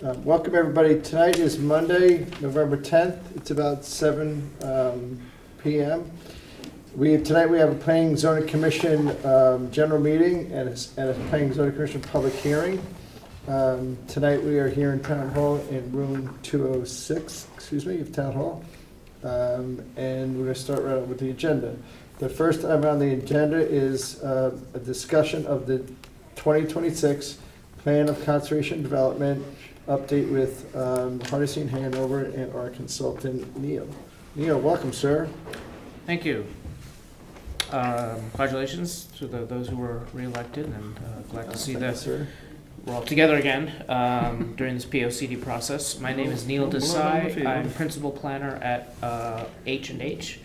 Welcome, everybody. Tonight is Monday, November 10th. It's about 7 p.m. Tonight we have a Planning and Zoning Commission general meeting and a Planning and Zoning Commission public hearing. Tonight we are here in Town Hall in room 206, of Town Hall. And we're going to start right out with the agenda. The first item on the agenda is a discussion of the 2026 Plan of Conservation Development update with Hardesty and Hanover and our consultant, Neil. Neil, welcome, sir. Thank you. Congratulations to those who were re-elected, and glad to see that we're all together again during this POCD process. My name is Neil Desai. I'm principal planner at H&H.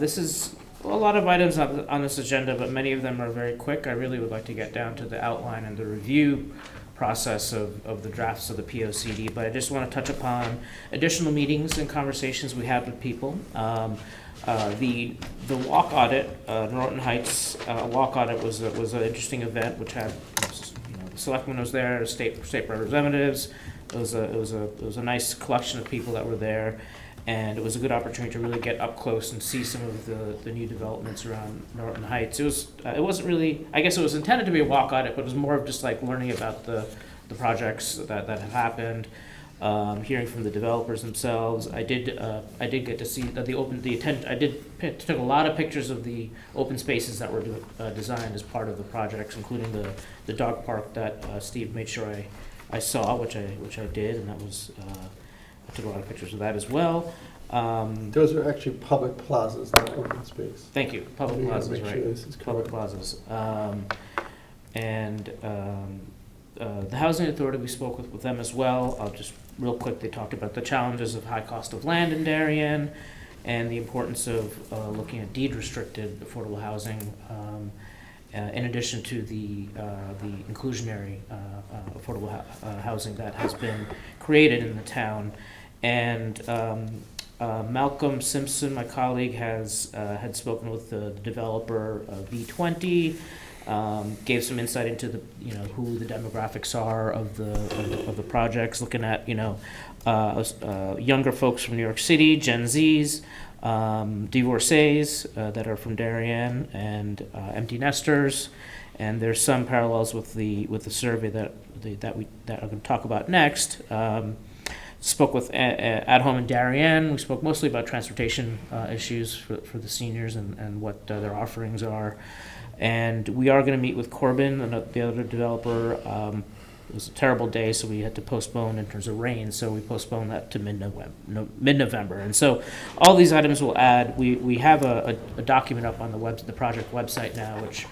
This is a lot of items on this agenda, but many of them are very quick. I really would like to get down to the outline and the review process of the drafts of the POCD, but I just want to touch upon additional meetings and conversations we had with people. The walk audit, Norton Heights walk audit was an interesting event, which had, the selectman was there, state representatives. It was a nice collection of people that were there, and it was a good opportunity to really get up close and see some of the new developments around Norton Heights. It wasn't really, I guess it was intended to be a walk audit, but it was more of just like learning about the projects that have happened, hearing from the developers themselves. I did get to see that took a lot of pictures of the open spaces that were designed as part of the projects, including the dog park that Steve made sure I saw, which I did, and that was. I took a lot of pictures of that as well. Those are actually public plazas, not open space. Thank you. Public plazas, right? Sure Public plazas. The Housing Authority, we spoke with them as well. I'll just real quick, they talked about the challenges of high cost of land in Darien and the importance of looking at deed restricted affordable housing in addition to the inclusionary affordable housing that has been created in the town. And Malcolm Simpson, my colleague, had spoken with the developer V20, gave some insight into who the demographics are of the projects, looking at younger folks from New York City, Gen Zs, divorcees that are from Darien, and empty nesters. And there's some parallels with the survey that I'm going to talk about next. Spoke with At Home in Darien. We spoke mostly about transportation issues for the seniors and what their offerings are. And we are going to meet with Corbin, the other developer. It was a terrible day, so we had to postpone in terms of rain, so we postponed that to mid-November. And so all these items will add. We have a document up on the project website now, which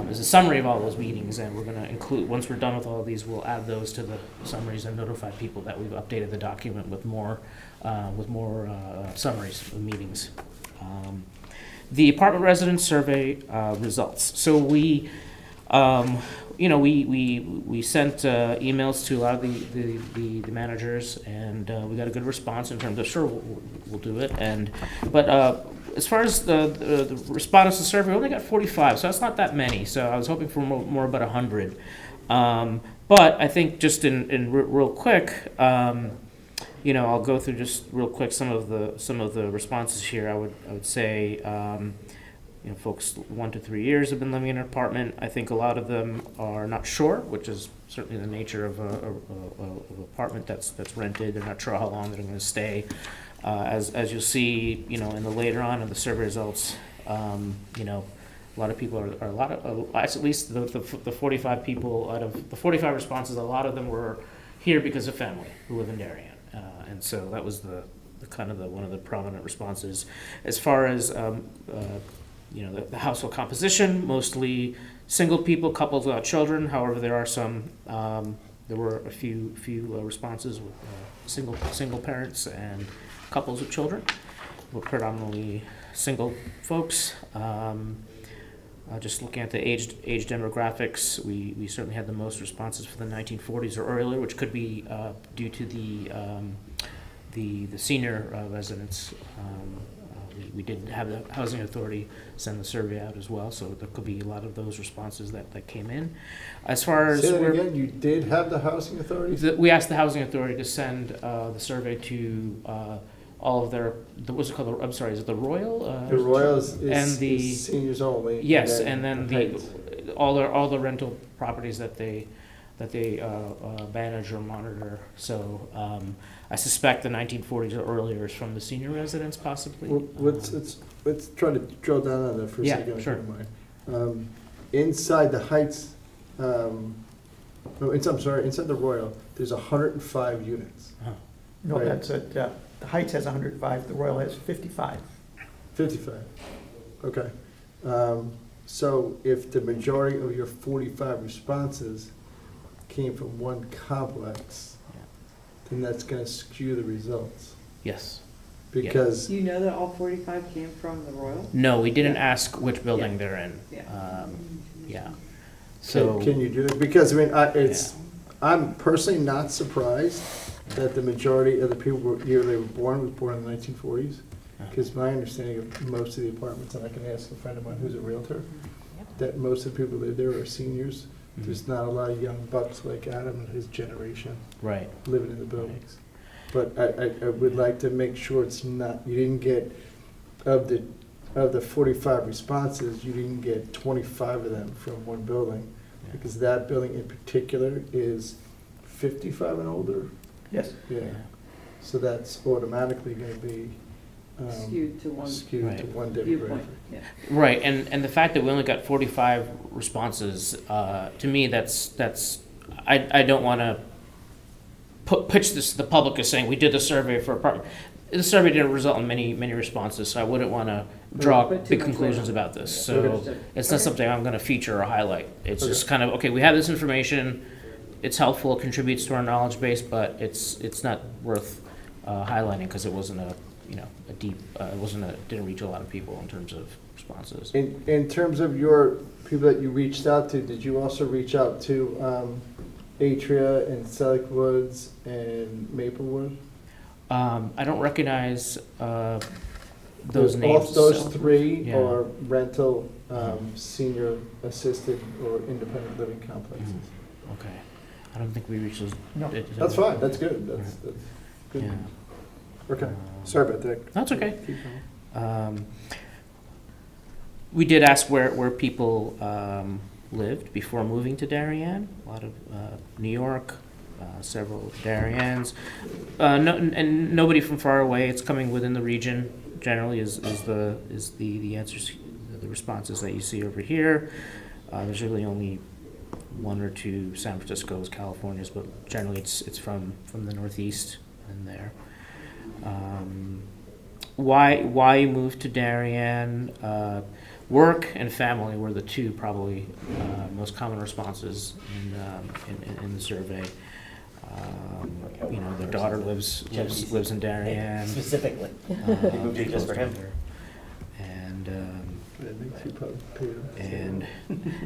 is a summary of all those meetings, and we're going to include, once we're done with all of these, we'll add those to the summaries and notify people that we've updated the document with more summaries of meetings. The apartment residence survey results. So we sent emails to a lot of the managers, and we got a good response in terms of sure we'll do it. But as far as the respondents to the survey, we only got 45, so that's not that many. So I was hoping for more about 100. But I think just in real quick, I'll go through just real quick some of the responses here. I would say. Folks 1 to 3 years have been living in an apartment. I think a lot of them are not sure, which is certainly the nature of an apartment that's rented. They're not sure how long they're going to stay. As you'll see, in the later on in the survey results, a lot of people are at least the 45 people out of the 45 responses, a lot of them were here because of family who live in Darien, and so that was the one of the prominent responses. As far as the household composition, mostly single people, couples without children. However, there are some. There were a few responses with single parents and couples with children. We're predominantly single folks. Just looking at the age demographics, we certainly had the most responses for the 1940s or earlier, which could be due to the senior residents we did have the Housing Authority send the survey out as well, so there could be a lot of those responses that came in. As far as Say that again, you did have the housing authority? we asked the Housing Authority to send the survey to all of their, what's it called, I'm sorry, is it the Royal? The Royals and the is seniors only. Yes, and then Heights. all the rental properties that they manage or monitor. So I suspect the 1940s or earlier is from the senior residents, possibly. Well, let's try to drill down on that for a Yeah, second, if you sure. don't mind. Inside the Heights, inside the Royal, there's 105 units. No, Right. that's it, the Heights has 105, the Royal has 55. 55, okay. So if the majority of your 45 responses came from one complex, Yeah. then that's gonna skew the results. Yes. Because, Do you know that all 45 came from the Royal? No, we didn't ask which building Yeah. they're in. Yeah. Yeah. So can you do that? Because, I mean, I'm personally not surprised that the majority of the people year they were born was born in the 1940s. Because my understanding of most of the apartments, and I can ask a friend of mine who's a realtor, that most of the people that live there are seniors. There's not a lot of young bucks like Adam and his generation right. living in the buildings. But I would like to make sure it's not, you didn't get, of the 45 responses, you didn't get 25 of them from one building. Yeah. Because that building in particular is 55 and older. Yes. Yeah. So that's automatically gonna be Skewed to one skewed to Right. one viewpoint, demographic. yeah. Right, and the fact that we only got 45 responses, to me, that's I don't want to pitch this to the public as saying we did a survey for apartment. The survey didn't result in many responses, so I wouldn't want to draw Put too big much conclusions weight on about this. it. So Understood. it's not Okay. something I'm going to feature or highlight. It's Okay. just kind of, okay, we have this information, it's helpful, it contributes to our knowledge base, but it's not worth highlighting because it wasn't a deep, didn't reach a lot of people in terms of responses. In terms of your people that you reached out to, did you also reach out to Atria and Selleck Woods and Maplewood? I don't recognize those Those names. Those so- three Yeah. are rental, senior assisted or independent living complexes. Okay. I don't think we reached those. No. That's fine, that's good, that's good. Yeah. Okay, sorry about that. That's okay. Keep going. We did ask where people lived before moving to Darien. A lot of New York, several Dariens. And nobody from far away. It's coming within the region. Generally, is the answers, the responses that you see over here. There's really only one or two San Francisco's, California's, but generally it's from the Northeast and there. Why you moved to Darien? Work and family were the two probably most common responses in the survey. Their daughter lives in Darien. Specifically. They moved here just for him. That makes you probably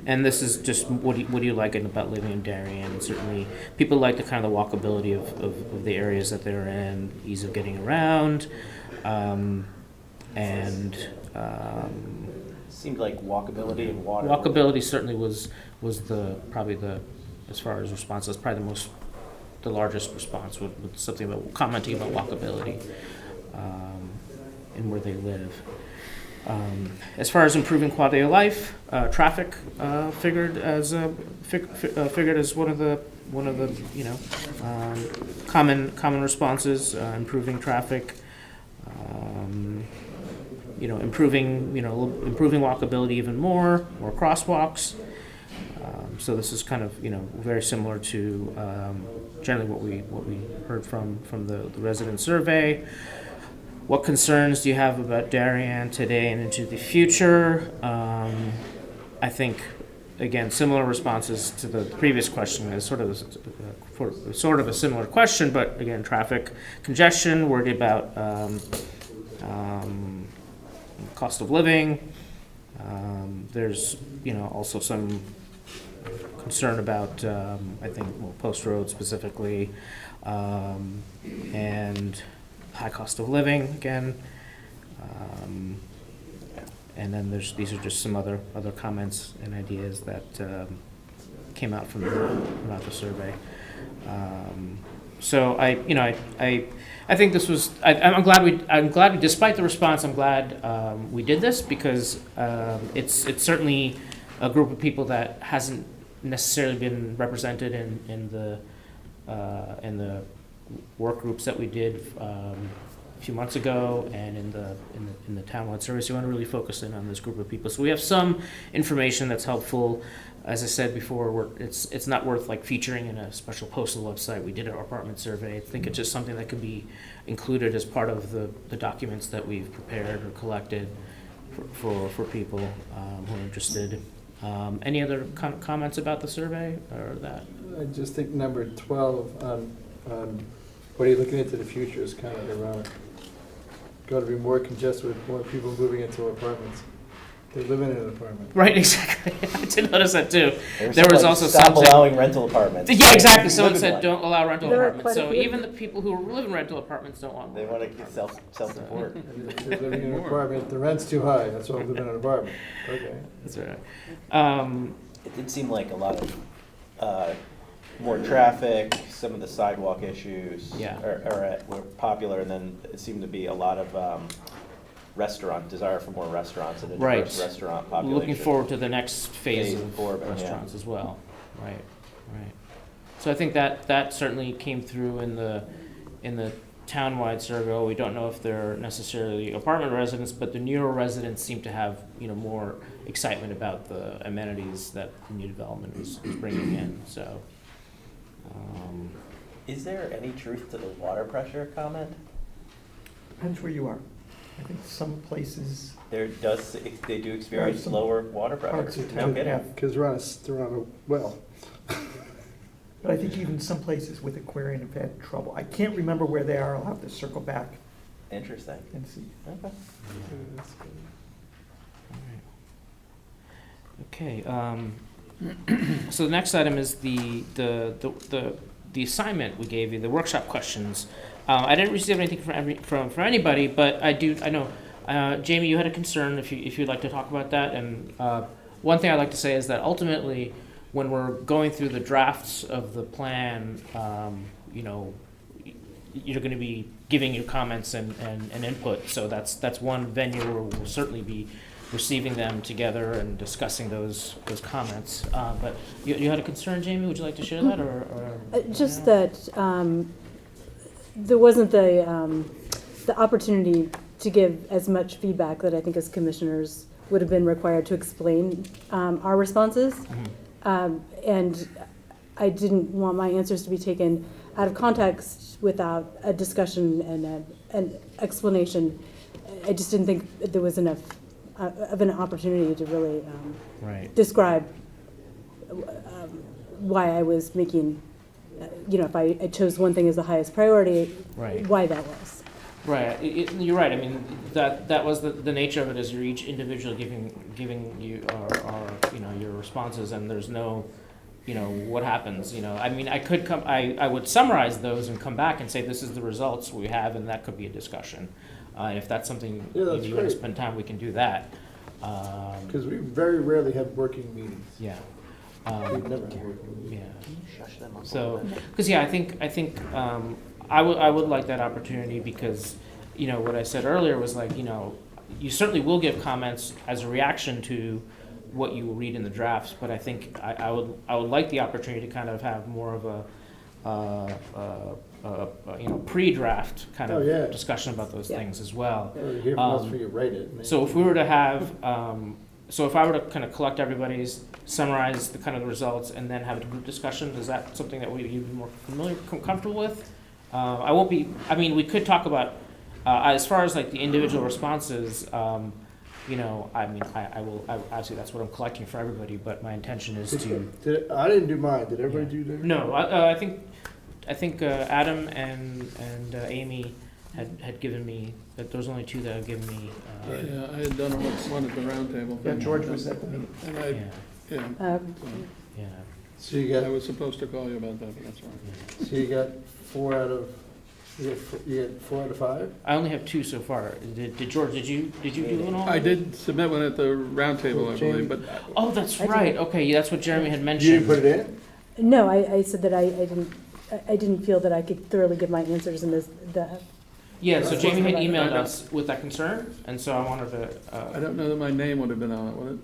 And this is just what do you like about living in Darien? And certainly people like the kind of the walkability of the areas that they're in, ease of getting around, Seemed like walkability and water. walkability certainly was probably as far as responses, probably the largest response with something about commenting about walkability and where they live. As far as improving quality of life, traffic figured as one of the common responses. Improving traffic, improving walkability even more crosswalks. So this is kind of very similar to generally what we heard from the resident survey. What concerns do you have about Darien today and into the future? I think, again, similar responses to the previous question is sort of a similar question, but again, traffic congestion, worried about cost of living. There's also some concern about Post Road specifically, and high cost of living again. And then these are just some other comments and ideas that came out from the survey. So I think this was, I'm glad we, despite the response, I'm glad we did this, because it's certainly a group of people that hasn't necessarily been represented in the work groups that we did a few months ago and in the townwide survey. So we want to really focus in on this group of people. So we have some information that's helpful. As I said before, it's not worth like featuring in a special post on the website. We did our apartment survey. I think it's just something that could be included as part of the documents that we've prepared or collected for people who are interested. Any other comments about the survey or that? I just think number 12 on what are you looking into the future is kind of ironic. Got to be more congested with more people moving into apartments. They live in an apartment. Right, exactly. I did notice that too. There was also stop allowing rental apartments. Yeah, exactly. Someone Live in said one. don't allow rental There are apartments. quite a So few. even the people who live in rental apartments don't want They one. want to get self-support. If they're living in an apartment, the rent's too high, that's why I live in an apartment. Okay. That's right. It did seem like a lot of more traffic, some of the sidewalk issues Yeah. were popular, and then it seemed to be a lot of desire for more restaurants and a Right. diverse restaurant population. Looking forward to the next phase Phase of four, but yeah. restaurants as well. Right. So I think that certainly came through in the townwide survey. We don't know if they're necessarily apartment residents, but the newer residents seem to have more excitement about the amenities that the new development is bringing in. So. Is there any truth to the water pressure comment? Depends where you are. I think some places, They do experience some lower water parts pressure. of No town kidding. have, Because they're on a well. but I think even some places with Aquarian have had trouble. I can't remember where they are. I'll have to circle back Interesting. and see. Okay. Okay. So the next item is the assignment we gave you, the workshop questions. I didn't receive anything from anybody, but I know Jamie, you had a concern if you'd like to talk about that. And one thing I'd like to say is that ultimately, when we're going through the drafts of the plan, you're going to be giving your comments and input. So that's one venue where we'll certainly be receiving them together and discussing those comments. But you had a concern, Jamie? Would you like to share that, or Just that there wasn't the opportunity to give as much feedback that I think as commissioners would have been required to explain our responses. And I didn't want my answers to be taken out of context without a discussion and an explanation. I just didn't think there was enough of an opportunity to really right? describe why I was making, if I chose one thing as the highest priority, Right. why that was. Right. You're right. I mean, that was the nature of it. Is you're each individual giving you our your responses, and there's no what happens. I mean, I would summarize those and come back and say this is the results we have, and that could be a discussion. And if that's something Yeah, that's you want to great. spend time, we can do that. Because we very rarely have working meetings. Yeah. We've never had working meetings. Yeah. Shush them up. So, because I think I would like that opportunity, because what I said earlier was like you certainly will give comments as a reaction to what you read in the drafts, but I think I would like the opportunity to kind of have more of a pre-draft kind of Oh, yeah. discussion about those Yeah. things as well. Or you hear from us when you write it. So if we were to have, if I were to kind of collect everybody's, summarize the kind of the results, and then have a group discussion, is that something that you'd be more comfortable with? I won't be. I mean, we could talk about as far as like the individual responses. I mean, I will. Obviously, that's what I'm collecting for everybody. But my intention is to. I didn't do mine. Did everybody do theirs? No, I think Adam and Amy had given me. That there was only two that had given me. Yeah, I had done one at the round table. Yeah, George was at the meeting. And Yeah, yeah. So you I got was supposed to call you about that, but that's all right. So you got 4 out of You had 4 out of 5? I only have 2 so far. Did George, did you do one all? I did submit one at the roundtable, I Jamie- believe, but Oh, that's I did. right. Okay, yeah, that's what Jeremy had You mentioned. didn't put it in? No, I said that I didn't feel that I could thoroughly give my answers in the Yeah, so That's Jamie had what- emailed I know. us with that concern, and so I wanted to. I don't know that my name would have been on it, would it?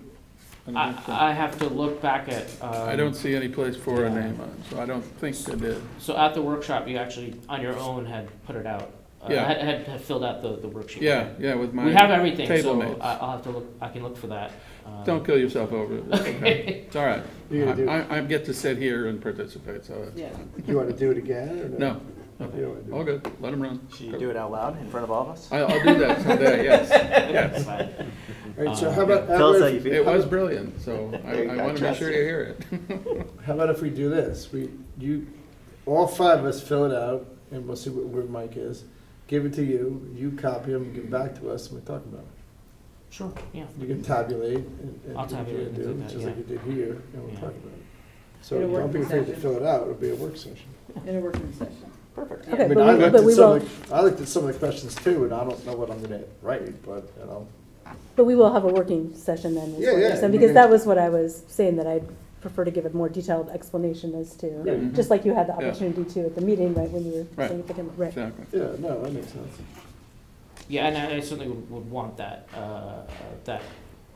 I don't think so. I have to look back at. I don't see any place for a yeah. name on it, so I don't think they did. So at the workshop, you actually, on your own, had put it out. Yeah. Had filled out the worksheet. Yeah, yeah, with my We have everything, table so mates. I'll have to look, I can look for that. Don't kill yourself over it. It's okay. It's all right. You gonna do- I get to sit here and participate, so it's, Yeah. You want to do it again, or no, You don't wanna do all it? good. Let them run. Should you do it out loud in front of all of us? I'll do that someday, yes, yes. All right, so how about, Tell us how you feel. It was brilliant, so There you I go, want to make trust sure it. you hear it. how about if we do this? All 5 of us fill it out, and we'll see where Mike is. Give it to you, you copy them, give them back to us, and we talk about it. Sure, yeah. You can tabulate and I'll do what tabulate you and do, do that, just yeah. like you did here, and we'll Yeah. talk about it. So In a don't be working afraid to session. fill it out, it'll be a work session. In a working session. Perfect. Okay, I mean, but I we- looked but at we some will- of I looked at some of the questions too, and I don't know what I'm gonna write, but, you know. But we will have a working session then. is Yeah, what you're yeah, saying, we Because can- that was what I was saying, that I'd prefer to give a more detailed explanation as to, Yeah. just like you had the Yeah. opportunity to at the meeting, right, when you were Right. saying it to him, right? Exactly. Yeah, no, that makes sense. Yeah, and I certainly would want that, that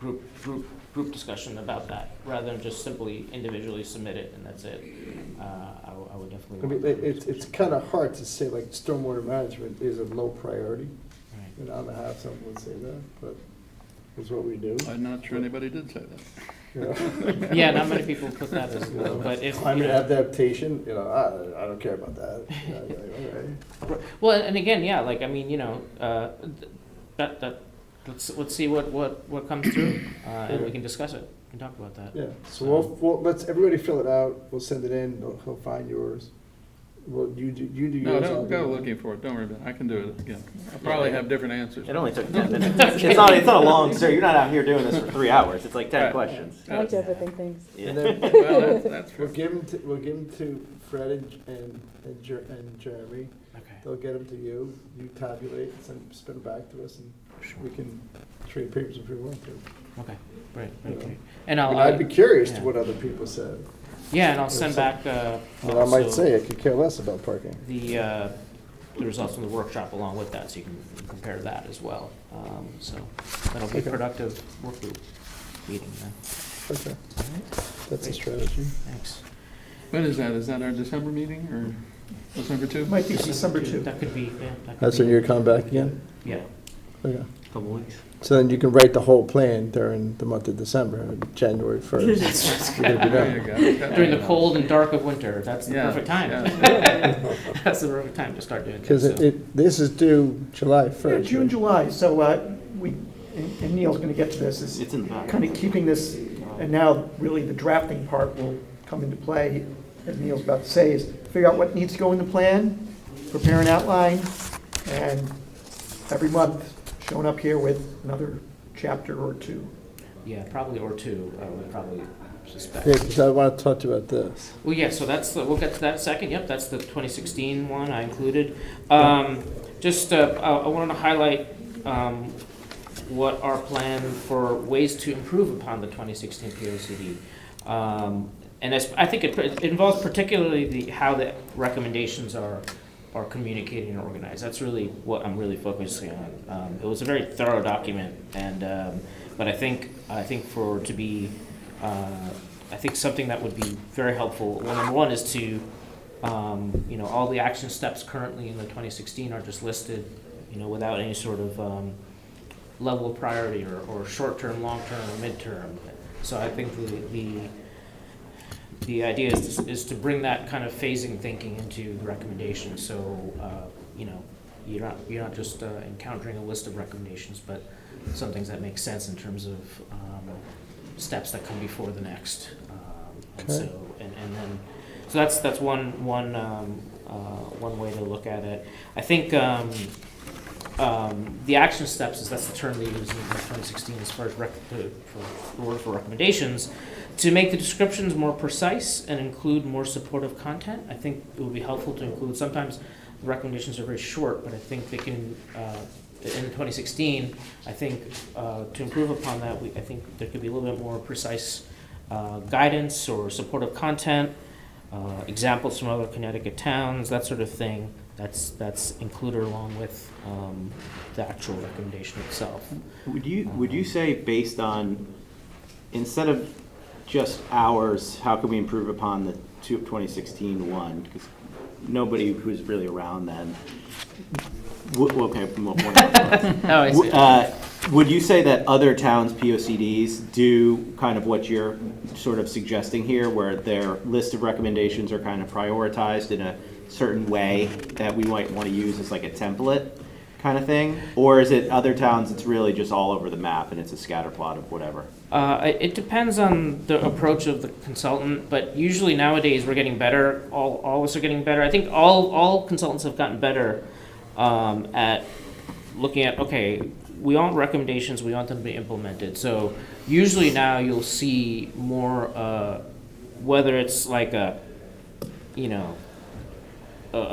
group discussion about that, rather than just simply individually submit it and that's it. I would I definitely mean, want. it's kind of hard to say, like, stormwater management is a low priority, Right. and I don't know how someone would say that, but it's what we do, I'm not sure anybody did say that. you know. Yeah, not many people put that as well, but if, you Climate know, adaptation, you know, I don't care about that. Yeah, like, okay. well, and again, yeah, like, I mean, you know, let's see what comes through, and we can discuss it, we can talk about that. Yeah, so let's, everybody fill it out, we'll send it in, he'll find yours. Well, you do No, yours. I'll don't do go mine. looking for it, don't worry about it, I can do it again. I'll probably have different answers. It only took 10 minutes. It's not a long, sir, you're not out here doing this for 3 hours. It's like 10 Right. questions. I like to overthink things. Yeah. And then Well, that's we'll fair. give them to Fred and Jeremy. Okay. They'll get them to you, you tabulate, spit them back to us, and we can trade papers if we want to. Okay, great, You know. great. And I I'll, mean, I'd be curious to yeah. what other people said. yeah, and I'll send There's back, But I might also say I could care less about parking. the results from the workshop along with that, so you can compare that as well. So that'll be a Okay. productive work group meeting then. Okay, All right, that's a Great. strategy. thanks. When is that? Is that our December meeting or December 2? Might be December 2. That could be, yeah. That could That's when be- you're coming back again? Yeah. Okay. Couple weeks. So then you can write the whole plan during the month of December, January 1st. You're gonna be There done. you go. During the cold and dark of winter, that's the Yeah, perfect time. yeah. That's the perfect time to start doing Because this. this is due July Yeah, 1st. June, right? July, so and Neil's gonna get to this, is It's in the back. kind of keeping this, and now really the drafting part will come into play, as Neil's about to say, is figure out what needs to go in the plan, prepare an outline, and every month showing up here with another chapter or two. Yeah, probably, or 2, I would probably suspect. Yeah, because I want to talk to you about this. Well, yeah, so we'll get to that second. Yep, that's the 2016 one I included. Just, I wanted to highlight what our plan for ways to improve upon the 2016 POCD. And I think it involves particularly how the recommendations are communicated and organized. That's really what I'm really focusing on. It was a very thorough document, and but I think something that would be very helpful. Well, number one is to all the action steps currently in the 2016 are just listed, without any sort of level of priority or short-term, long-term, or mid-term. So I think the idea is to bring that kind of phasing thinking into the recommendations. So you're not just encountering a list of recommendations, but some things that make sense in terms of steps that come before the next. Okay. So that's one way to look at it. I think the action steps, that's the term they used in 2016 as far as for recommendations, to make the descriptions more precise and include more supportive content. I think it would be helpful to include, sometimes the recommendations are very short, but I think they can, in 2016, I think to improve upon that, I think there could be a little bit more precise guidance or supportive content, examples from other Connecticut towns, that sort of thing. That's included along with the actual recommendation itself. Would you say, based on, instead of just ours, how can we improve upon the 2016 one? Because nobody who's really around then. Okay, more Oh, I see. would you say that other towns' POCDs do kind of what you're sort of suggesting here, where their list of recommendations are kind of prioritized in a certain way that we might want to use as like a template kind of thing? Or is it other towns, it's really just all over the map and it's a scatter plot of whatever? It depends on the approach of the consultant, but usually nowadays we're getting better. All of us are getting better. I think all consultants have gotten better at looking at, okay, we want recommendations, we want them to be implemented. So usually now you'll see more, whether it's like a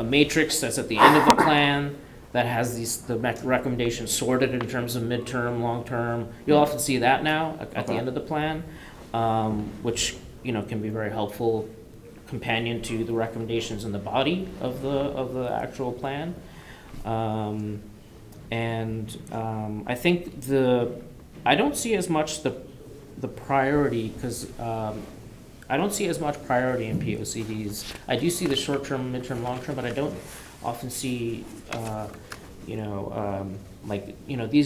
matrix that's at the end of the plan that has the recommendations sorted in terms of midterm, long-term. You'll often see that now at the end of the plan, which can be very helpful companion to the recommendations in the body of the actual plan. I think I don't see as much the priority, because I don't see as much priority in POCDs. I do see the short-term, midterm, long-term, but I don't often see, these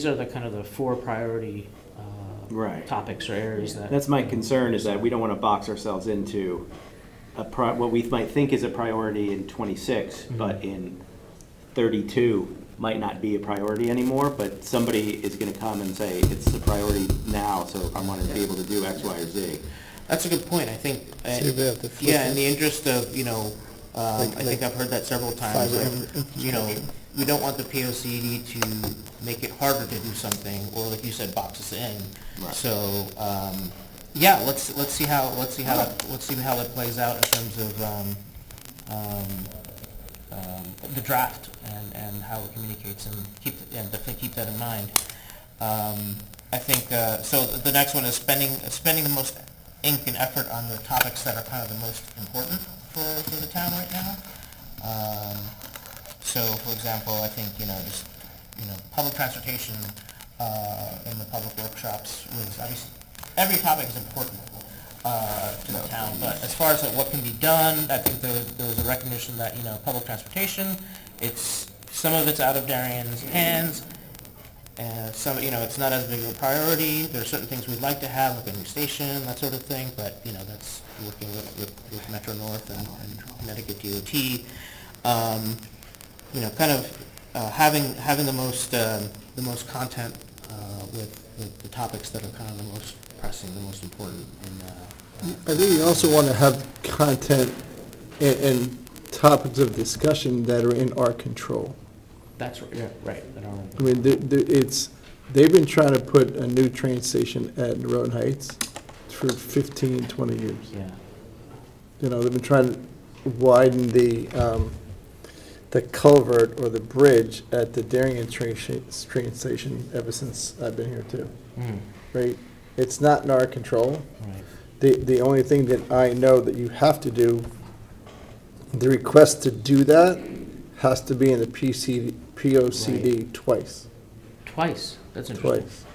are the kind of the 4 priority Right. topics or areas that. That's my concern, is that we don't want to box ourselves into what we might think is a priority in 26, but in 32 might not be a priority anymore, but somebody is going to come and say, it's the priority now, so I want to be able to do X, Y, or Z. That's a good point. I think, in the interest of, I think I've heard that several times, we don't want the POCD to make it harder to do something, or like you said, box us in. Right. So, let's see how that plays out in terms of the draft and how it communicates, and definitely keep that in mind. I think so. The next one is spending the most ink and effort on the topics that are kind of the most important for the town right now. So, for example, I think public transportation in the public workshops was obviously every topic is important to the town, but as far as what can be done, I think there was a recognition that public transportation, some of it's out of Darien's hands. Some, it's not as big of a priority. There are certain things we'd like to have, like a new station, that sort of thing, but, that's working with Metro North and Connecticut DOT. Kind of having the most content with the topics that are kind of the most pressing, the most important. I think you also want to have content and topics of discussion that are in our control. That's right. Yeah, right. I mean, they've been trying to put a new train station at Rowan Heights for 15, 20 years. Yeah. They've been trying to widen the culvert or the bridge at the Darien train station ever since I've been here too. Right? It's not in our control. Right. The only thing that I know that you have to do, the request to do that has to be in the POCD twice. Twice. That's interesting. Twice.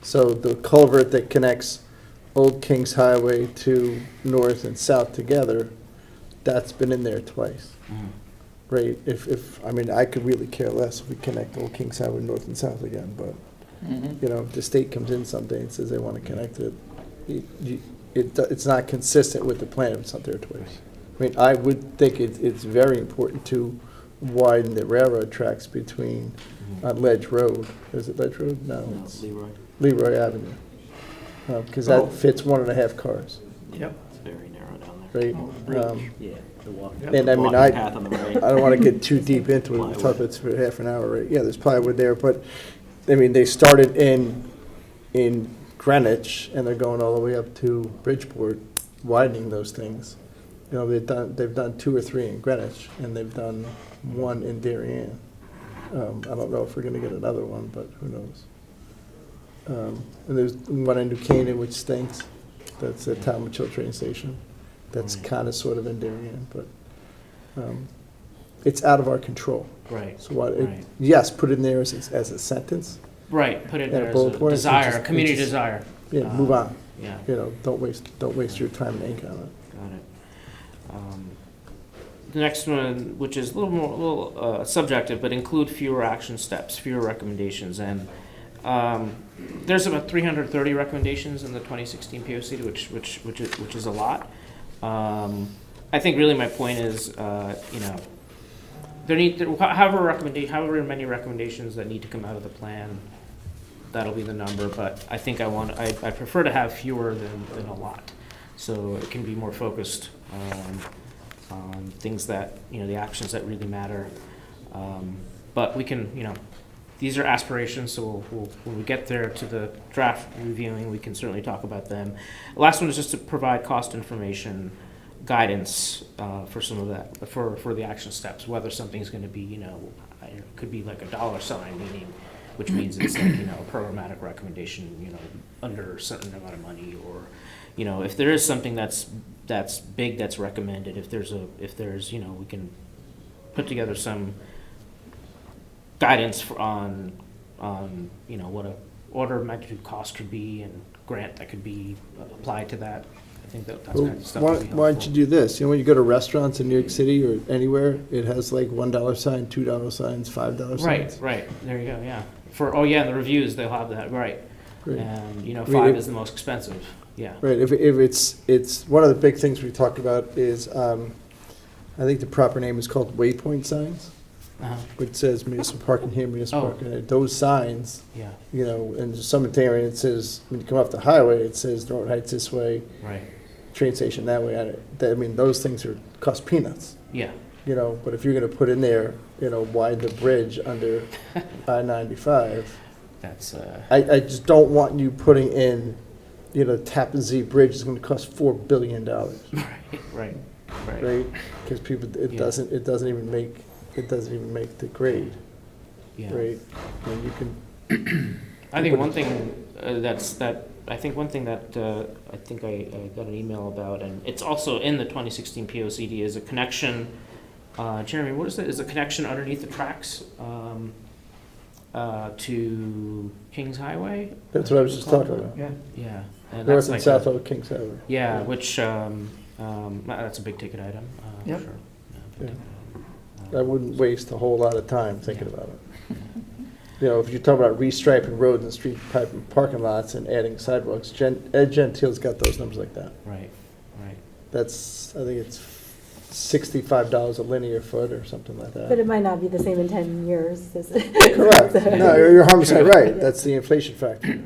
So the culvert that connects Old Kings Highway to north and south together, that's been in there twice. Right? I could really care less if we connect Old Kings Highway north and south again, but, if the state comes in someday and says they want to connect it, it's not consistent with the plan if it's not there twice. I would think it's very important to widen the railroad tracks between Ledge Road. Is it Ledge Road? No, it's Leroy Avenue. Because that fits 1.5 cars. Yep. It's very narrow down there. Right? Yeah. And I mean, Walking path on the I right. don't want to get too deep into it, we'll talk about this for half an hour, right? Yeah, there's plywood there, but, I mean, they started in Greenwich, and they're going all the way up to Bridgeport, widening those things. You know, they've done 2 or 3 in Greenwich, and they've done 1 in Darien. I don't know if we're gonna get another one, but who knows? And there's one in New Canaan, which stinks. That's a Talmud Chill train station. That's kind of sort of in Darien, but it's out of our control. Right. So what, Right. yes, put it in there as a sentence. Right, put it Yeah, there as bullet a points, desire, which a is- community which is- desire. Yeah, move on. Yeah, You know, don't waste your time and ink on it. got it. The next one, which is a little subjective, but include fewer action steps, fewer recommendations, and there's about 330 recommendations in the 2016 POC, which is a lot. I think really my point is, you know, however many recommendations that need to come out of the plan, that'll be the number. But I think I prefer to have fewer than a lot, so it can be more focused on things that, you know, the actions that really matter. But we can, you know, these are aspirations, so when we get there to the draft reviewing, we can certainly talk about them. The last one is just to provide cost information guidance for some of that, for the action steps, whether something's going to be, you know, it could be like a dollar sign, which means it's like, you know, a programmatic recommendation, you know, under a certain amount of money, or, you know, if there is something that's big that's recommended, if there's, you know, we can put together some guidance on you know, what a order of magnitude cost could be, and grant that could be applied to that. I think that's Well, kind of stuff why would be don't you helpful. do this? You know, when you go to restaurants in New York City or anywhere, it has like $1 sign, $2 signs, $5 signs. Right, there you go, yeah. In the reviews, they'll have that, right. Right. And, you know, I mean, 5 if- is the most expensive, yeah. Right, if it's, one of the big things we talked about is, I think the proper name is called waypoint signs, Uh-huh. which says municipal parking here, municipal Oh. parking there. Those signs, Yeah, you know, in some area it says, when you come off the highway, it says Norton Heights this way, right, train station that way. I mean, those things cost peanuts, yeah, you know, but if you're gonna put in there, you know, widen the bridge under I-95, that's, I just don't want you putting in, you know, Tappan Zee Bridge is gonna cost $4 billion, right. right? Because it Yeah. doesn't even make the grade, Yeah. right? I mean, you can, I think one thing I think I got an email about, and it's also in the 2016 POCD, is a connection. Jeremy, what is it? Is a connection underneath the tracks to Kings Highway? that's what I was just talking about. Yeah. Yeah, and North that's and like south of Kings Highway. yeah, which that's a big ticket item. Yep. Sure. Yeah, big Yeah. ticket item. I wouldn't waste a whole lot of time thinking about it. You know, if you're talking about restriping roads and street parking lots and adding sidewalks, Ed Gentile's got those numbers like that. Right. That's, I think it's $65 a linear foot or something like But that. it might not be the same in 10 years. Correct. No, you're 100% right. That's the inflation factor.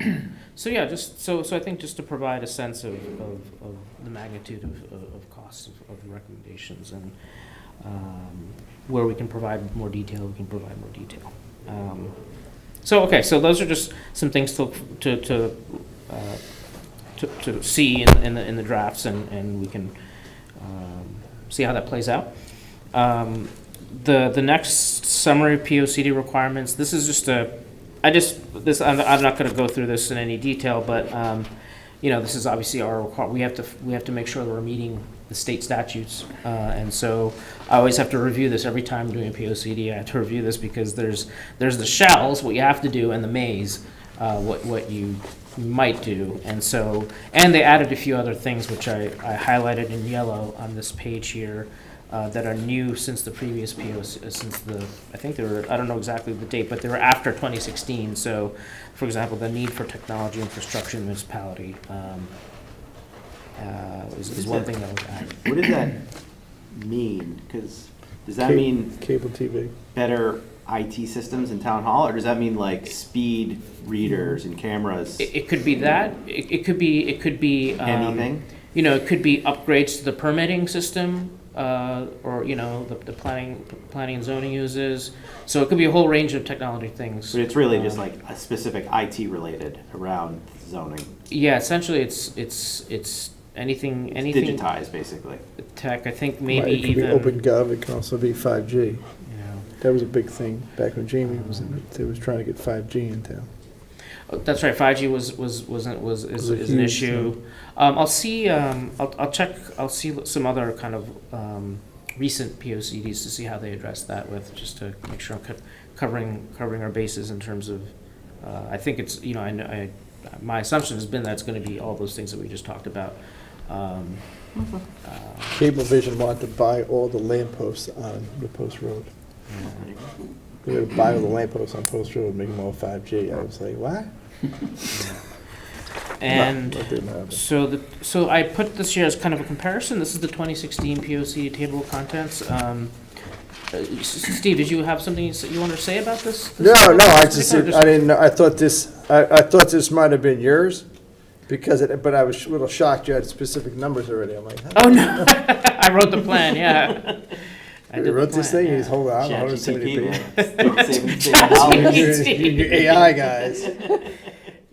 So yeah, just so I think just to provide a sense of the magnitude of costs of the recommendations, and where we can provide more detail, we can provide more detail. So those are just some things to see in the drafts, and we can see how that plays out. The next summary POCD requirements. This is just I'm not going to go through this in any detail, but you know, this is obviously our we have to make sure that we're meeting the state statutes, and so I always have to review this every time I'm doing a POCD. I have to review this because there's the shalls, what you have to do, and the mays, what you might do, and they added a few other things which I highlighted in yellow on this page here. That are new since the previous POC, I think they were, I don't know exactly the date, but they were after 2016. So, for example, the need for technology infrastructure in the municipality is one thing that was added. What does that mean? Because does that mean Cable TV. better IT systems in town hall, or does that mean like speed readers and cameras? It could be that. It could be Anything? You know, it could be upgrades to the permitting system. or, the planning and zoning uses. So it could be a whole range of technology things. But it's really just like a specific IT related around zoning. Yeah, essentially it's anything Digitized, basically. tech. I think maybe It could be even, Open Gov, it can also be 5G. you know, That was a big thing back when Jamie was in it. They was trying to get 5G in town. that's right. 5G is a an huge issue. I'll see. I'll check. I'll see some other kind of recent POCDs to see how they address that with, just to make sure I'm covering our bases in terms of. I think it's, my assumption has been that it's going to be all those things that we just talked about. Cablevision wanted to buy all the lampposts on the Post Road. They were to buy all the lampposts on Post Road and make them all 5G. I was like, what? And No, that didn't happen. so I put this here as kind of a comparison. This is the 2016 POC table of contents. Steve, did you have something you wanted to say about this? No, I just, Or I didn't know, I thought this might have been yours, but I was a little shocked you had specific numbers already. I'm like, huh? Oh, no. I wrote the plan, yeah. I You did the wrote this plan, thing, yeah. he's holding on, hold on, ChatGPT, $70 man. You AI guys.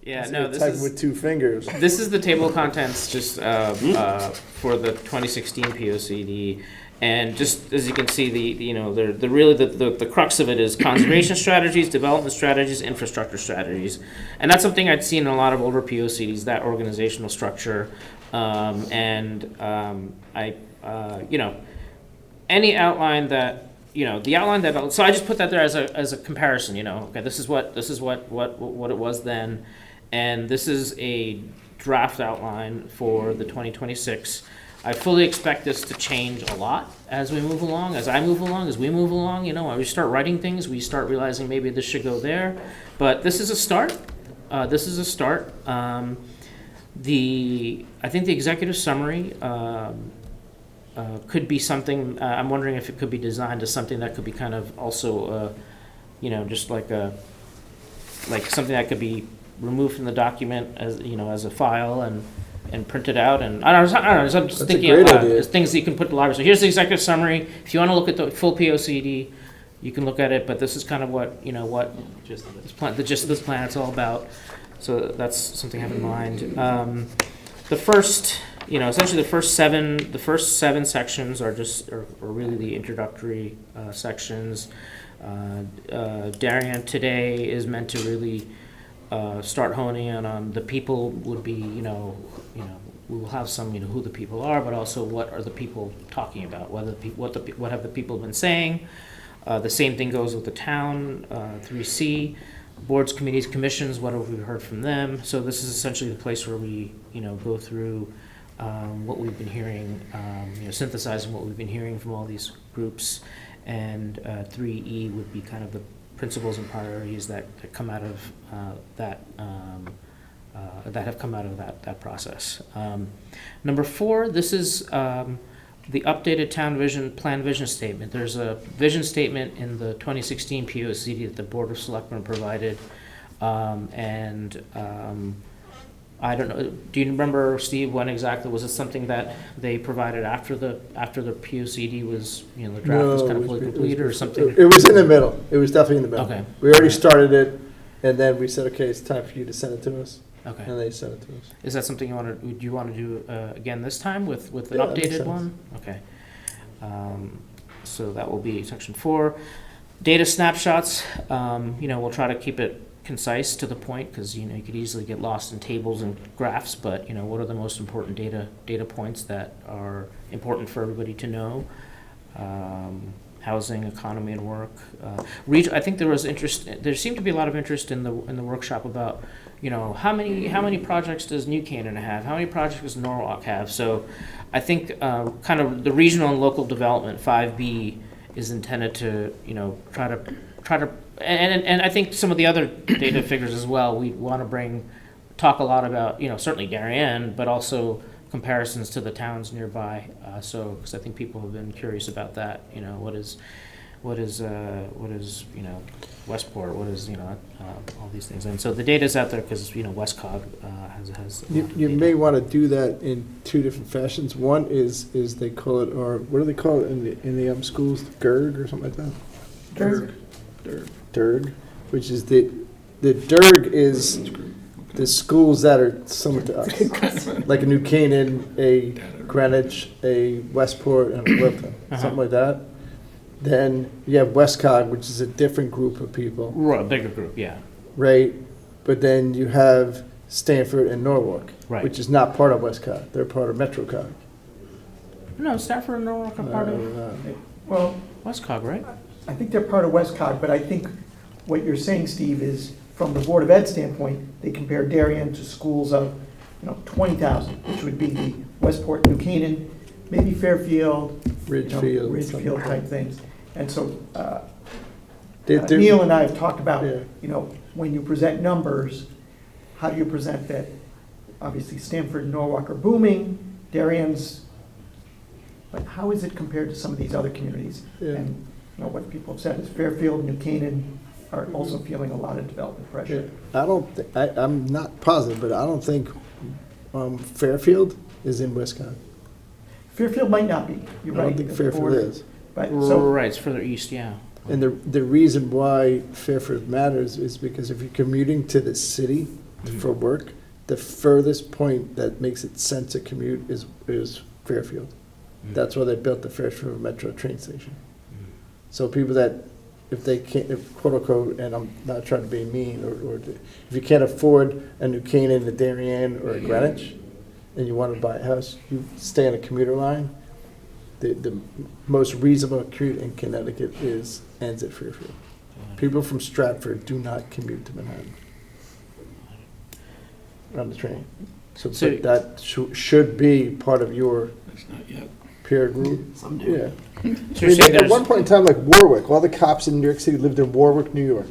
Yeah, no, Typing with 2 fingers. this is the table of contents just for the 2016 POCD. And just as you can see, the crux of it is conservation strategies, development strategies, infrastructure strategies. And that's something I'd seen in a lot of older POCDs, that organizational structure. Any outline that, the outline that, so I just put that there as a comparison, okay, this is what it was then. And this is a draft outline for the 2026. I fully expect this to change a lot as we move along, as we move along. When we start writing things, we start realizing maybe this should go there. But this is a start. I think the executive summary could be something, I'm wondering if it could be designed as something that could be kind of also, just like something that could be removed from the document as a file and print it out. And I don't know, so I'm just That's a thinking great out loud. idea. There's things that you can put in the library. So here's the executive summary. If you want to look at the full POCD, you can look at it, but this is kind of what the gist of this plan it's all about. So that's something to have in mind. The first, essentially the first seven sections are really the introductory sections. Darien today is meant to really start honing in on the people. Would be, we will have some, who the people are, but also what are the people talking about? What have the people been saying? The same thing goes with the town, 3C, boards, committees, commissions. What have we heard from them? So this is essentially the place where we, go through what we've been hearing, synthesizing what we've been hearing from all these groups, and 3E would be kind of the principles and priorities that come out of that have come out of that process. Number 4, this is the updated town plan vision statement. There's a vision statement in the 2016 POCD that the Board of Selectmen provided, I don't know. Do you remember, Steve, when exactly was it something that they provided after the POCD was, the draft was kind of fully completed, or something? It was in the middle. It was definitely in the middle. Okay. We already started it, and then we said, okay, it's time for you to send it to us, Okay. and they sent it to us. Is that something do you want to do again this time with an Yeah, that makes updated sense. one? Okay. So that will be section 4. Data snapshots. We'll try to keep it concise to the point, because you could easily get lost in tables and graphs, but what are the most important data points that are important for everybody to know? Housing, economy, and work. I think there seemed to be a lot of interest in the workshop about how many projects does New Canaan have, how many projects does Norwalk have. So I think kind of the regional and local development 5B is intended to try to and I think some of the other data figures as well. We want to talk a lot about certainly Darien, but also comparisons to the towns nearby. Because I think people have been curious about that. what is, Westport, what is, all these things. And so the data's out there because, Westcog has. You data. may want to do that in two different fashions. One is they call it, or what do they call it in the schools? GERG or something like that? DERG, which is the DERG is the schools that are similar to us. Like a New Canaan, a Greenwich, a Westport, and a Wilton, something like that. Then you have Westcog, which is a different group of people, Right, a bigger group, yeah. right? But then you have Stanford and Norwalk, Right. which is not part of Westcog. They're part of MetroCog. No, Stafford and Norwalk are part of Well, Westcog, right? I think they're part of Westcog, but I think what you're saying, Steve, is from the Board of Ed standpoint, they compare Darien to schools of, 20,000, which would be the Westport, New Canaan, maybe Fairfield, Ridgefield. Ridgefield type things. And so They're- Neil and I have talked about, Yeah. when you present numbers, how do you present that? Obviously Stanford and Norwalk are booming, Darien's, but how is it compared to some of these other communities? Yeah. And what people have said is Fairfield, New Canaan are also feeling a lot of development pressure. I'm not positive, but I don't think Fairfield is in Westcog. Fairfield might not be, you're I right. don't think at the Fairfield border. is. But so, Right, it's further east, yeah. And the reason why Fairfield matters is because if you're commuting to the city for work, the furthest point that makes it sense to commute is Fairfield. That's why they built the Fairfield Metro train station. So people that, if they can't, quote unquote, and I'm not trying to be mean, or if you can't afford a New Canaan, a Darien, or a Greenwich, and you want to buy a house, you stay on a commuter line. The most reasonable commute in Connecticut ends at Fairfield. People from Stratford do not commute to Manhattan on the train. So So- but that should be part of your It's not yet. peer group. Some do. Yeah. So I you're mean, saying at there's, one point in time, like Warwick, all the cops in New York City lived in Warwick, New York.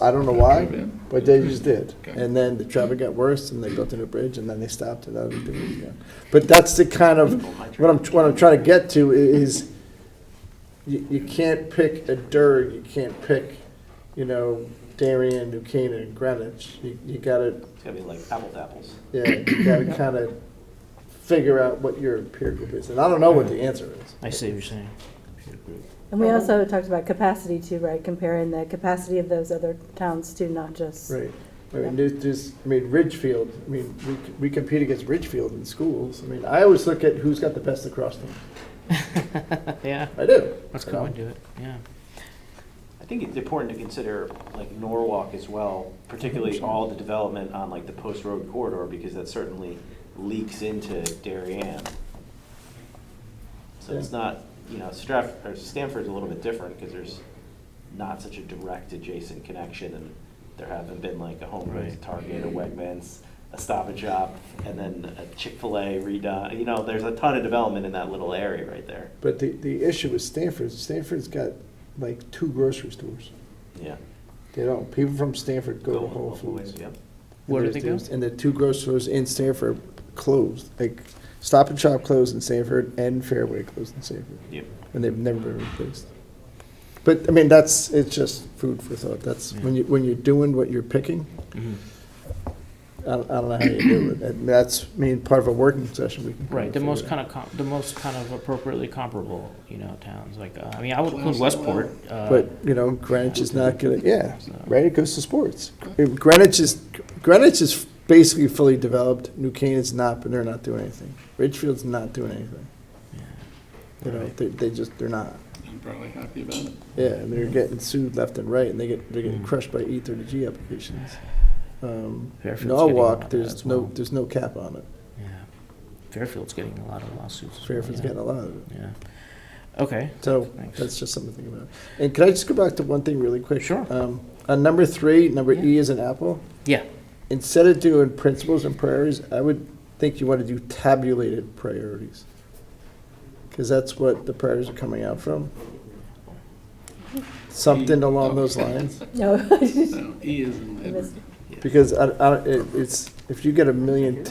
I don't know why, but they just did. Okay. And then the traffic got worse, and they built a new bridge, and then they stopped, and now they're doing it again. But that's the kind of, what I'm trying to get to is, you can't pick a DERG, you can't pick, Darien, New Canaan, and Greenwich. You gotta, It's gotta be like apples to apples. yeah, you gotta kind of figure out what your peer group is. And I don't know what the answer is. I see what you're saying. And we also talked about capacity too, right? Comparing the capacity of those other towns to not just. Right. I mean, Ridgefield, we compete against Ridgefield in schools. I mean, I always look at who's got the best lacrosse team. Yeah, I do. let's go and do it, yeah. I think it's important to consider like Norwalk as well, particularly all the development on like the Post Road corridor, because that certainly leaks into Darien. So it's not, Stanford's a little bit different because there's not such a direct adjacent connection, and there haven't been like a Home Goods, Right. Target, a Wegmans, a Stop and Shop, and then a Chick-fil-A redone. There's a ton of development in that little area right there. But the issue with Stanford's got like 2 grocery stores. Yeah. They don't, people from Stanford go to Whole Foods. Yep. Where do they go? And the 2 grocery stores in Stanford closed. Like Stop and Shop closed in Stanford and Fairway closed in Stanford. Yep. And they've never been replaced. But I mean, it's just food for thought. That's when you're doing what you're picking. Mhm. I don't know how you do it. And that's, part of a working session we can. Right, the figure most out. kind of appropriately comparable, towns, like, I would include Westport. But, Greenwich is not gonna, yeah, So- right, it goes to sports. Greenwich is basically fully developed. New Canaan's not, but they're not doing anything. Ridgefield's not doing anything. Yeah. Right. They're not. I'm probably happy about it. Yeah, and they're getting sued left and right, and they're getting crushed by E30G applications. Fairfield's getting a lot Norwalk, of that as well. there's no cap on it. Yeah, Fairfield's getting a lot of lawsuits. as well, Fairfield's yeah. getting a lot of it. Yeah. Okay. So Thanks. that's just something to think about. And can I just go back to one thing really quick? Sure. On number 3, number Yeah. E is an apple. Yeah. Instead of doing principles and priorities, I would think you want to do tabulated priorities. Because that's what the priorities are coming out from. Something along those lines. No. No, E is in I labor. missed- Because it's, if you get a million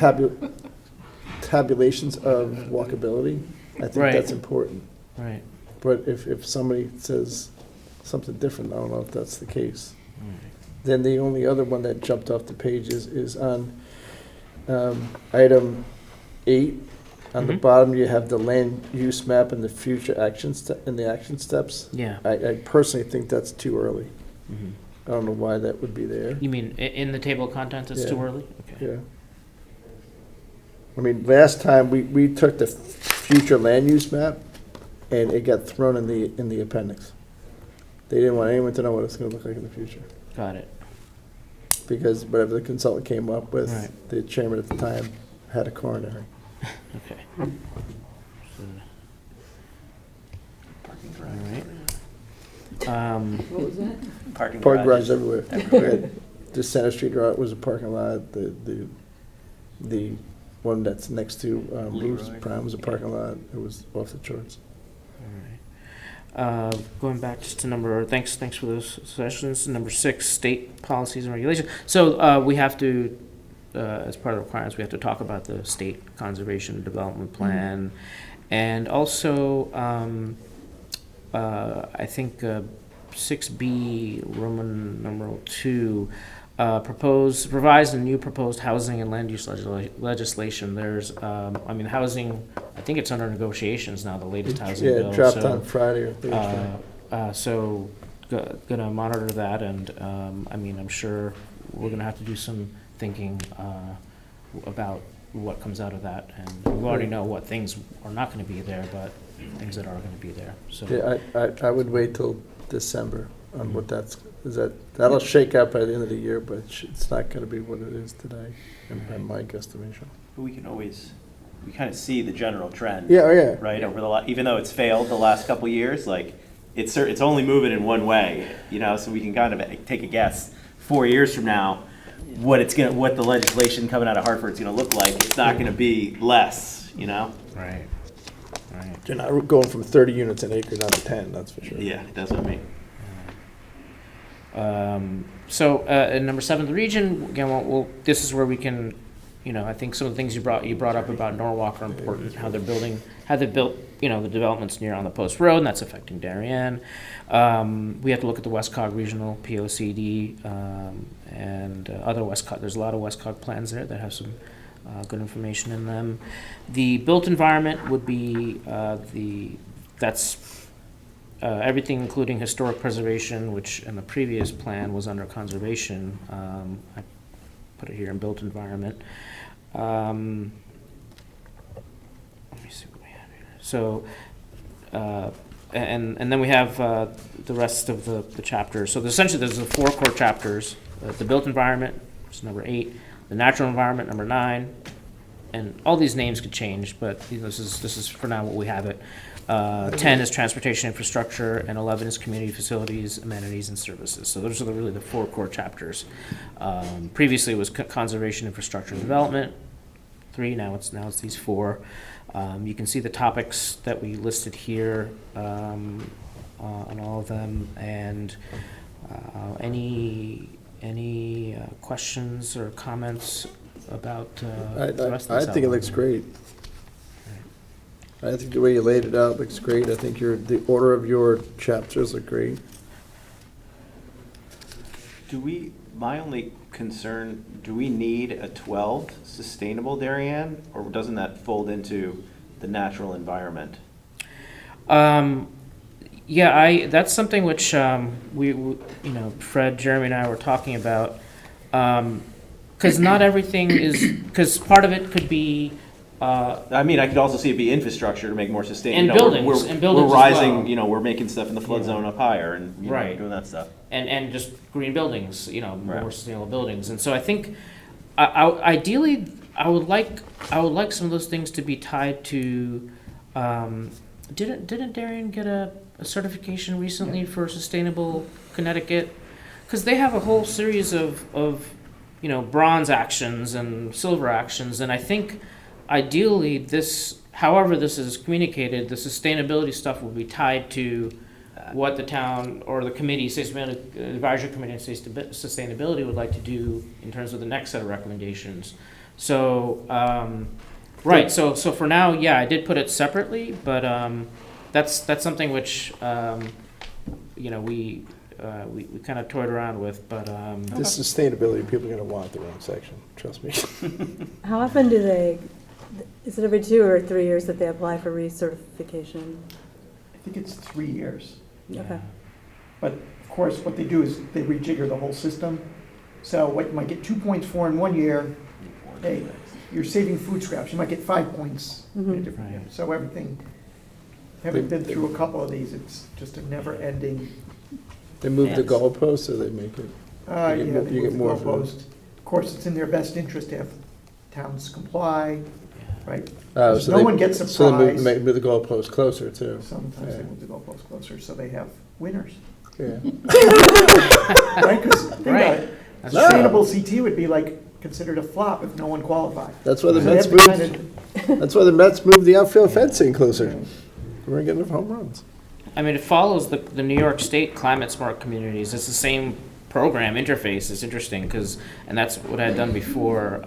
tabulations of walkability, I think Right. that's important. Right. But if somebody says something different, I don't know if that's the case. Then the only other one that jumped off the page is on item 8. On the Mhm. bottom, you have the land use map and the future action and the action steps. Yeah. I personally think that's too early. Mhm. I don't know why that would be there. You mean in the table of contents, it's too Yeah. early? Okay. Yeah. I mean, last time, we took the future land use map, and it got thrown in the appendix. They didn't want anyone to know what it's gonna look like in the future, Got it. because whatever the consultant came up with, Right. the chairman at the time had a coronary. Okay. So, Parking all garage. right. What was that? Parking Parking garages. garages everywhere. We had the Center Street Road was a parking lot, the one that's next to Bruce Leroy. Prime was a parking lot, it was off the charts. All right. Going back just to thanks for those sessions. Number 6, state policies and regulations. So we have to, as part of the requirements, we have to talk about the state conservation and development plan. And also, I think 6B, Roman numeral 2, revised and new proposed housing and land use legislation. There's, housing, I think it's under negotiations now, the latest housing Yeah, bill. it dropped so, on Friday or Thursday. So gonna monitor that, and I'm sure we're gonna have to do some thinking about what comes out of that. And we already know what things are not gonna be there, but things that are gonna be there, so. Yeah, I would wait till December on what that'll shake out by the end of the year, but it's not gonna be what it is today, in my guesstimation. We can always, we kind of see the general trend. Yeah, oh yeah. Right, over even though it's failed the last couple of years, like, it's only moving in one way, so we can kind of take a guess 4 years from now, what the legislation coming out of Hartford's gonna look like. It's not gonna be less, Right. You're not going from 30 units an acre down to 10, that's for sure. Yeah, that's what I mean. In number 7, the region, again, this is where we can, I think some of the things you brought up about Norwalk are important, how they built, the developments near on the post road, and that's affecting Darien. We have to look at the Westcog Regional POCD, and other Westcog, there's a lot of Westcog plans there that have some good information in them. The built environment would be everything including historic preservation, which in the previous plan was under conservation. I put it here in built environment. Let me see what we have here. So, and then we have the rest of the chapters. So essentially there's the 4 core chapters. The built environment, which is number 8. The natural environment, number 9. And all these names could change, but this is for now what we have it. 10 is transportation infrastructure, and 11 is community facilities, amenities, and services. So those are really the 4 core chapters. Previously it was conservation, infrastructure, and development. 3, now it's these 4. You can see the topics that we listed here on all of them, and any questions or comments about the rest of I this think it looks outline? great. I think the way you laid it out looks great. I think the order of your chapters look great. My only concern, do we need a 12 sustainable Darien, or doesn't that fold into the natural environment? Yeah, that's something which Fred, Jeremy, and I were talking about. Because not everything is, because part of it could be. I could also see it be infrastructure to make more sustainable. And buildings, We're as rising, well. We're making stuff in the flood Yeah. zone up higher and Right. doing that stuff. And just green buildings, more Right. sustainable buildings. And so I think, ideally, I would like some of those things to be tied to. Didn't Darien get a certification recently for sustainable Connecticut? Because they have a whole series of bronze actions and silver actions, and I think ideally however this is communicated, the sustainability stuff will be tied to what the town or the committee, advisory committee on sustainability would like to do in terms of the next set of recommendations. So, right, so for now, yeah, I did put it separately, but that's something which, you know, we kind of toyed around with, but, The sustainability, people are gonna want their own section, trust me. How often do they, is it every 2 or 3 years that they apply for recertification? I think it's 3 years. yeah. Okay. But of course, what they do is they rejigger the whole system. So what you might get 2 points for in one year, hey, you're saving food scraps, you might get 5 points in a Mhm. different year. Right. So everything, having been through a couple of these, it's just a never-ending, They move the Yes. goalposts, so they make it, yeah, You they get move the more for it. goalpost. Of course, it's in their best interest to have towns comply, right? so No they- one gets So they move, surprised. move the goalposts closer too. Sometimes they Yeah. move the goalpost closer, so they have winners, Yeah. right? Because think about Right. it, That's No. true. sustainable CT would be like considered a flop if no one qualified. That's why the So they Mets have to kind moved, of- that's why the Mets moved the outfield fencing closer. We're getting enough home runs. I mean, it follows the New York State Climate Smart Communities. It's the same program interface. It's interesting because, and that's what I had done before,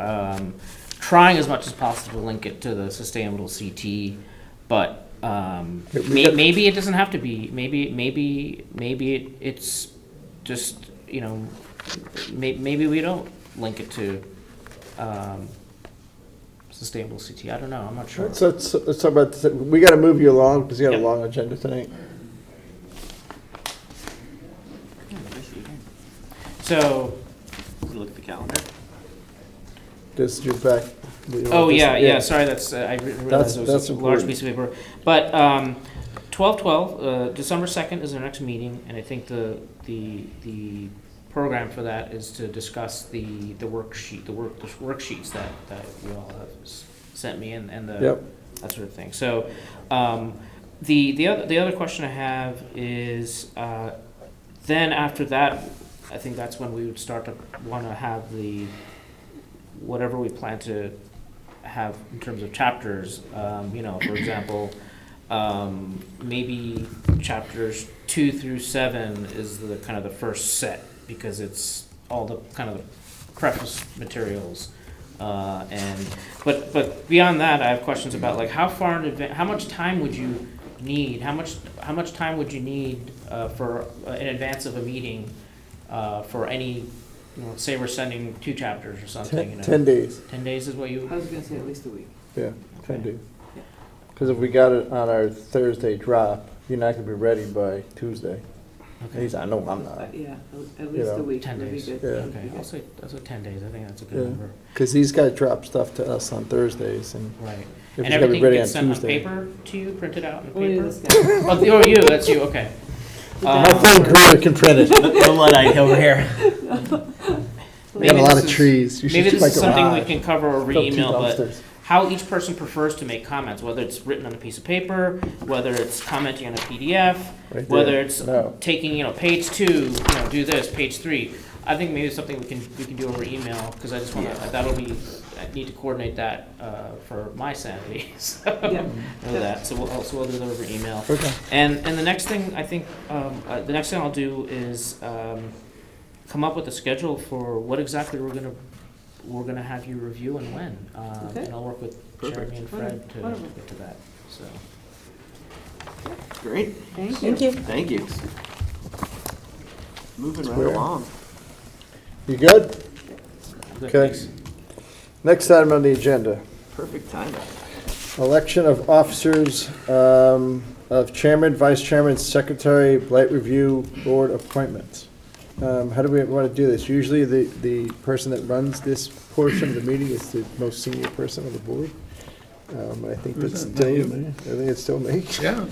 trying as much as possible to link it to the sustainable CT, but maybe it doesn't have to be. Maybe it's just, you know, maybe we don't link it to sustainable CT. I don't know. I'm not sure. So let's talk about, we gotta move you along because you got a Yep. long agenda tonight. So, Look at the calendar. Just you're back. oh yeah. Sorry, that's I realized it That's was a large important. piece of paper. But 12/12, December 2nd is our next meeting, and I think the program for that is to discuss the worksheet, the worksheets that you all have sent me and the Yep. that sort of thing. So the other question I have is then after that, I think that's when we would start to want to have the whatever we plan to have in terms of chapters. You know, for example, maybe chapters 2 through 7 is the kind of the first set because it's all the kind of the preface materials. But beyond that, I have questions about like how far in advance, how much time would you need? How much time would you need for in advance of a meeting for any? You know, say we're sending 2 chapters or something. You know, 10 days, 10 days is what you. I was gonna say at least a week. yeah, 10 Okay. days. Because if we got it on our Thursday drop, you're not gonna be ready by Tuesday. At Okay. least I know I'm not. Yeah, at least know, a week 10 would be days. good. Yeah. Okay, I'll say 10 days. I think that's a good Yeah. number. Because these guys drop stuff to us on Thursdays, and Right. if And it's gonna be everything ready on gets sent on Tuesday. paper to you, printed out on Only paper? this guy. Oh, or you, that's you, okay. My friend Greer can print it. The Luddite over here. We got a lot this of is- trees. You should Maybe see this my is something we garage. can cover over Fill 2 email, but dumpsters. how each person prefers to make comments, whether it's written on a piece of paper, whether it's commenting on a PDF, Right whether there. it's No. taking, you know, page 2, you know, do this, page 3. I think maybe it's something we can do over email, because I just want to, I need to coordinate that for my sanity, so, Yeah. know that, so we'll do that over email. Okay. And the next thing, I think, the next thing I'll do is come up with a schedule for what exactly we're gonna have you review and when. Okay. And I'll work with Perfect. Jeremy and Fred to Wonderful. get to that, so. Great, Thank you. Thank you. thank you. Moving right Square. along. You good? Good, Okay. thanks. Next item on the agenda. Perfect timing. Election of officers of chairman, vice chairman, secretary, blight review board appointments. How do we want to do this? Usually the person that runs this portion of the meeting is the most senior person on the board. I think Who's that's that? still, Not you? me. I think it's still me. Yeah.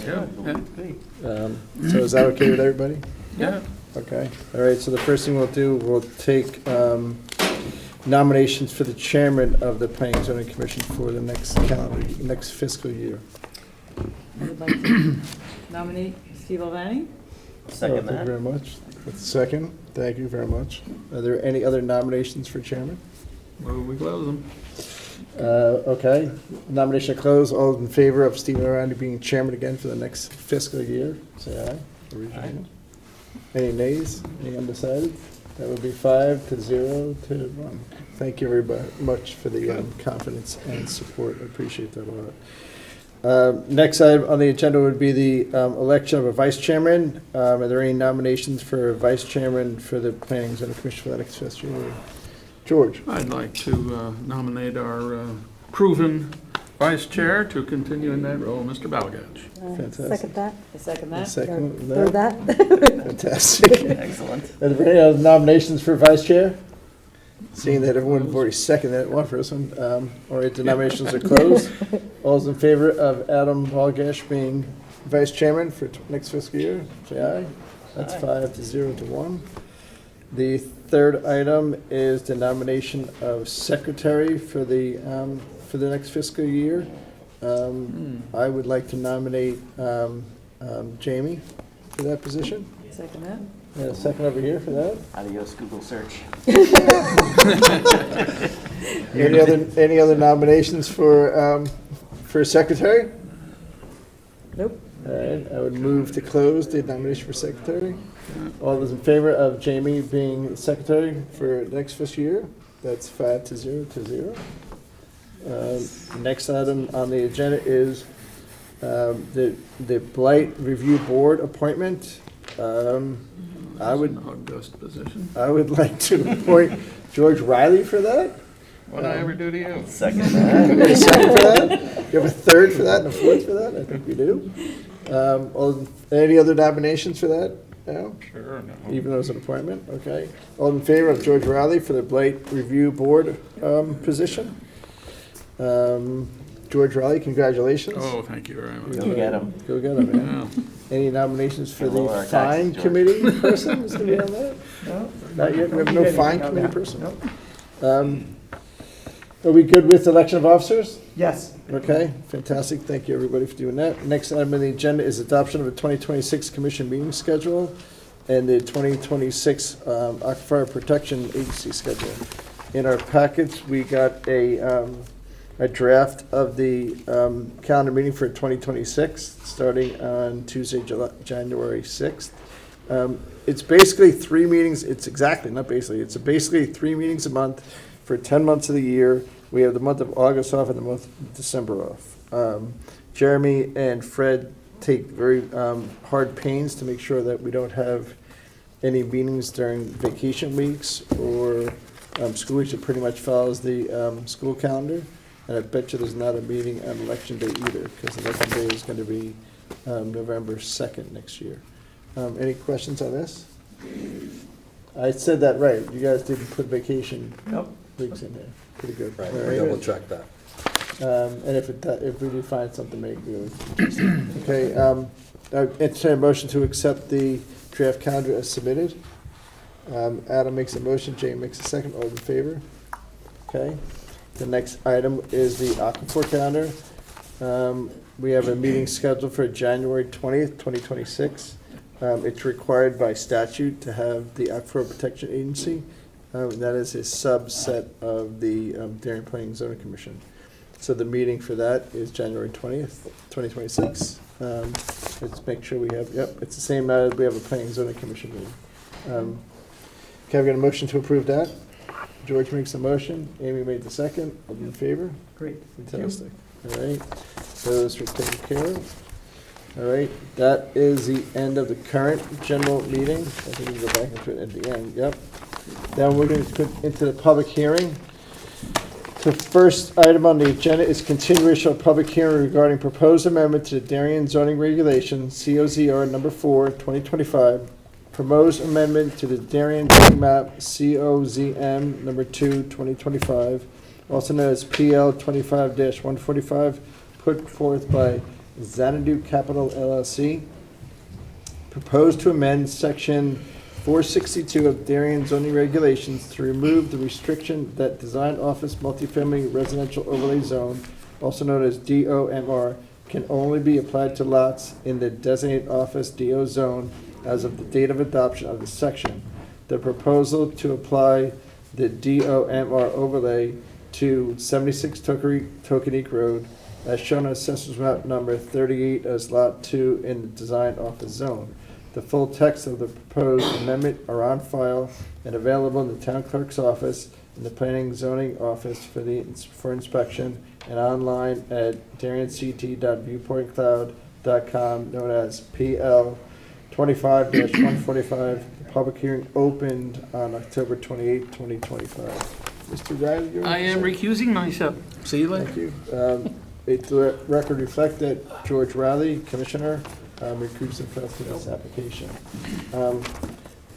So is that okay with everybody? Yeah. Okay, all right, so the first thing we'll do, we'll take nominations for the chairman of the Planning and Zoning Commission for the next fiscal year. I would like to nominate Steve Albani. Second Thank you that. very much. That's a second, thank you very much. Are there any other nominations for chairman? Well, we close them. Okay, nomination closed, all in favor of Stephen O'Reilly being chairman again for the next fiscal year, say aye. Raise your hand. Any nays, any undecided? That would be 5 to 0 to 1. Thank you very much for the confidence and support, I appreciate that a lot. Next item on the agenda would be the election of a vice chairman. Are there any nominations for vice chairman for the Planning and Zoning Commission for the next fiscal year? George? I'd like to nominate our proven vice chair to continue in that role, Mr. Balgach. Fantastic. Second that. I second A that. second Or that. that. Fantastic. Excellent. Are there any other nominations for vice chair? Seeing that everyone have already seconded one person, all right, the nominations are closed. All those in favor of Adam Balgash being vice chairman for next fiscal year, say aye. That's 5-0 to 1. The third item is the nomination of secretary for the next fiscal year. I would like to nominate Jamie for that position. Second that. And a second over here for that. Adios, Google search. Any other nominations for secretary? Nope. All right, I would move to close the nomination for secretary. All those in favor of Jamie being secretary for next fiscal year? That's 5-0 to 0. Next item on the agenda is the Blight Review Board appointment. I would August position. like to appoint George Riley for that. What'd I ever do to you? Second Can we get a second for that? You have a third for that and a fourth for that? I think we do. Any other nominations for that? No? Sure, no. Even though it's an appointment? Okay. All in favor of George Riley for the Blight Review Board position? George Riley, congratulations. Oh, thank you very much. Go get him. Go get him, man. Yeah. Any nominations for Lower the our taxes, fine George. committee person? Is going to be on that? No? Not yet? We have no fine committee No. person? No. Are we good with election of officers? Yes. Okay, fantastic. Thank you, everybody, for doing that. Next item on the agenda is adoption of a 2026 commission meeting schedule and the 2026 Aquifer Protection Agency schedule. In our package, we got a draft of the calendar meeting for 2026, starting on Tuesday, January 6th. It's basically 3 meetings. It's basically 3 meetings a month for 10 months of the year. We have the month of August off and the month of December off. Jeremy and Fred take very hard pains to make sure that we don't have any meetings during vacation weeks or school weeks. It pretty much follows the school calendar. And I bet you there's not a meeting on election day either, because election day is going to be November 2nd next year. Any questions on this? I said that right. You guys didn't put vacation Nope. weeks in there. Pretty good. Right, All we double check that. And if we do find something, maybe we'll. Okay, entertain a motion to accept the draft calendar as submitted. Adam makes a motion, Jane makes a second, all in favor? Okay. The next item is the Aquifer calendar. We have a meeting scheduled for January 20th, 2026. It's required by statute to have the Aquifer Protection Agency. That is a subset of the Darien Planning and Zoning Commission. So the meeting for that is January 20th, 2026. Let's make sure we have, it's the same night as we have a Planning and Zoning Commission meeting. Can I get a motion to approve that? George makes the motion, Amy made the second, all in favor? Great. Fantastic. All right, those are taken care of. All right, that is the end of the current general meeting. I think we can go back into it at the end, yep. Then we're going to put into the public hearing. The first item on the agenda is continuation of public hearing regarding proposed amendment to the Darien zoning regulation, COZR number 4, 2025. Proposed amendment to the Darien zoning map, COZM number 2, 2025, also known as PL 25-145, put forth by Xanadu Capital LLC. Proposed to amend section 462 of Darien zoning regulations to remove the restriction that design office multifamily residential overlay zone, also known as DOMR, can only be applied to lots in the designated office DO zone as of the date of adoption of the section. The proposal to apply the DOMR overlay to 76 Tokenique Road, as shown on Assessor's Map number 38 as Lot 2 in the design office zone. The full text of the proposed amendment are on file and available in the town clerk's office in the Planning and Zoning Office for inspection and online at darianct.viewpointcloud.com, known as PL 25-145. The public hearing opened on October 28, 2025. Mr. Riley, you're. I am recusing myself. See you later. Thank you. It the record reflect that George Riley, Commissioner, recused himself from this application.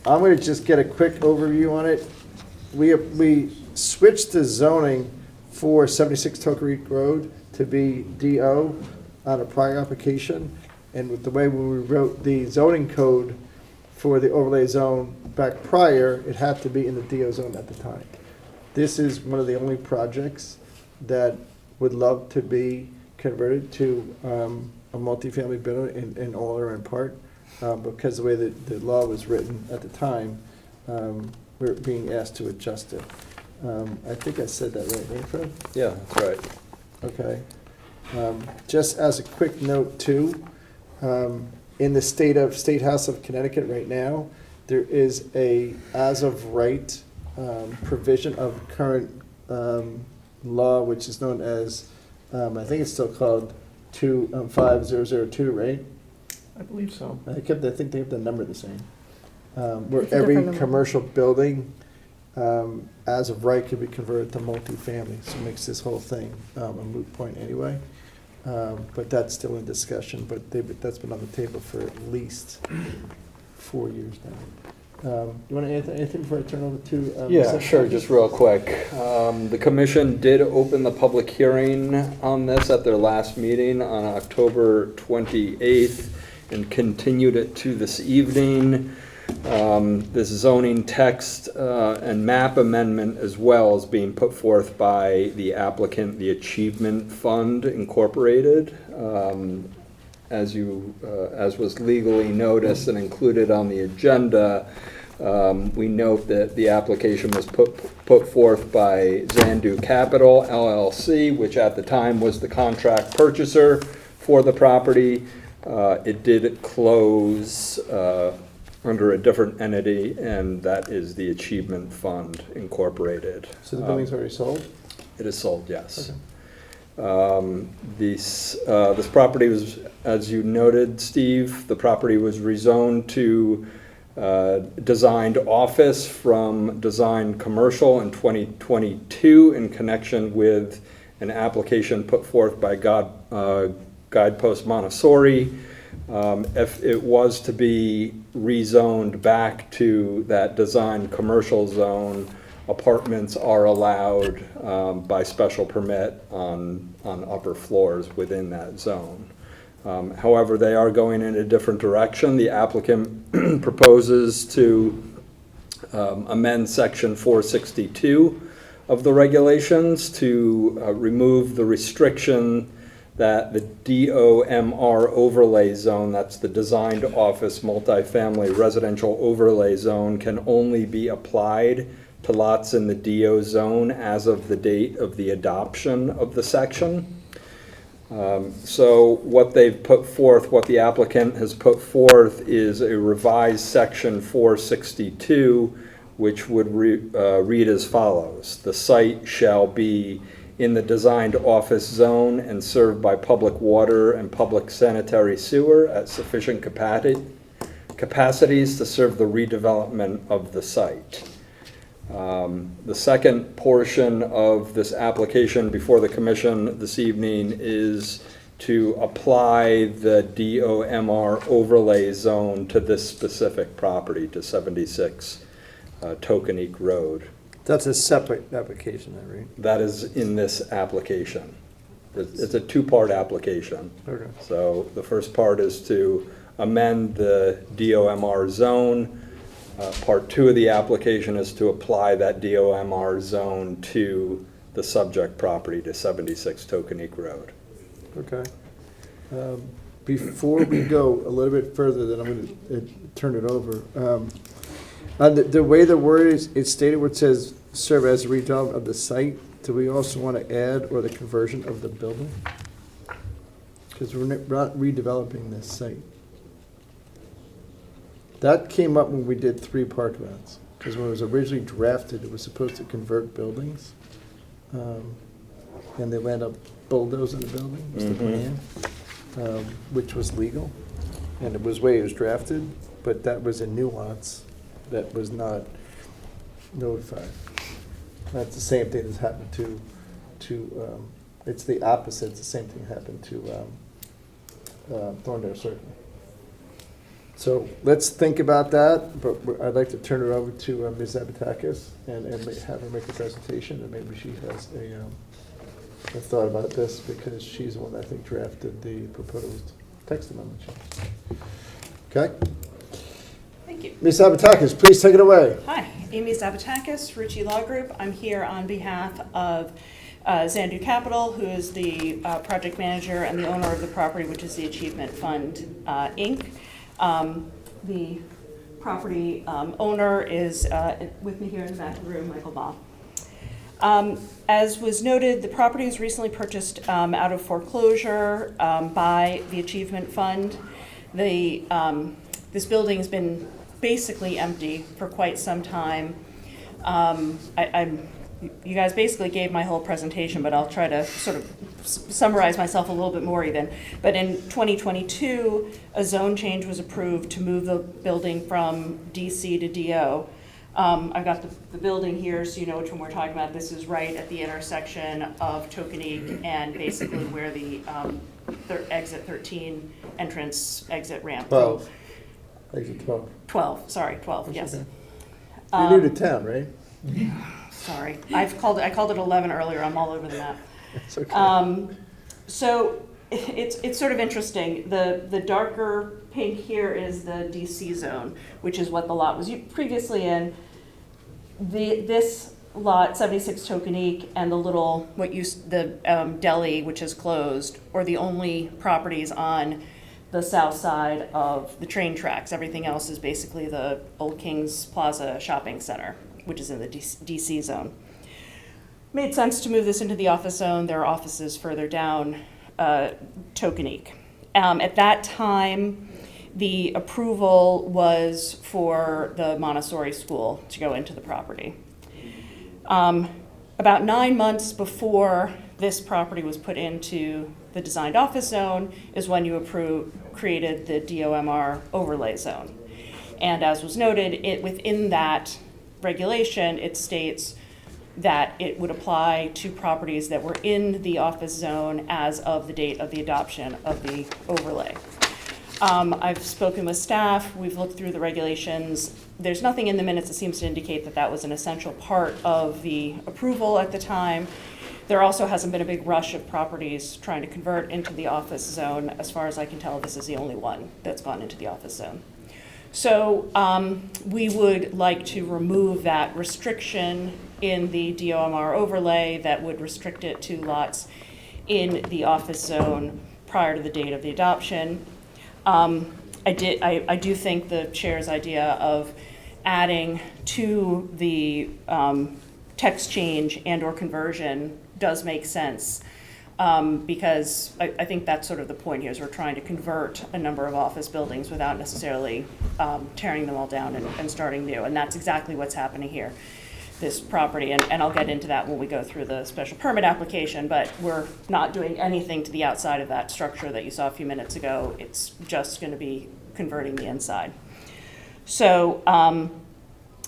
I'm going to just get a quick overview on it. We switched the zoning for 76 Tokenique Road to be DO on a prior application. And with the way when we wrote the zoning code for the overlay zone back prior, it had to be in the DO zone at the time. This is one of the only projects that would love to be converted to a multifamily building in all or in part, because the way that the law was written at the time, we're being asked to adjust it. I think I said that right, Fred? Yeah, that's right. Okay. Just as a quick note too, in the State House of Connecticut right now, there is a as of right provision of current law, which is known as, I think it's still called 5002, right? I believe so. I think they kept the number the same. Where It's a every different number. commercial building, as of right, could be converted to multifamily, so it makes this whole thing a moot point anyway. But that's still in discussion, but that's been on the table for at least 4 years now. You want to add anything before I turn over to? Yeah, Seth? sure, just real quick. The commission did open the public hearing on this at their last meeting on October 28th and continued it to this evening. This zoning text and map amendment as well is being put forth by the applicant, the Achievement Fund Incorporated. As was legally noticed and included on the agenda, we note that the application was put forth by Zandu Capital LLC, which at the time was the contract purchaser for the property. It did close under a different entity, and that is the Achievement Fund Incorporated. So the building's already sold? It is sold, yes. Okay. This property was, as you noted, Steve, the property was rezoned to designed office from designed commercial in 2022 in connection with an application put forth by Guidepost Montessori. If it was to be rezoned back to that designed commercial zone, apartments are allowed by special permit on upper floors within that zone. However, they are going in a different direction. The applicant proposes to amend section 462 of the regulations to remove the restriction that the DOMR overlay zone, that's the designed office multifamily residential overlay zone, can only be applied to lots in the DO zone as of the date of the adoption of the section. So what they've put forth, what the applicant has put forth is a revised section 462, which would read as follows. The site shall be in the designed office zone and served by public water and public sanitary sewer at sufficient capacities to serve the redevelopment of the site. The second portion of this application before the commission this evening is to apply the DOMR overlay zone to this specific property, to 76 Tokenique Road. That's a separate application, then, right? That is in this application. It's a two-part application. Okay. So the first part is to amend the DOMR zone. Part two of the application is to apply that DOMR zone to the subject property, to 76 Tokenique Road. Okay. Before we go a little bit further, then I'm going to turn it over. The way the word is stated, where it says serve as a redevelopment of the site, do we also want to add or the conversion of the building? Because we're not redeveloping this site. That came up when we did 3 park lots. because when it was originally drafted, it was supposed to convert buildings. And they wound up bulldozing the building, was the plan, which was legal. And it was the way it was drafted, but that was a nuance that was not notified. That's the same thing that's happened to it's the opposite, it's the same thing happened to Thorndale Circle. So let's think about that, but I'd like to turn it over to Ms. Zabatakis and have her make a presentation, and maybe she has a thought about this, because she's the one that I think drafted the proposed text amendment change. Okay? Thank you. Ms. Zabatakis, please take it away. Hi, Amy Zabatakis, Rucci Law Group. I'm here on behalf of Zandu Capital, who is the project manager and the owner of the property, which is the Achievement Fund, Inc. The property owner is with me here in the back of the room, Michael Baum. As was noted, the property was recently purchased out of foreclosure by the Achievement Fund. This building has been basically empty for quite some time. You guys basically gave my whole presentation, but I'll try to sort of summarize myself a little bit more even. But in 2022, a zone change was approved to move the building from DC to DO. I've got the building here, so you know which one we're talking about. This is right at the intersection of Tokenique and basically where the exit 13 entrance exit ramp. 12. Exit 12. 12, That's yes. okay. You're new to town, right? Sorry, I called it 11 earlier. I'm all over the map. It's okay. So it's sort of interesting. The darker pink here is the DC zone, which is what the lot was previously in. This lot, 76 Tokenique, and the little deli, which is closed, are the only properties on the south side of the train tracks. Everything else is basically the Old Kings Plaza shopping center, which is in the DC zone. Made sense to move this into the office zone. There are offices further down Tokenique. At that time, the approval was for the Montessori school to go into the property. About 9 months before this property was put into the designed office zone is when you created the DOMR overlay zone. And as was noted, within that regulation, it states that it would apply to properties that were in the office zone as of the date of the adoption of the overlay. I've spoken with staff, we've looked through the regulations. There's nothing in the minutes that seems to indicate that that was an essential part of the approval at the time. There also hasn't been a big rush of properties trying to convert into the office zone. As far as I can tell, this is the only one that's gone into the office zone. So we would like to remove that restriction in the DOMR overlay that would restrict it to lots in the office zone prior to the date of the adoption. I do think the chair's idea of adding to the text change and/or conversion does make sense. Because I think that's sort of the point here, is we're trying to convert a number of office buildings without necessarily tearing them all down and starting new. And that's exactly what's happening here, this property. And I'll get into that when we go through the special permit application, but we're not doing anything to the outside of that structure that you saw a few minutes ago. It's just going to be converting the inside. So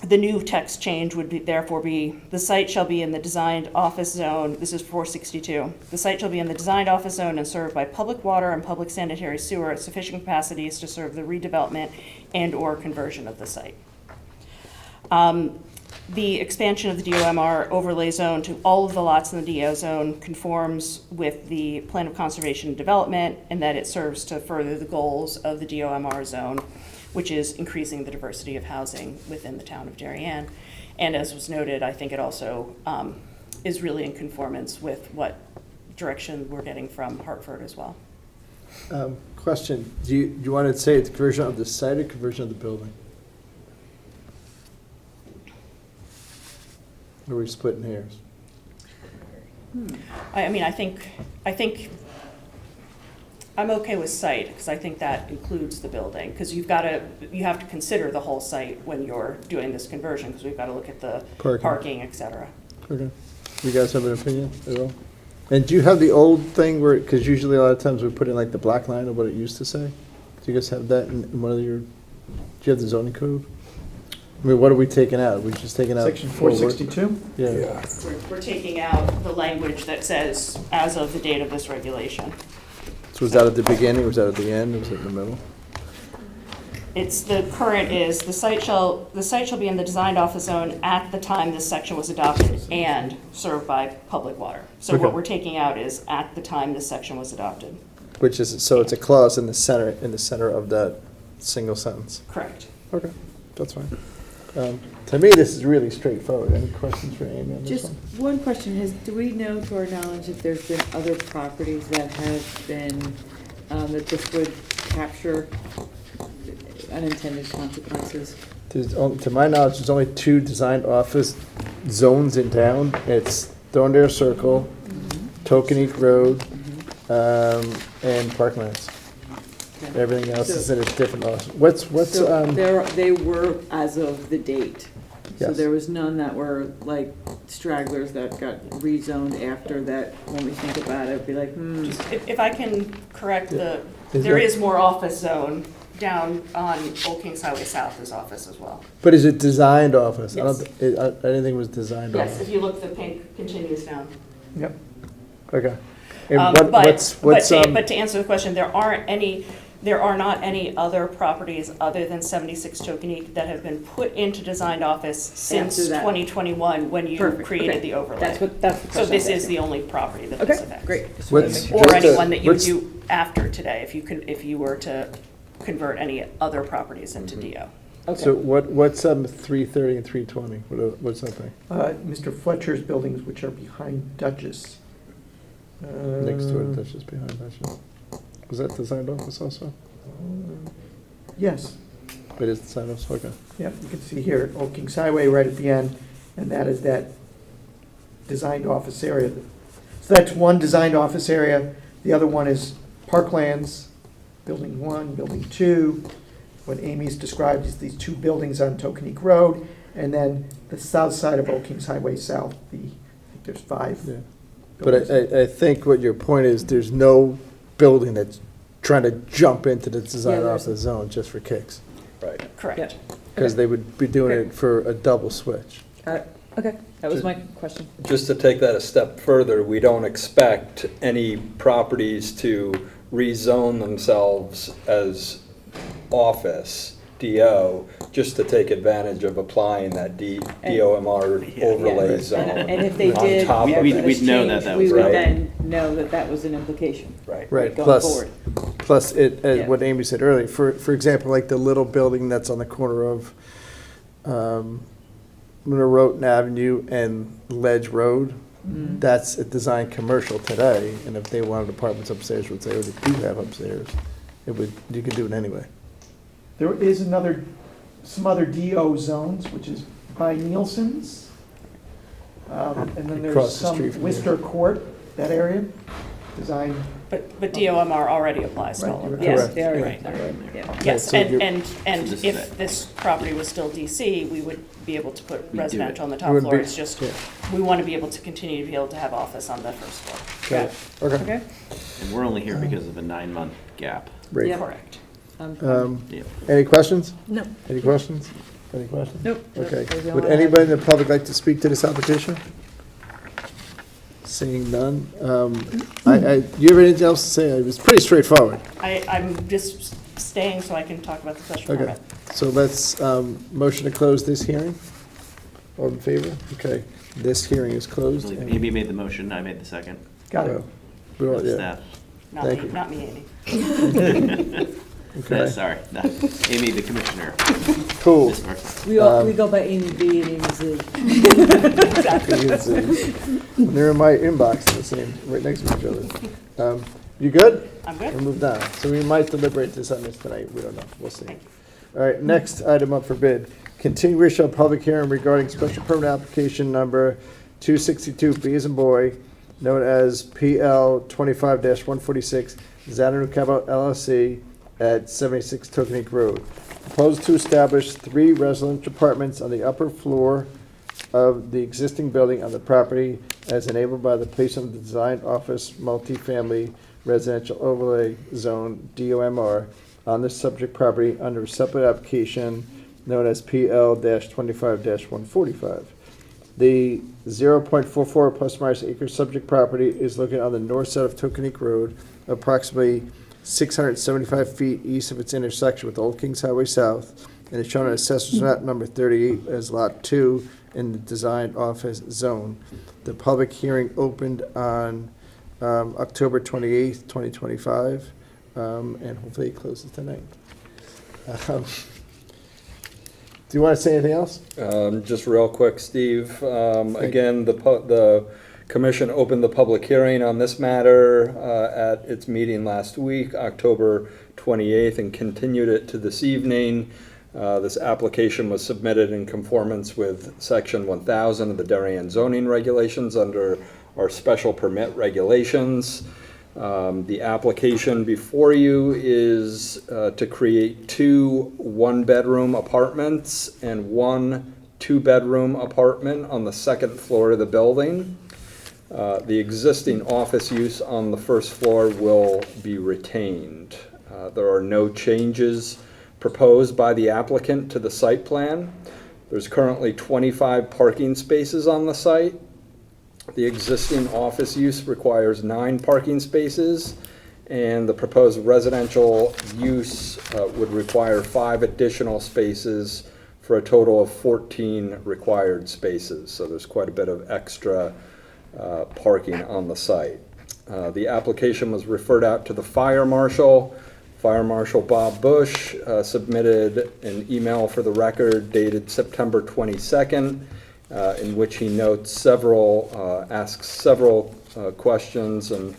the new text change would therefore be, the site shall be in the designed office zone. This is 462. The site shall be in the designed office zone and served by public water and public sanitary sewer at sufficient capacities to serve the redevelopment and/or conversion of the site. The expansion of the DOMR overlay zone to all of the lots in the DO zone conforms with the Plan of Conservation and Development, and that it serves to further the goals of the DOMR zone, which is increasing the diversity of housing within the town of Darien. And as was noted, I think it also is really in conformance with what direction we're getting from Hartford as well. Question, do you want to say it's conversion of the site or conversion of the building? Or are we splitting hairs? I'm okay with site, because I think that includes the building, because you have to consider the whole site when you're doing this conversion, because we've got to look at the parking, et cetera. Okay. You guys have an opinion at all? And do you have the old thing where, because usually a lot of times we put in like the black line of what it used to say? Do you guys have that in one of your, do you have the zoning code? I mean, what are we taking out? Are we just taking out? Section 462? Yeah. We're taking out the language that says, as of the date of this regulation. So was that at the beginning, was that at the end, or was it in the middle? It's, the current is, the site shall be in the designed office zone at the time this section was adopted and served by public water. So Okay. what we're taking out is at the time this section was adopted. Which is, so it's a clause in the center of that single sentence. Correct. Okay, that's fine. To me, this is really straightforward. Any questions for Amy on this Just one? one question, do we know to our knowledge if there's been other properties that have been, that this would capture unintended consequences? To my knowledge, there's only 2 designed office zones in town. It's Thorndale Circle, Tokenique Road, and Parklands. Okay. Everything else is So- in a different office. What's, So they were as of the date. So Yes. there was none that were like stragglers that got rezoned after that, when we think about it, it'd be like, If I can correct Is there there- is more office zone down on Old Kings Highway South is office as well. But is it designed office? Yes. I didn't think it was designed Yes, office. if you look, the pink continues down. Yep. Okay. And But what's, to answer the question, there are not any other properties other than 76 Tokenique that have been put into designed office since After that. 2021, when you Perfect, created okay. the overlay. that's the question. So this is the only property that this Okay, affects. great. Just wanted to What's- make sure. Or Just to- anyone that you would what's- do after today, if you were to convert any other properties into DO. so Okay, what's 330 and 320? What's that thing? Mr. Fletcher's buildings, which are behind Duchess. Next to it, that's just behind Duchess. Was that designed office also? Yes, It is designed office, okay. yep, you can see here, Old Kings Highway right at the end, and that is that designed office area. So that's one designed office area, the other one is Parklands, Building 1, Building 2. What Amy's described is these 2 buildings on Tokenique Road, and then the south side of Old Kings Highway South, I think there's 5 Yeah. But buildings. I think what your point is, there's no building that's trying to jump into the design Yeah, there's- office zone just for kicks. Right. Correct. Because they would be doing it for a double switch. got it. Okay, that was my question. Just to take that a step further, we don't expect any properties to rezone themselves as office, DO, just to take advantage of applying that DOMR overlay And zone. and if they on did, top of We'd- it. we'd know that that we was would right. then know that that was an implication. Right. Right, Going plus, forward. plus it, Yeah. what Amy said earlier, for example, like the little building that's on the corner of Monroe Avenue and Ledge Road, that's a design commercial today, and if they wanted apartments upstairs, which they already do have upstairs, you could do it anyway. There is some other DO zones, which is by Nielsen's. And then there's Across the some street from Worcester Court, that area, designed, But DOMR already applies to all of Right, that. Yes, Correct. they are, Right. yeah. Yes, so you're- and So this is if it. this property was still DC, we would be able to put do it. residential on the You top wouldn't floor. be- It's just, yeah. we want to be able to continue to be able to have office on the first floor. Got it. Okay, Okay. And we're only here because of a 9-month gap. great. Yeah. Correct. Yeah. Any questions? No. Any questions? Any questions? Nope. Okay. Those are the Would only I have. anybody in the public like to speak to this application? Seeing none. You have anything else to say? It was pretty straightforward. I'm just staying so I can talk about the special Okay. permit. So let's, motion to close this hearing. All in favor? Okay, this hearing is closed. and- Amy made the motion, I made the second. got it. Well, we all- yeah, Staff. Thank you. Not me, Amy. Yeah, sorry, no. Amy, the commissioner. Cool. Ms. Barclay. We go by Amy B and Amy Z. They're in my inbox, the same, right next to each other. You good? I'm We'll good. move down. So we might deliberate this on this tonight, we don't know, we'll see. All right, next item up for bid. Continuation of public hearing regarding special permit application number 262, B as in boy, known as PL 25-146, Xanadu Capital LLC at 76 Tokenique Road. Proposed to establish 3 residential apartments on the upper floor of the existing building on the property as enabled by the placement of the designed office multifamily residential overlay zone, DOMR, on the subject property under a separate application known as PL-25-145. The 0.44 plus minus acre subject property is located on the north side of Tokenique Road, approximately 675 feet east of its intersection with Old Kings Highway South, and is shown on Assessor's Map number 38 as Lot 2 in the designed office zone. The public hearing opened on October 28th, 2025, and hopefully it closes tonight. Do you want to say anything else? Just real quick, Steve. Again, the commission opened the public hearing on this matter at its meeting last week, October 28th, and continued it to this evening. This application was submitted in conformance with Section 1000 of the Darien zoning regulations under our special permit regulations. The application before you is to create 2 one-bedroom apartments and 1 two-bedroom apartment on the second floor of the building. The existing office use on the first floor will be retained. There are no changes proposed by the applicant to the site plan. There's currently 25 parking spaces on the site. The existing office use requires 9 parking spaces, and the proposed residential use would require 5 additional spaces for a total of 14 required spaces. So there's quite a bit of extra parking on the site. The application was referred out to the fire marshal. Fire Marshal Bob Bush submitted an email for the record dated September 22nd, in which he notes asks several questions and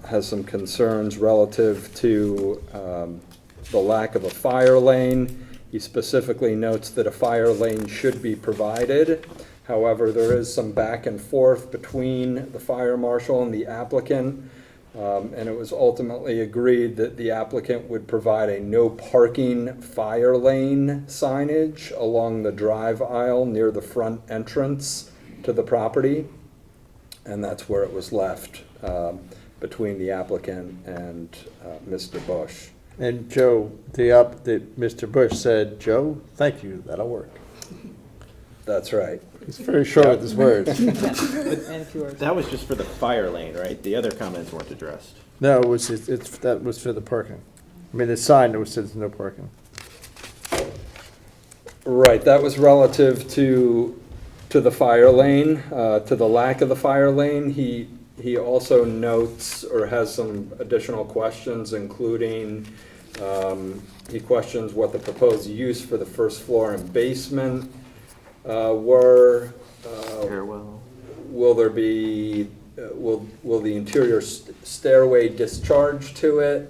has some concerns relative to the lack of a fire lane. He specifically notes that a fire lane should be provided. However, there is some back and forth between the fire marshal and the applicant, and it was ultimately agreed that the applicant would provide a no parking fire lane signage along the drive aisle near the front entrance to the property, and that's where it was left between the applicant and Mr. Bush. And Joe, Mr. Bush said, "Joe, thank you, that'll work." That's right. He's very short with his words. And a few words. That was just for the fire lane, right? The other comments weren't addressed. No, that was for the parking. I mean, the sign that says no parking. Right, that was relative to the fire lane, to the lack of the fire lane. He also notes or has some additional questions, including he questions what the proposed use for the first floor and basement were. Stairwell. Will there be, will the interior stairway discharge to it,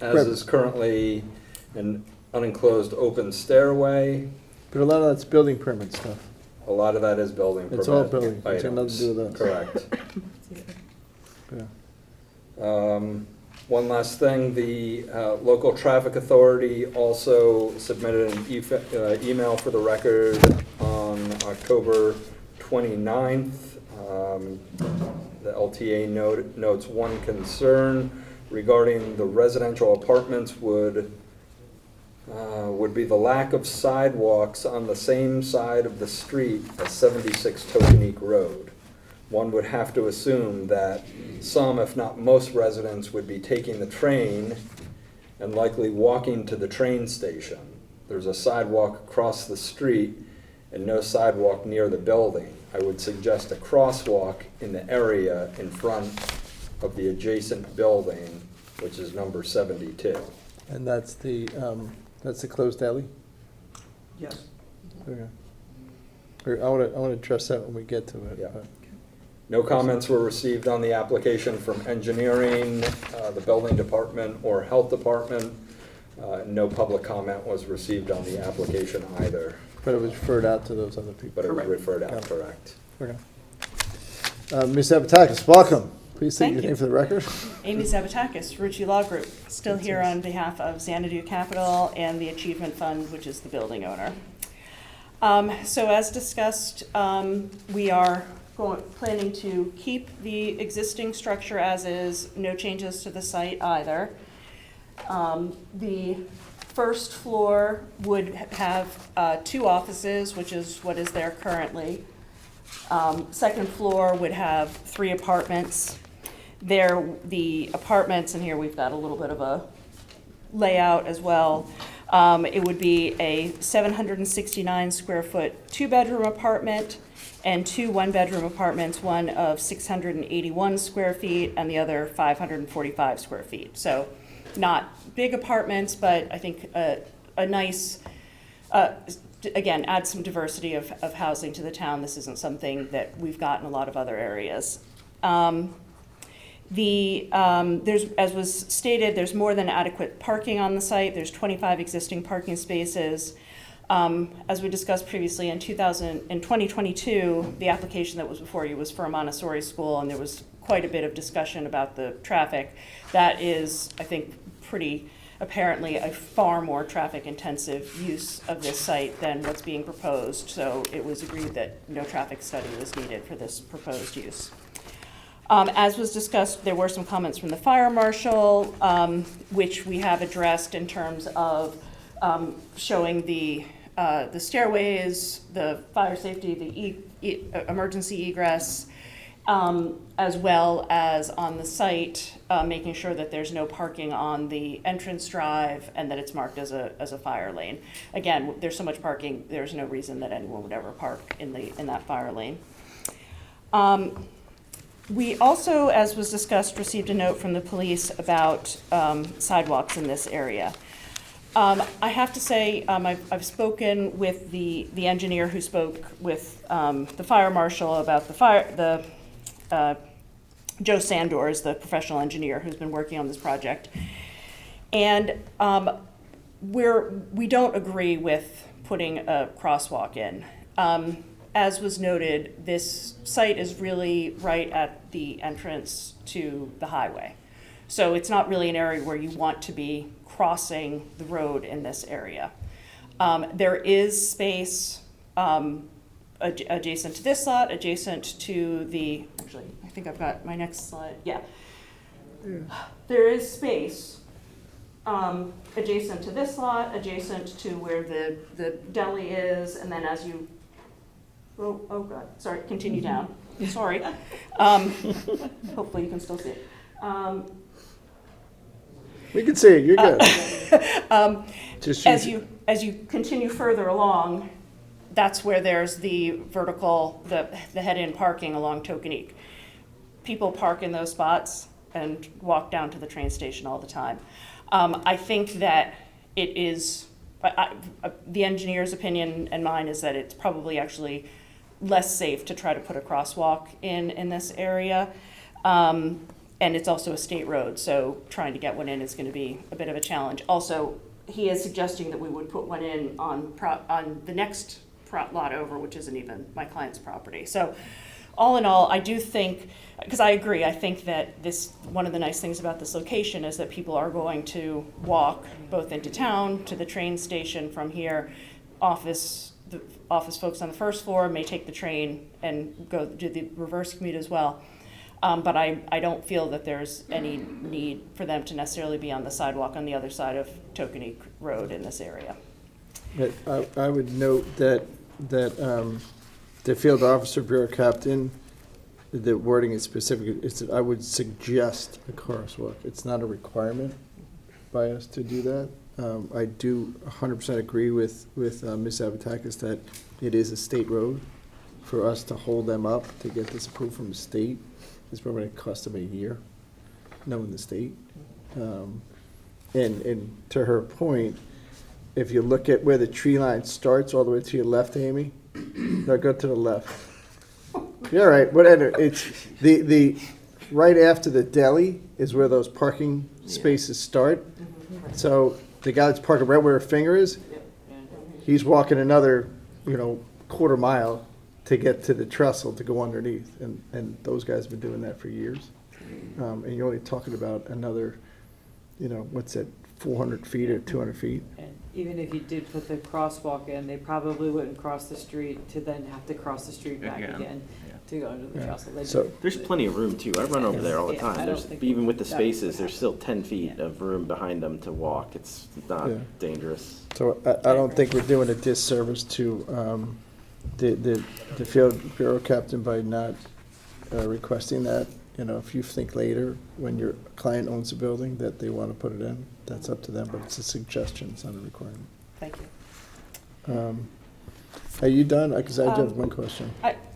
as is currently an unenclosed open stairway? But a lot of that's building permit stuff. A lot of that is building permit It's all building. It's got nothing items. to do with us. Correct. Yeah. One last thing, the local traffic authority also submitted an email for the record on October 29th. The LTA notes one concern regarding the residential apartments would be the lack of sidewalks on the same side of the street as 76 Tokenique Road. One would have to assume that some, if not most, residents would be taking the train and likely walking to the train station. There's a sidewalk across the street and no sidewalk near the building. I would suggest a crosswalk in the area in front of the adjacent building, which is number 72. And that's the closed deli? Yes. Okay. I want to address that when we get to it. Yeah. but- No comments were received on the application from engineering, the building department, or health department. No public comment was received on the application either, But it was referred out to those other people. but it was Correct. referred out, Yeah. correct. Okay. Ms. Zavatakis, welcome. Please state Thank your you. name for the record. Amy Zavatakis, Rucci Law Group, still here on behalf of Xanadu Capital and the Achievement Fund, which is the building owner. So as discussed, we are planning to keep the existing structure as is, no changes to the site either. The first floor would have 2 offices, which is what is there currently. Second floor would have 3 apartments. The apartments, and here we've got a little bit of a layout as well. It would be a 769 square foot 2-bedroom apartment and 2 1-bedroom apartments, one of 681 square feet and the other 545 square feet. So not big apartments, but I think a nice, again, add some diversity of housing to the town. This isn't something that we've got in a lot of other areas. There's, as was stated, there's more than adequate parking on the site. There's 25 existing parking spaces. As we discussed previously, in 2022, the application that was before you was for a Montessori school, and there was quite a bit of discussion about the traffic. That is, I think, pretty apparently a far more traffic-intensive use of this site than what's being proposed. So it was agreed that no traffic study was needed for this proposed use. As was discussed, there were some comments from the fire marshal, which we have addressed in terms of showing the stairways, the fire safety, the emergency egress, as well as on the site, making sure that there's no parking on the entrance drive and that it's marked as a fire lane. Again, there's so much parking, there's no reason that anyone would ever park in that fire lane. We also, as was discussed, received a note from the police about sidewalks in this area. I have to say, I've spoken with the engineer who spoke with the fire marshal about Joe Sandor is the professional engineer who's been working on this project. And we don't agree with putting a crosswalk in. As was noted, this site is really right at the entrance to the highway. So it's not really an area where you want to be crossing the road in this area. There is space adjacent to this lot, adjacent to the, actually, I think I've got my next slide, yeah. There is space adjacent to this lot, adjacent to where the deli is, and then as you, oh God, sorry, continue down, sorry. Hopefully you can still see it. We can see it, you're good. As you continue further along, that's where there's the vertical, the head-in parking along Tokenique. People park in those spots and walk down to the train station all the time. I think that it is, the engineer's opinion and mine is that it's probably actually less safe to try to put a crosswalk in this area. And it's also a state road, so trying to get one in is going to be a bit of a challenge. Also, he is suggesting that we would put one in on the next lot over, which isn't even my client's property. So all in all, I do think, because I agree, I think that one of the nice things about this location is that people are going to walk both into town, to the train station from here. The office folks on the first floor may take the train and go do the reverse commute as well. But I don't feel that there's any need for them to necessarily be on the sidewalk on the other side of Tokenique Road in this area. But I would note that the field officer, bureau captain, the wording is specific. I would suggest a crosswalk. It's not a requirement by us to do that. I do 100% agree with Ms. Zavatakis that it is a state road. For us to hold them up to get this approved from the state, it's probably going to cost them a year, knowing the state. And to her point, if you look at where the tree line starts all the way to your left, Amy, no, go to the left. You're right, whatever. It's the right after the deli is where those parking spaces start. So the guy that's parking right where her finger is, he's walking another, quarter mile to get to the trestle to go underneath, and those guys have been doing that for years. And you're only talking about another, what's it, 400 feet or 200 feet? And even if you did put the crosswalk in, they probably wouldn't cross the street to then have to cross the street back again to go into the Yeah. trestle. They'd So- do- There's plenty of room too. I run over there all the Yeah, I time. don't There's, think even with the that would spaces, there's still 10 feet Yeah. of room behind them to walk. It's not Yeah. dangerous. So I don't think we're doing a disservice to the field bureau captain by not requesting that. If you think later, when your client owns a building, that they want to put it in, that's up to them, but it's a suggestion, it's not a requirement. Thank you. Are you done? Because I do have one question.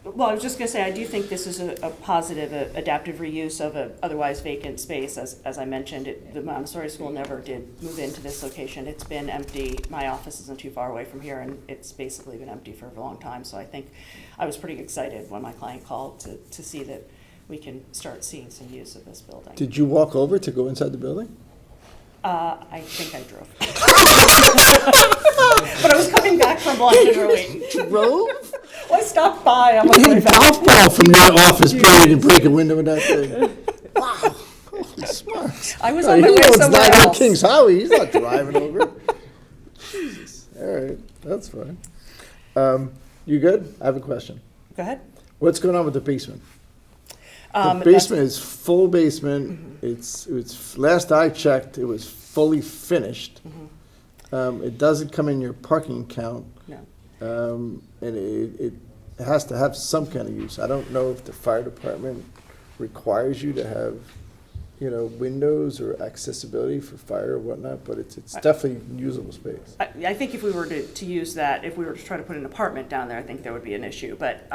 Well, I was just going to say, I do think this is a positive, adaptive reuse of a otherwise vacant space. As I mentioned, the Montessori school never did move into this location. It's been empty. My office isn't too far away from here, and it's basically been empty for a long time. So I think I was pretty excited when my client called to see that we can start seeing some use of this building. Did you walk over to go inside the building? I think I drove. But I was coming back from lunch and we're waiting. Drove? Well, I stopped by. I'm You can hit a golf ball from your office building and break a window with that thing. Wow. Holy smart. I was on my way He owns somewhere 9 else. Kings Highway. He's not driving over it. Jesus. All right. That's fine. You good? I have a question. Go ahead. What's going on with the basement? The That's- basement is full basement. It's last I checked, it was fully finished. It doesn't come in your parking count. No. And it has to have some kind of use. I don't know if the fire department requires you to have, windows or accessibility for fire or whatnot, but it's definitely usable space. I think if we were to use that, if we were to try to put an apartment down there, I think there would be an issue. But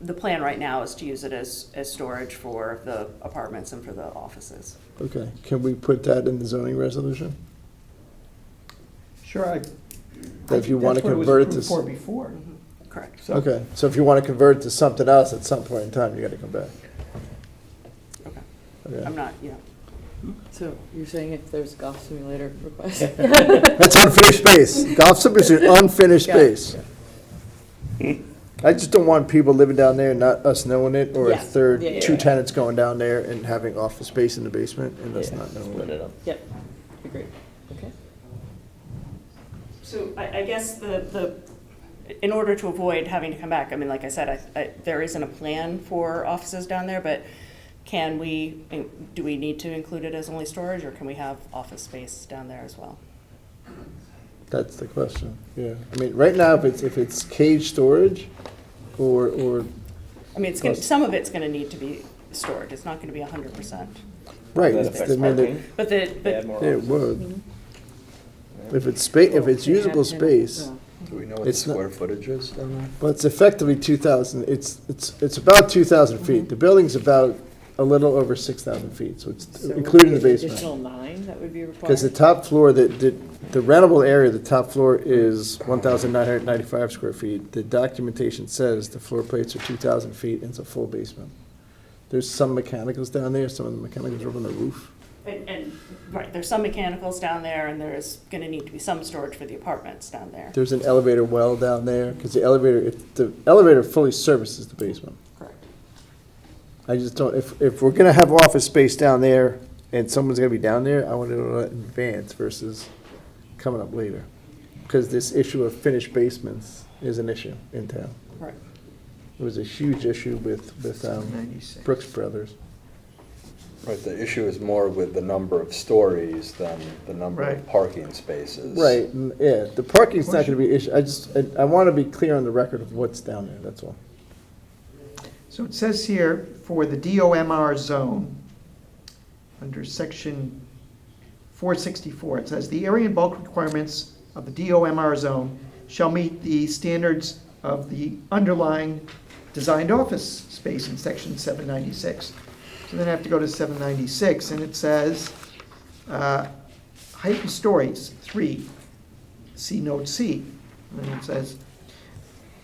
the plan right now is to use it as storage for the apartments and for the offices. Okay, can we put that in the zoning resolution? Sure, That if you want to that's what convert it it was to. approved for before. Correct. So- Okay, so if you want to convert it to something else at some point in time, you got to come back. Okay. Okay. I'm not, So you're saying if there's golf simulator request? That's unfinished space. Golf simulator is unfinished Yeah. space. I just don't want people living down there and not us knowing it, or a Yeah. third, Yeah, yeah, two yeah. tenants going down there and having office space in the basement and us Yeah. not knowing it. Yep, agreed, okay. So I guess in order to avoid having to come back, I mean, like I said, there isn't a plan for offices down there, but do we need to include it as only storage, or can we have office space down there as well? That's the question, yeah. I mean, right now, if it's cage storage or, I mean, some of it's gonna need to be stored, it's not gonna be 100%. right. That it's- affects I mean, parking. But it would. If it's usable space, Do we know what the It's not- square footage is down there? well, it's effectively 2,000, it's about 2,000 feet. The building's about a little over 6,000 feet, so it's So would including the be an basement. Additional 9 that would be required? Because the top floor, the rentable area, the top floor is 1,995 square feet. The documentation says the floor plates are 2,000 feet and it's a full basement. There's some mechanicals down there, some of the mechanicals are up on the roof. right, there's some mechanicals down there, and there's gonna need to be some storage for the apartments down there. There's an elevator well down there, because the elevator fully services the basement. Correct. I just don't, if we're gonna have office space down there and someone's gonna be down there, I want to know that in advance versus coming up later. Because this issue of finished basements is an issue in town. Right. It was a huge issue with 96. Brooks Brothers. Right, the issue is more with the number of stories than the number Right. of parking spaces. Right, yeah, the parking's not gonna be an issue, I wanna be clear on the record of what's down there, that's all. So it says here, for the DOMR zone, under section 464, it says, "The area and bulk requirements of the DOMR zone shall meet the standards of the underlying designed office space in section 796. So then I have to go to 796, and it says, height and stories, 3, see note C. And then it says,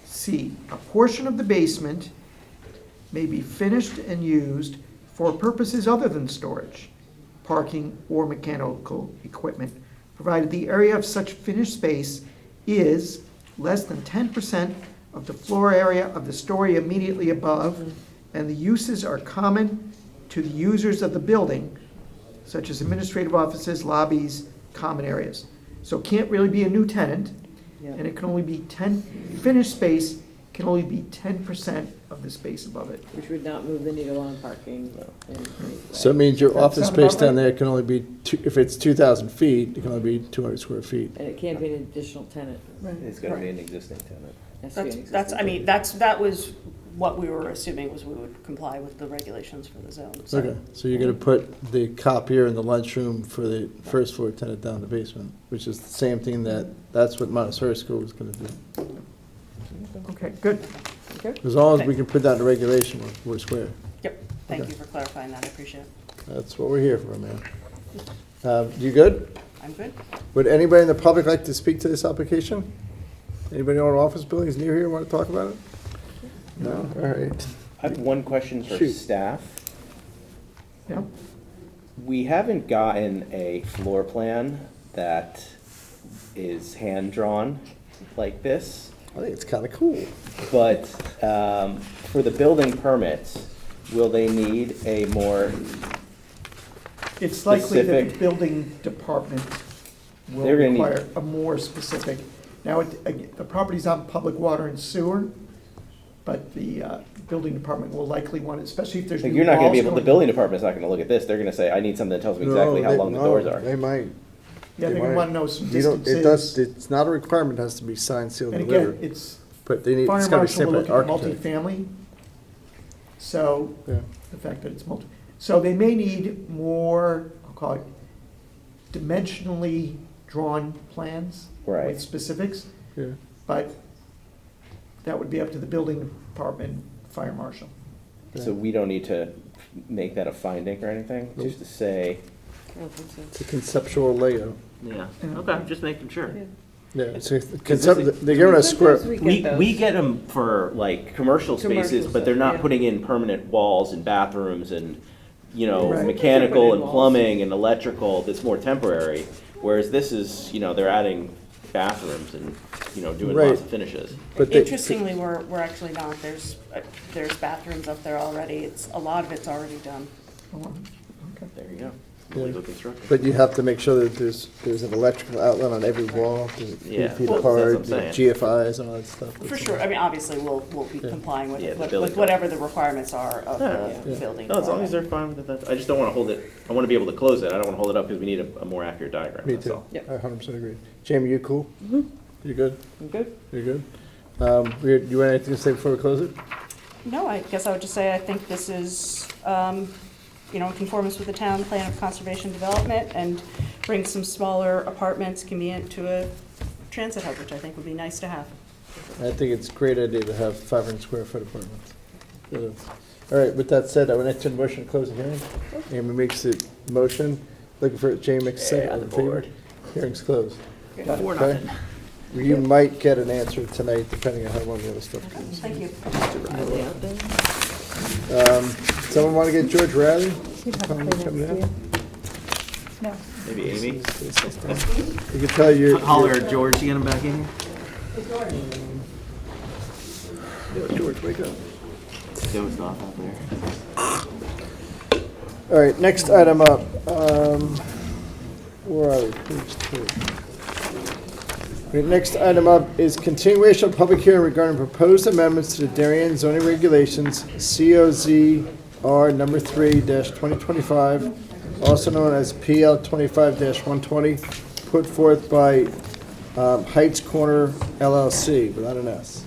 C, a portion of the basement may be finished and used for purposes other than storage, parking, or mechanical equipment, provided the area of such finished space is less than 10% of the floor area of the story immediately above, and the uses are common to the users of the building, such as administrative offices, lobbies, common areas. So it can't really be a new tenant, and it can only be finished space can only be 10% of the space above it. Which would not move the needle on parking in any way. So it means your Does that office sound space about down right? there can only be, if it's 2,000 feet, it can only be 200 square feet. And it can't be an additional tenant. It's gonna be an existing tenant. It has to be an That's, I existing mean, that was what we were assuming, was we would comply with the regulations for the zone. So Okay, so you're gonna put the copier in the lunchroom for the first floor tenant down the basement, which is the same thing that's what Montessori School was gonna do. Okay, good. As long as we can put that in the regulation, we're square. Yep, thank you for clarifying that, I appreciate it. That's what we're here for, man. You good? I'm good. Would anybody in the public like to speak to this application? Anybody own office buildings near here want to talk about it? No? All right. I have one question for Shoot. staff. Yeah. We haven't gotten a floor plan that is hand-drawn like this, I think it's kind of cool. but for the building permits, will they need a more, It's likely that the Specific. building department will They're gonna need- require a more specific. Now, the property's on public water and sewer, but the building department will likely want, especially if there's new like, walls you're not gonna be able, the going- building department's not gonna look at this, they're gonna say, I need something that tells me exactly how long the doors are. They might. Yeah, they're gonna wanna know some You don't, it does, distances. it's not a requirement, it has to be signed, sealed, And and again, delivered. it's, But they need, fire it's gotta be marshal will simple look at the architect. multifamily. So, Yeah. the fact that it's so they may need more, I'll call it dimensionally drawn plans Right. with specifics, Yeah. but that would be up to the building department, fire marshal. So we don't need to make that a finding or anything, Nope. just to say. I don't think so. It's a conceptual layout. Yeah, Yeah. okay, just making sure. Yeah. Yeah, it's a this concept, is- they're giving us square, Sometimes We those. get them for like commercial spaces, Commercial but they're stuff, not yeah. putting in permanent walls and bathrooms and, you know, Right. mechanical Put in and walls. plumbing and electrical that's more temporary. Whereas this is, you know, they're adding bathrooms and, you know, doing Right. lots of finishes. but they. Interestingly, we're actually not, there's bathrooms up there already, a lot of it's already done. Oh, okay. There you go. Yeah. Legal construction. But you have to make sure that there's an electrical outlet on every wall, there's Yeah. 8 feet Well, that's what apart, I'm saying. GFIs and all that stuff. For sure, I mean, obviously, we'll be Yeah. complying with, Yeah, the with building with whatever the requirements are of Yeah. the Yeah. building. No, as long as they're department. fine with it, I just don't wanna hold it, I wanna be able to close it, I don't wanna hold it up because we need a more accurate diagram, Me that's too. all. Yep. I 100% agree. Jamie, you cool? You good? I'm good. You good? You want anything to say before we close it? No, I guess I would just say, I think this is, in conformance with the town plan of conservation development, and brings some smaller apartments convenient to a transit hub, which I think would be nice to have. I think it's a great idea to have 500 square foot apartments. All right, with that said, I would entertain a motion to close the hearing. Amy makes the motion, looking for, Jamie makes a second, all in favor? board. Hearing's closed. Four Okay? nothing. You might get an answer tonight, depending on how long the other stuff goes. Thank you. Someone want to get George Riley? She'd have Coming play down? next to you. No. Maybe Amy? You can tell you're. Holler at George to get him back in here? Yo, George, wake up. Dozed off out there. All right, next item up. Where are we? Page 2. Okay, next item up is continuation of public hearing regarding proposed amendments to the Darien zoning regulations, COZR number 3-2025, also known as PL 25-120, put forth by Heights Corner LLC, without an S.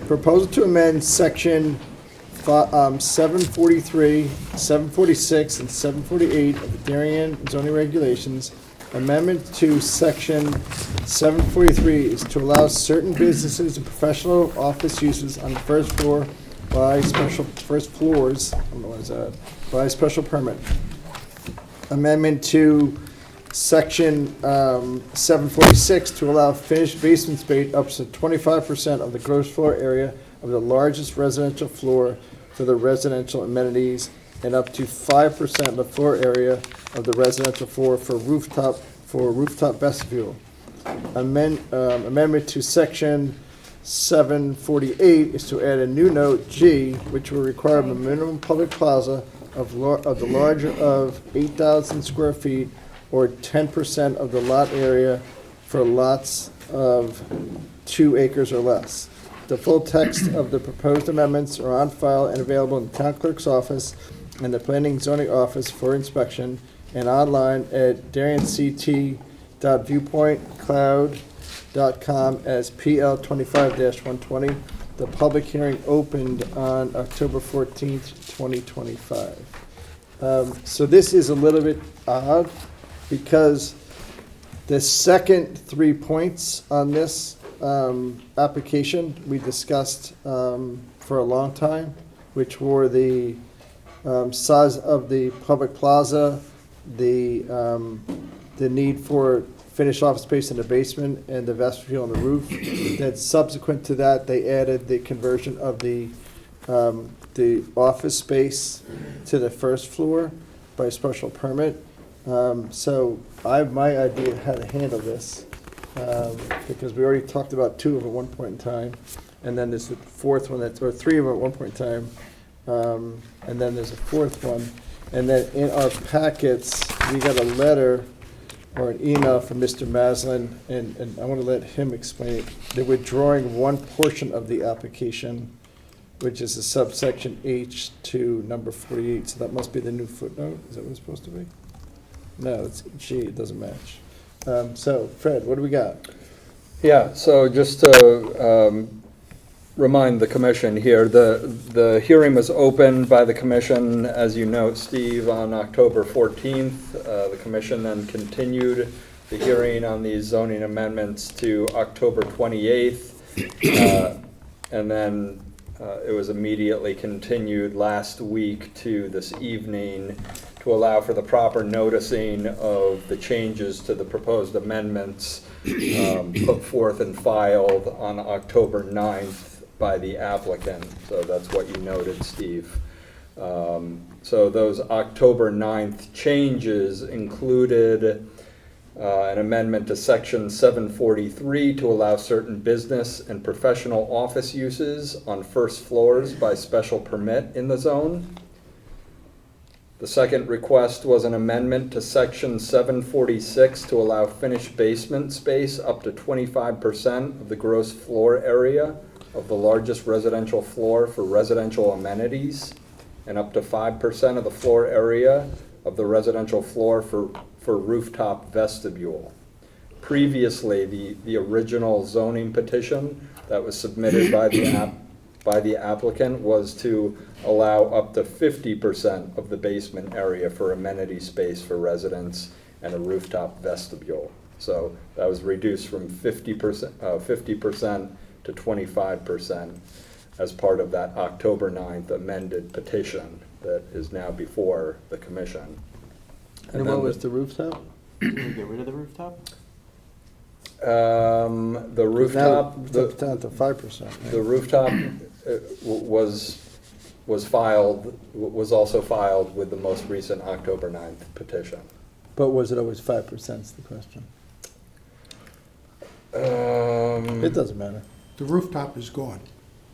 Proposal to amend section 743, 746, and 748 of the Darien zoning regulations. Amendment to section 743 is to allow certain businesses and professional office uses on the first floor by first floors, I don't know what is that, by special permit. Amendment to section 746 to allow finished basement space up to 25% of the gross floor area of the largest residential floor for the residential amenities, and up to 5% of the floor area of the residential floor for rooftop vestibule. Amendment to section 748 is to add a new note, G, which will require a minimum public plaza of the larger of 8,000 square feet or 10% of the lot area for lots of 2 acres or less. The full text of the proposed amendments are on file and available in the town clerk's office and the planning and zoning office for inspection and online at dariencct.viewpointcloud.com as PL 25-120. The public hearing opened on October 14th, 2025. So this is a little bit odd because the second 3 points on this application we discussed for a long time, which were the size of the public plaza, the need for finished office space in the basement, and the vestibule on the roof. Then subsequent to that, they added the conversion of the office space to the first floor by special permit. So I have my idea how to handle this, because we already talked about 2 of them at one point in time, and then there's the fourth one, or 3 of them at one point in time, and then there's a fourth one. And then in our packets, we got a letter or an email from Mr. Maslin, and I want to let him explain it. They're withdrawing one portion of the application, which is a subsection H to number 48, so that must be the new footnote. Is that what it's supposed to be? No, it's G, it doesn't match. So, Fred, what do we got? Yeah, so just to remind the commission here, the hearing was opened by the commission, as you note, Steve, on October 14th. The commission then continued the hearing on these zoning amendments to October 28th. And then it was immediately continued last week to this evening to allow for the proper noticing of the changes to the proposed amendments put forth and filed on October 9th by the applicant. So that's what you noted, Steve. So those October 9th changes included an amendment to section 743 to allow certain business and professional office uses on first floors by special permit in the zone. The second request was an amendment to section 746 to allow finished basement space up to 25% of the gross floor area of the largest residential floor for residential amenities, and up to 5% of the floor area of the residential floor for rooftop vestibule. Previously, the original zoning petition that was submitted by the applicant was to allow up to 50% of the basement area for amenity space for residents and a rooftop vestibule. So that was reduced from 50% to 25% as part of that October 9th amended petition that is now before the commission. And what was the rooftop? Can we get rid of the rooftop? The rooftop, It's down to 5%. right? the rooftop was also filed with the most recent October 9th petition. But was it always 5% is the question? It doesn't matter. The rooftop is gone.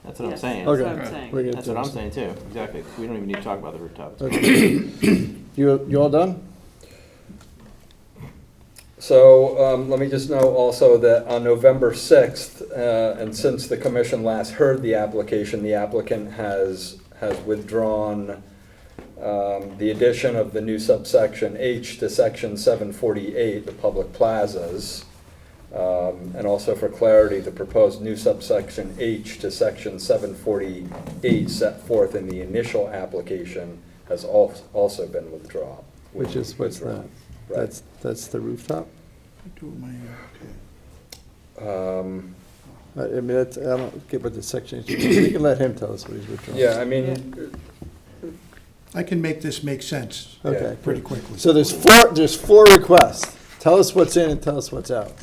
That's what I'm Yes, saying. That's Okay. what I'm saying. We're gonna That's what I'm do saying too, exactly. We don't even need to talk about the rooftop. It's Okay. You all done? So let me just note also that on November 6th, and since the commission last heard the applicant has withdrawn the addition of the new subsection H to section 748, the public plazas. And also for clarity, the proposed new subsection H to section 748 set forth in the initial application has also been withdrawn. Which is, what's that? Right. That's the rooftop? I mean, that's, I don't get what the section is. We can let him tell us what he's withdrawing. Yeah, I mean, I can make this make sense Okay. pretty quickly. So there's four requests. Tell us what's in and tell us what's out.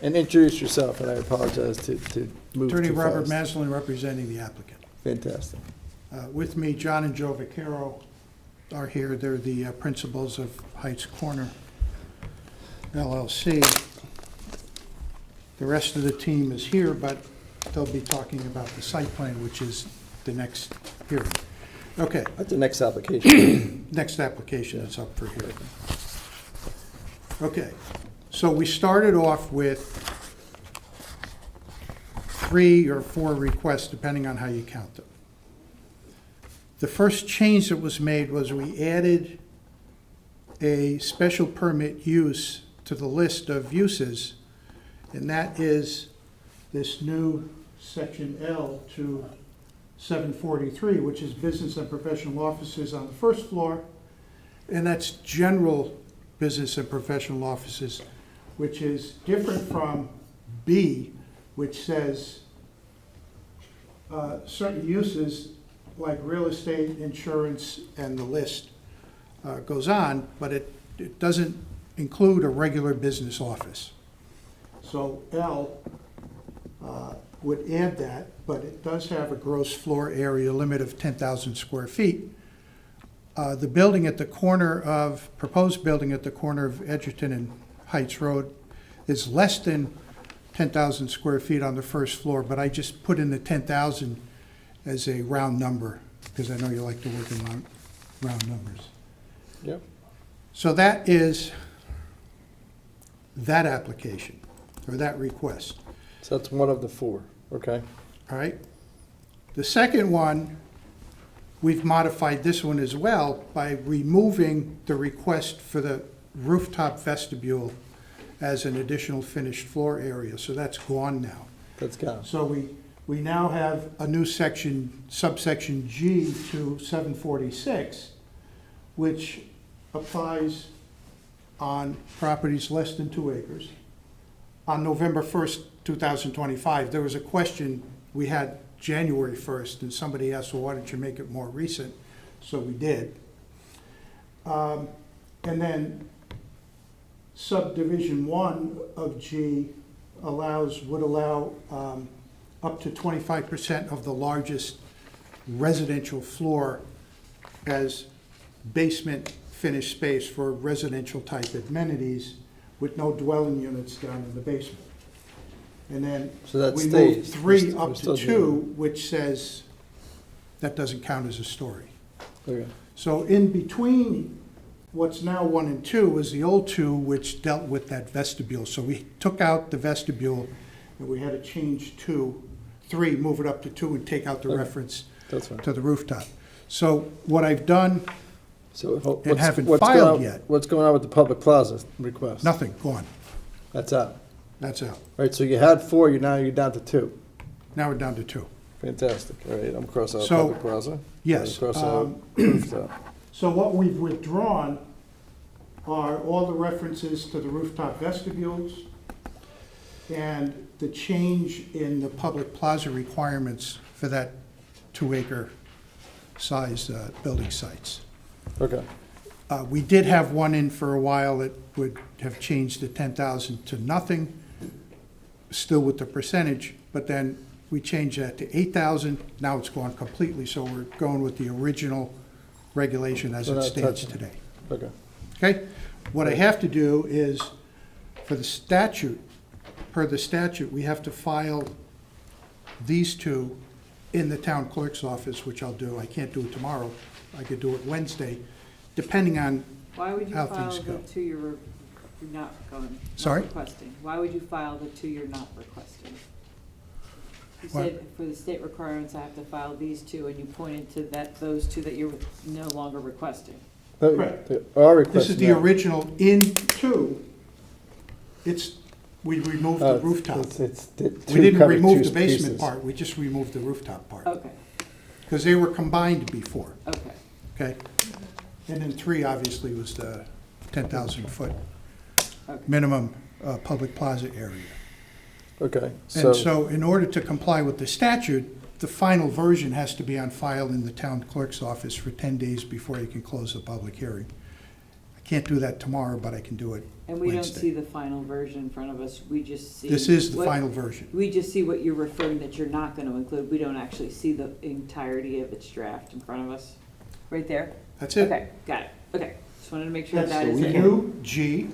And introduce yourself, and I apologize to move Attorney too Robert fast. Maslin representing the applicant. Fantastic. With me, John and Joe Vaccaro are here. They're the principals of Heights Corner LLC. The rest of the team is here, but they'll be talking about the site plan, which is the next hearing. Okay, That's the next application. next application is up for hearing. Okay, so we started off with 3 or 4 requests, depending on how you count them. The first change that was made was we added a special permit use to the list of uses, and that is this new section L to 743, which is business and professional offices on the first floor, and that's general business and professional offices, which is different from B, which says certain uses like real estate, insurance, and the list goes on, but it doesn't include a regular business office. So L would add that, but it does have a gross floor area limit of 10,000 square feet. The building at the corner of, proposed building at the corner of Edgerton and Heights Road is less than 10,000 square feet on the first floor, but I just put in the 10,000 as a round number, because I know you like to work in round numbers. Yep. So that is that application, or that request, So that's one of the 4, okay? all right? The second one, we've modified this one as well by removing the request for the rooftop vestibule as an additional finished floor area, so that's gone now. That's gone. So we now have a new section, subsection G to 746, which applies on properties less than 2 acres. On November 1st, 2025, there was a question, we had January 1st, and somebody asked, well, why don't you make it more recent? So we did. And then subdivision 1 of G would allow up to 25% of the largest residential floor as basement finished space for residential type amenities with no dwelling units down in the basement. And then So that we stays. moved 3 We're up still to doing 2, which says that doesn't count as a story. Okay. So in between what's now 1 and 2 is the old 2, which dealt with that vestibule. So we took out the vestibule, and we had to change 3, move it up to 2, and take out the Okay. reference That's fine. to the rooftop. So what I've done, So And haven't what's filed going on- yet. What's going on with the public plaza request? nothing, gone, That's out. that's out. Right, so you had 4, you're down to 2. Now we're down to 2. Fantastic. All right, I'm cross out So, public plaza. yes, Cross out rooftop. So what we've withdrawn are all the references to the rooftop vestibules and the change in the public plaza requirements for that 2-acre size building sites. Okay. We did have one in for a while that would have changed the 10,000 to nothing, still with the percentage, but then we changed that to 8,000. Now it's gone completely, so we're going with the original regulation as We're it not stands touching it. today. Okay. Okay? What I have to do is, for the statute, per the statute, we have to file these 2 in the town clerk's office, which I'll do. I can't do it tomorrow. I could do it Wednesday, depending on, Why would you How file things the go. 2 you're not going, not Sorry? requesting? Why would you file the 2 you're not requesting? You What? said for the state requirements, I have to file these 2, and you pointed to those 2 that you're no longer requesting. Correct. Our this request is the now- original in 2. We removed the rooftop. It's We 2 didn't covered remove 2 the basement pieces. part, we just removed the rooftop part. Okay, Because they were combined before, okay. okay? And then 3 obviously was the 10,000 foot Okay. minimum public plaza area. Okay, And so in order to comply with the statute, the final version has to be on file in the town clerk's office for 10 days before you can close the public hearing. I can't do that tomorrow, but I can do it And we don't Wednesday. see the final version in front of us, we just see. This is the what- final version. We just see what you're referring that you're not gonna include, we don't actually see the entirety of its draft in front of us. Right there? That's it. Okay, got it, okay, just wanted to make sure That's that the is it. new G,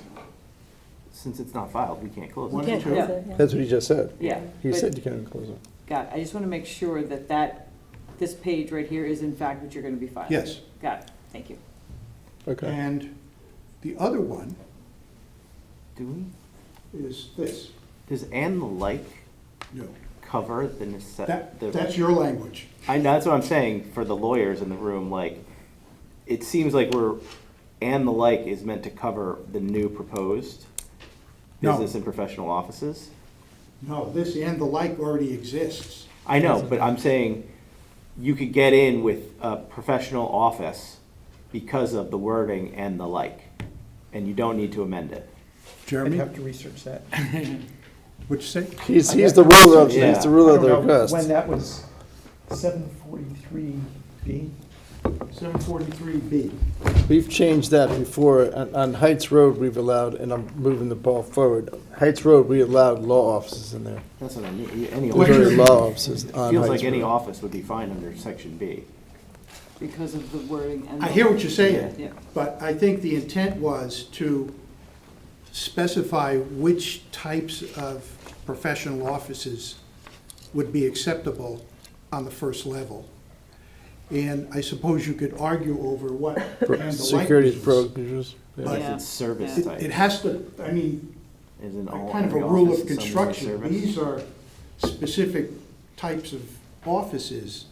Since it's not filed, we can't close One it. and Can't two. close it, yeah. That's what he just said. Yeah. He but- said you can't close it. Got it. I just want to make sure that this page right here is in fact what you're going to be filing. Yes. Got it. Thank you. Okay. And the other one Do we? is this. Does "and the like" No, cover the necessity? that's your language. That's what I'm saying for the lawyers in the room. Like, it seems like "and the like" is meant to cover the new proposed No. business and professional offices. No, this and the like already exists. I know, but I'm saying you could get in with a professional office because of the wording "and the like," and you don't need to amend it. I'd Jeremy, have to research that. what'd you say? He's the ruler of, Yeah. he's the ruler I of the don't know request. when that was 743B. 743B. We've changed that before. On Heights Road, we've allowed, and I'm moving the ball forward. Heights Road, we allowed law offices in there. That's what I mean. Any What's There's your- office, already law offices on feels Heights like any Road. office would be fine under Section B. Because of the wording and. I hear what you're saying, Yeah. but I think the intent was to specify which types of professional offices would be acceptable on the first level. And I suppose you could argue over what and the like Securities means. brokers. yeah. But- If it's service It type, has to, I mean, isn't all kind of a every rule office of in some way construction. service? These are specific types of offices.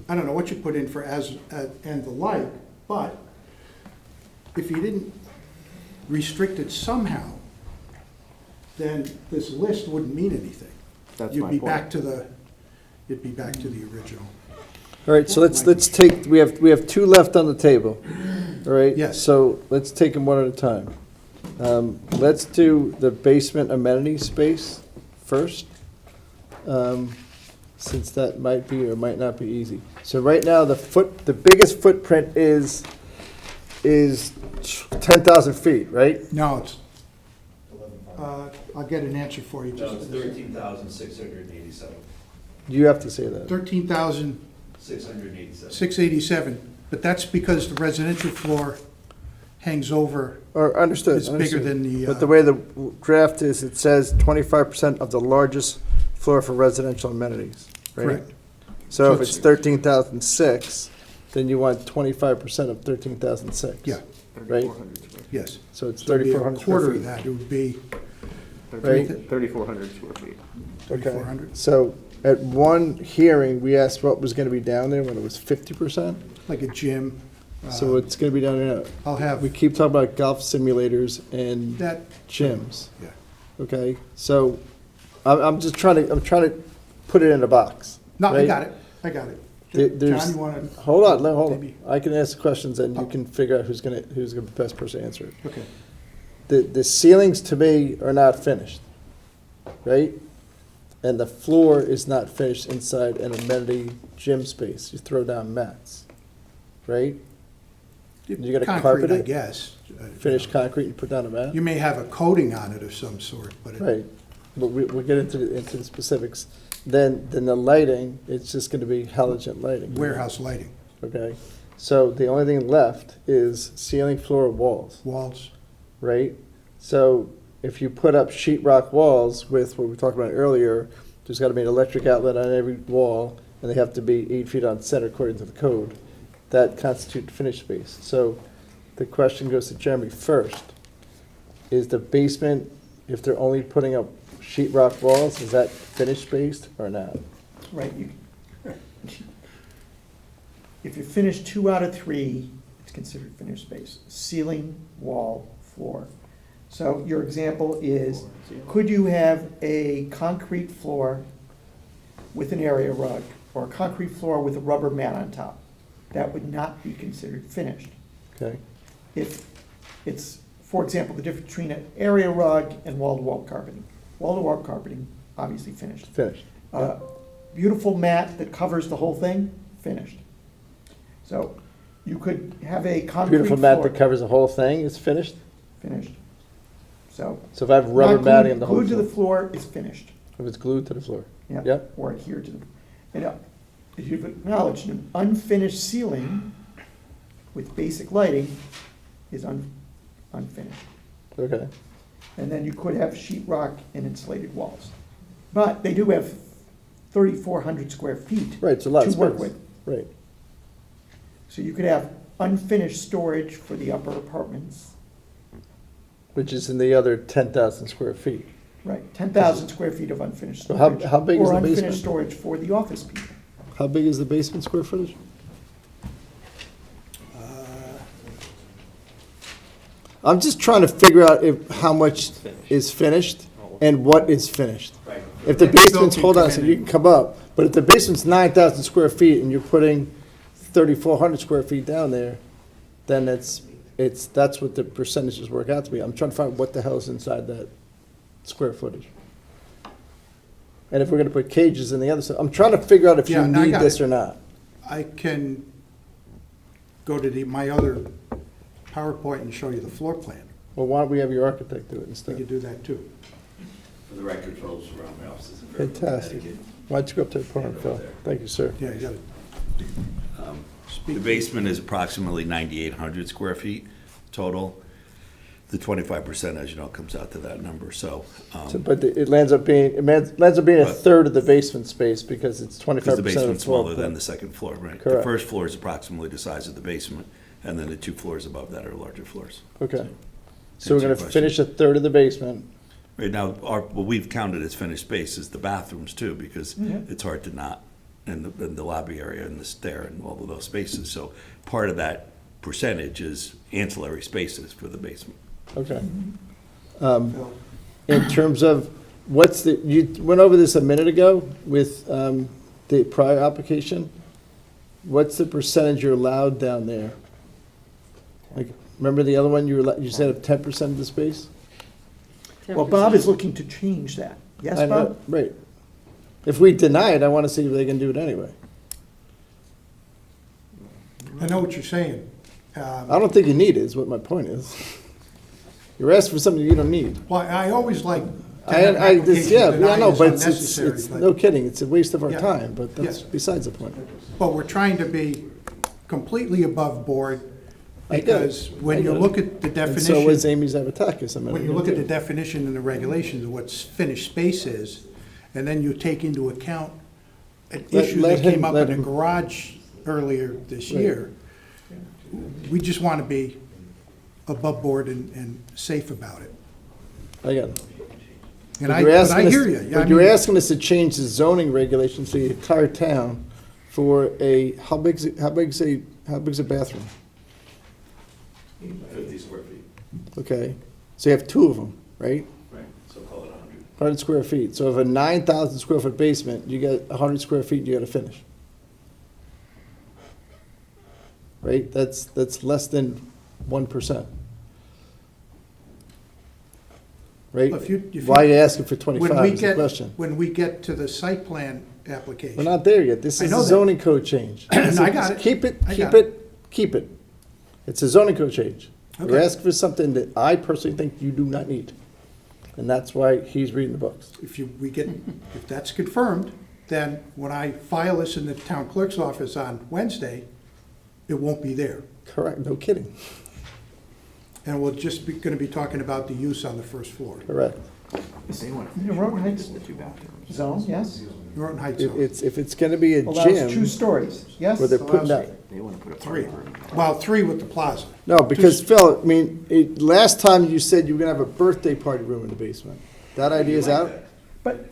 I don't know what you put in for as, and the like, but if you didn't restrict it somehow, then this list wouldn't mean anything. That's You'd my be point. back to the, you'd be back to the original. All right, so let's take, we have two left on the table, all right? Yes. So let's take them one at a time. Let's do the basement amenity space first, since that might be or might not be easy. So right now, the biggest footprint is 10,000 feet, right? No, it's, I'll get an answer for you No, just. it's 13,687. You have to say that. 687. 13,687, but that's because the residential floor hangs over. Or understood. It's bigger understood. than the, But the way the draft is, it says 25% of the largest floor for residential amenities, right? Correct. So if So it's it's- 13,006, then you want 25% of 13,006. Yeah, Right? 3,400 square feet. yes. So it's So it'd be a 3,400 square quarter of feet. that, it would be Right. 3,400 square feet. Okay. 3,400, So at one hearing, we asked what was gonna be down there when it was 50%. like a gym. So it's gonna be down there now. I'll have We keep talking about golf simulators and that, gyms. yeah. Okay, so I'm just trying to put it in a box. No, I right? got it. There's- John, you want to? Hold on. Maybe. I can ask questions and you Oh. can figure out who's gonna be the best person to answer it. Okay. The ceilings to me are not finished, right? And the floor is not finished inside an amenity gym space. You throw down mats, right? You gotta carpet Concrete, I it? guess. Finished concrete, you put down a mat? You may have a coating on it of some sort, but it, Right, but we'll get into the specifics. Then the lighting, it's just gonna be halogen lighting. warehouse lighting, Okay, so the only thing left is ceiling, floor, walls, walls. right? So if you put up sheetrock walls with what we talked about earlier, there's gotta be an electric outlet on every wall, and they have to be 8 feet on center according to the code. That constitutes finished space. So the question goes to Jeremy first. Is the basement, if they're only putting up sheetrock walls, is that finished space or not? Right, if you finish 2 out of 3, it's considered finished space. Ceiling, wall, floor. So your example is, could you have a concrete floor with an area rug, or a concrete floor with a rubber mat on top? That would not be considered finished. Okay, If it's, for example, the difference between an area rug and wall-to-wall carpeting. Wall-to-wall carpeting, obviously finished. finished. Beautiful mat that covers the whole thing, finished. So you could have a concrete Beautiful mat floor, that covers the whole thing is finished? finished. So. So if I have rubber not matting on the whole Glued to the floor, floor is finished. if it's glued to the floor? Yeah. Yep. Or adhered to the, and if you've acknowledged an unfinished ceiling with basic lighting is unfinished. Okay, And then you could have sheetrock and insulated walls. But they do have 3,400 square feet Right, it's a lot of to work space. with. Right. So you could have unfinished storage for the upper apartments, Which is in the other 10,000 square feet. right, 10,000 square feet of unfinished So storage. how big is the Or basement? unfinished storage for the office people. How big is the basement square footage? I'm just trying to figure out how much is finished and what is finished. Right. If the basement's, Built hold on, in so you can come up, but if the basement's 9,000 square feet and you're putting 3,400 square feet down there, then that's what the percentages work out to be. I'm trying to find what the hell's inside that square footage. And if we're gonna put cages in the other side, I'm trying to figure out if you Yeah, no, I need got this it. or not. I can go to my other PowerPoint and show you the floor plan. Well, why don't we have your architect do it We instead? could do that too. For the record, folks around my office is very Fantastic. Connecticut. Why don't you go up to the podium, Phil? Thank you, sir. Yeah, you got it. The basement is approximately 9,800 square feet total. The 25%, as you know, comes out to that number, so. But it lands up being a third of the basement space because it's 25% Because the of the basement's floor smaller than plan. the second floor, right? The Correct. first floor is approximately the size of the basement, and then the 2 floors above that are larger floors. Okay. So we're Answer your gonna question. finish a third of the basement. Right now, what we've counted as finished space is the bathrooms too, because Mhm. it's hard to not, in the lobby area and the stair and all of those spaces. So part of that percentage is ancillary spaces for the basement. Okay. In terms of, you went over this a minute ago with the prior application. What's the percentage you're allowed down there? Like, remember the other one, you said of 10% of the space? Well, Bob is looking to change that. Yes, I know, Bob? right. If we deny it, I want to see if they can do it anyway. I know what you're saying. I don't think you need it, is what my point is. You're asking for something you don't need. Well, I always like to have I applications yeah, I denied know, as but it's, unnecessary, but- no kidding, it's a waste of our Yeah. time, but that's Yes. besides the point. But we're trying to be completely above board I get it. because when I you get it. look at the And so is definition, Amy's Avatakis a minute when you ago, look at the too. definition and the regulations of what finished space is, and then you take into account an issue let that came him- up let in a him- garage earlier this Right. year, we just want to be above board and safe about it. I got it. And But I, you're but asking I us- hear you. Yeah, I But you're mean, asking us to change the zoning regulations for the entire town for how big's a bathroom? 50 square feet, Okay, so you have two of them, right? right? So call it 100. 100 square feet, so if a 9,000 square foot basement, you got 100 square feet you gotta finish. Right, that's less than 1%. Right? Well, if you- Why are you asking for when 25 we is the get, question. when we get to the site plan application. We're not there yet, this I is know a that. zoning code change. I got it. Keep it, I keep got it, keep it. It's a zoning code change. You're Okay. asking for something that I personally think you do not need. And that's why he's reading the books. If that's confirmed, then when I file this in the town clerk's office on Wednesday, it won't be there. Correct, no kidding, And we'll just be, gonna be talking about the use on the first floor. correct. The Roten Heights zone, yes? Norton Heights If zone. it's gonna be a Allows 2 gym stories, yes? where they're putting allows- out. Three. Well, 3 with the plaza. No, because Phil, I mean, last time you said you were gonna have a birthday party room in the basement. That idea's out, But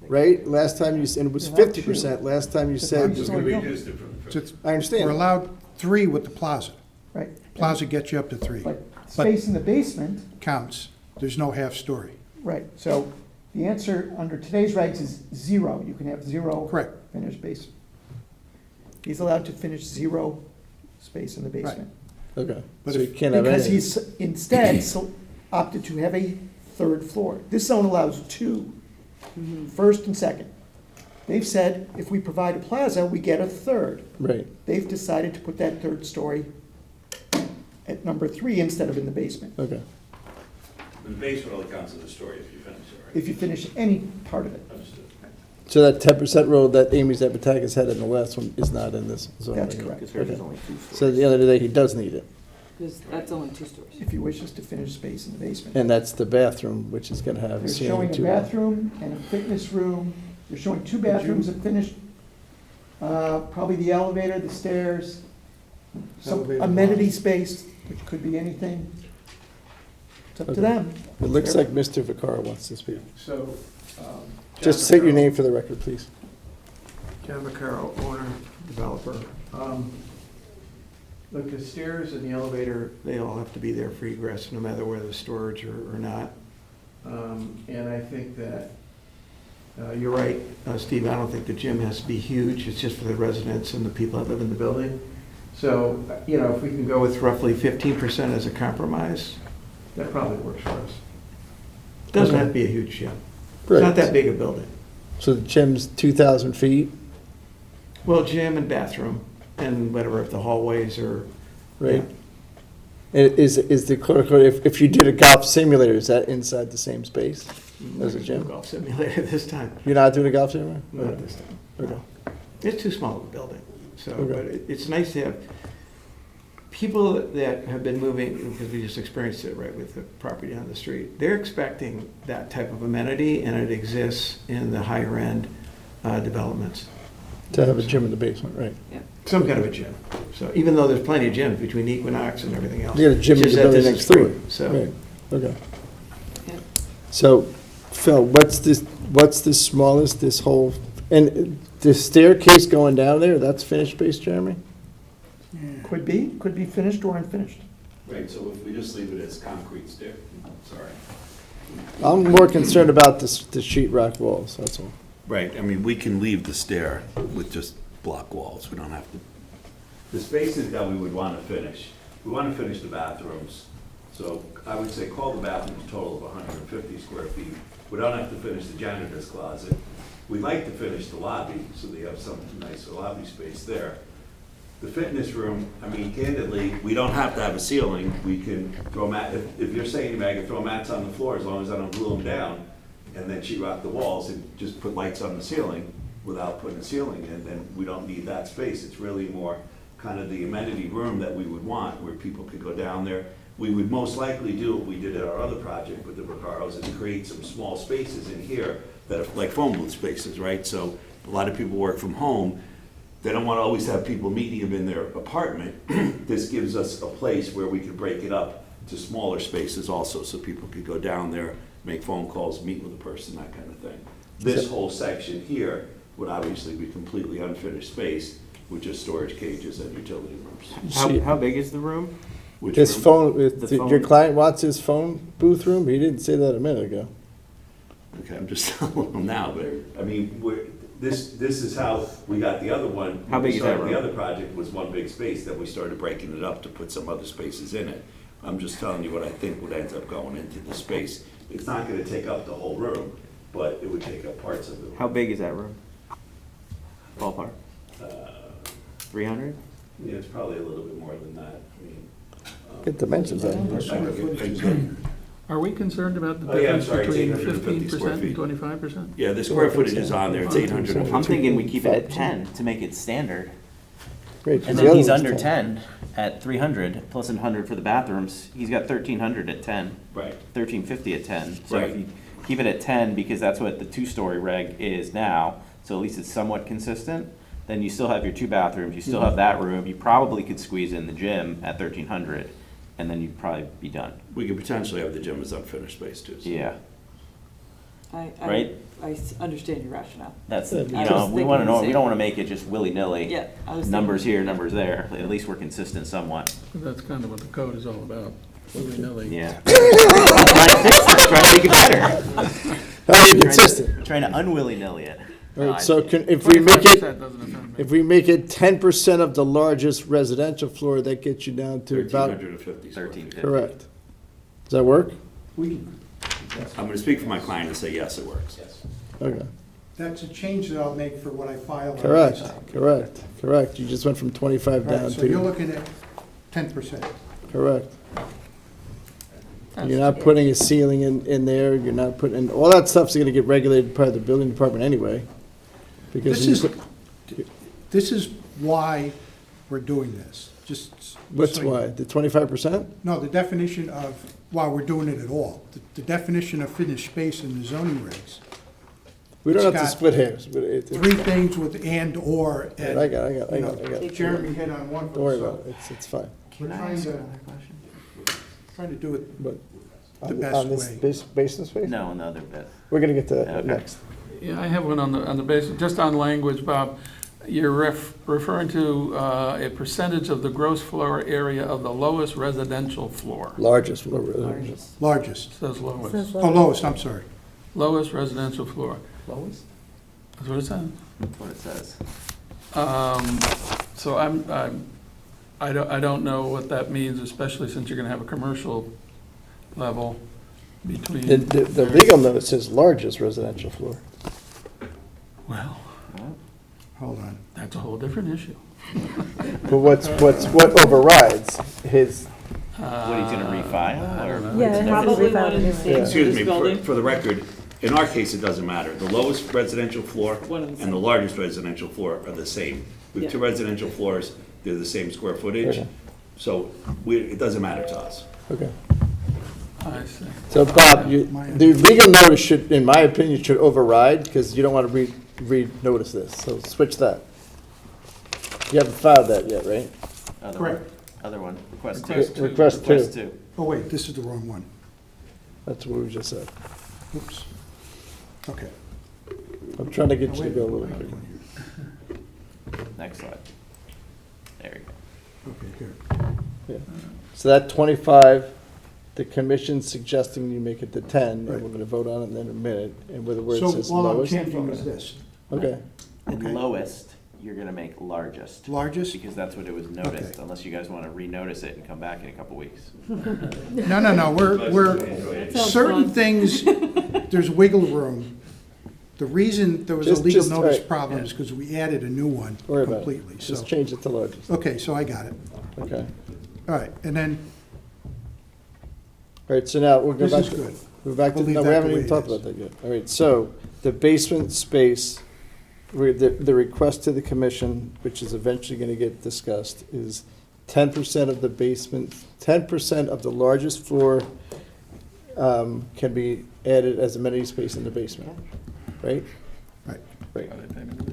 right? Last time you, and it was 50%, last time you said, Just We gonna reduced it from the So 50. it's- I understand. We're allowed 3 with the plaza. Right. Plaza gets you up to 3. But space in the basement, Counts. There's no half-story. right, so the answer under today's regs is 0. You can have 0 Correct. finished space. He's allowed to finish 0 space in the basement. okay, But so you if- can't have Because any. he's instead opted to have a 3rd floor. This zone allows 2, first and second. They've said if we provide a plaza, we get a 3rd. Right, They've decided to put that 3rd story at number 3 instead of in the basement, okay. The basement only counts as a story if you finish it, right? if you finish any part of it. Understood. So that 10% rule that Amy's Epitakus had in the last one is not in this zone? That's anymore. correct. Okay. So at the end of the day, he does need it. Because that's only 2 stories. If he wishes to finish space in the basement. And that's the bathroom, which is gonna have a They're ceiling showing a too. bathroom and a fitness room They're showing 2 bathrooms that finished, probably the elevator, the stairs, some Elevator. amenity space, which could be anything. It's up to Okay. them. It looks like Mr. Vaccaro wants to speak. So, Just state your name for the record, please. John Vaccaro, owner, developer. Look, the stairs and the elevator, they all have to be there for egress, no matter whether storage or not. And I think that, you're right, Steve, I don't think the gym has to be huge, it's just for the residents and the people that live in the building. So, if we can go with roughly 15% as a compromise, that probably works for us. Doesn't have to be a huge gym. It's not that big a building. So the gym's 2,000 feet, Well, gym and bathroom, and whatever, if the hallways are. right? And is the quote unquote, if you did a golf simulator, is that inside the same space as a gym? Golf simulator this time, You're not doing a golf simulator? not this time. Okay. It's too small of a building, so, Okay. but it's nice to have people that have been moving, because we just experienced it, right, with the property down the street. They're expecting that type of amenity, and it exists in the higher end developments. To have a gym in the basement, right? Some kind of a gym. So even though there's plenty of gyms between Equinox and everything else. You got a gym in it's the just that building this next is door. free, So. Right, okay. Yeah. So, Phil, what's the smallest, this whole, and the staircase going down there, that's finished space, Jeremy? Could be finished or unfinished. Right, so if we just leave it as concrete stair, sorry. I'm more concerned about the sheet rock walls, that's all. Right, I mean, we can leave the stair with just block walls, we don't have to. The spaces that we would want to finish, we want to finish the bathrooms. So I would say call the bathrooms a total of 150 square feet. We don't have to finish the janitor's closet. We'd like to finish the lobby, so they have some nice lobby space there. The fitness room, I mean, candidly, we don't have to have a ceiling. We can throw if you're saying to me I can throw mats on the floor as long as I don't glue them down, and then sheet rock the walls and just put lights on the ceiling without putting a ceiling in, then we don't need that space. It's really more kind of the amenity room that we would want, where people could go down there. We would most likely do what we did at our other project with the Vaccaros, is create some small spaces in here that are like phone booth spaces, right? So a lot of people work from home. They don't want to always have people meeting them in their apartment. This gives us a place where we could break it up to smaller spaces also, so people could go down there, make phone calls, meet with a person, that kind of thing. This whole section here would obviously be completely unfinished space with just storage cages and utility rooms. How big is the room? Which His room? phone, The your phone. client wants his phone booth room? He didn't say that a minute ago. Okay, I'm just telling them now, but, I mean, this is how we got the other one. How big is that room? The other project was one big space, then we started breaking it up to put some other spaces in it. I'm just telling you what I think would end up going into the space. It's not gonna take up the whole room, but it would take up parts of it. How big is that room? Ballpark? 300? Yeah, it's probably a little bit more than that. I mean, Get dimensions on it. I can- Are we concerned about the Oh, yeah, I'm difference sorry, it's between 850 square 15% and feet. 25%? Yeah, the square footage is on there, it's 850. I'm thinking we keep it at 10 to make it standard. Great, 'cause And the then other he's one's under 10. 10 at 300, plus 100 for the bathrooms. He's got 1,300 at 10, Right. 1,350 at 10. So Right. if you keep it at 10, because that's what the two-story reg is now, so at least it's somewhat consistent, then you still have your 2 bathrooms, you still have that room. You probably could squeeze in the gym at 1,300, and then you'd probably be done. We could potentially have the gym as unfinished space too. so. Yeah, I Right? understand your rationale. that's, Yeah, you I know, was we want to thinking the know, we same. don't want to make it just willy-nilly. Yeah, I was Numbers thinking- here, numbers there. At least we're consistent somewhat. That's kind of what the code is all about, willy-nilly. Yeah. Trying to fix it, trying to make it better. How be consistent? Trying to unwilly-nilly it. All No, right, so I- if we make 25% it, doesn't offend me. if we make it 10% of the largest residential floor, that gets you down to about, 1,350 square feet. 1350. correct. Does that work? I'm gonna speak for my client and say, yes, it works. Okay, That's a change that I'll make for what I filed. on correct, this. correct. You just went from 25 Right, down so you're to, looking at 10%. correct. You're not putting a ceiling in there, you're not putting, all that stuff's gonna get regulated by the building department anyway. Because This you is, put- this is why we're doing this, just. what's so you- why, the 25%? No, the definition of why we're doing it at all. The definition of finished space in the zoning regs We don't have It's to got split hairs, but it's. three things with and/or, I and, got you know, it. Jeremy hit on one. Don't worry so about it, it's fine. We're trying to do it But the best on this way. basin space? No, another bit. We're gonna get to that Okay. next. Yeah, I have one on the basis, just on language, Bob. You're referring to a percentage of the gross floor area of the lowest residential floor. Largest. Largest. Says lowest. Says Oh, lowest, I'm sorry. Lowest residential floor. Lowest? That's what it says. That's what it says. So I don't know what that means, especially since you're gonna have a commercial level between. The legal notice says largest residential floor. Well, Hold on. that's a whole different issue. But what overrides his, What, he's gonna refile, or? Yeah, it has to be refiled anyway. Yeah. Excuse me, for the record, in our case, it doesn't matter. The lowest residential floor One and the and the largest residential floor are the same. We have two residential floors, they're the same square footage, Okay. so it doesn't matter to us. okay. I see. So Bob, the legal notice should, in my opinion, should override, because you don't want to re-notice this, so switch that. You haven't filed that yet, right? Other Correct. one. Other one, request two. Request two. Request Request two, two. Oh, wait, this is the wrong one. that's what we just said. Oops. Okay. I'm trying to get you to go a little quicker. Next slide. There you go. Okay, here. Yeah. So that 25, the commission's suggesting you make it to 10, and we're Right. going to vote on it in a minute, and where it So says all I'm lowest. changing is this. Okay, And Okay. lowest, you're gonna make largest. Largest? Because that's what it was noticed, Okay. unless you guys wanna renotice it and come back in a couple weeks. No, we're, certain fun. things, there's wiggle room. The reason there was a legal Just- notice right. problem is because we added a new one don't worry about it. completely, so. Just change it to largest. Okay, so I got it. Okay. All right, and then, All right, so now we'll go this back is to. good. We're back to, We'll leave no, we that haven't the even way talked it is. about that yet. All right, so the basement space, the request to the commission, which is eventually gonna get discussed, is 10% of the basement, 10% of the largest floor can be added as amenity space in the basement, right? Right. Right,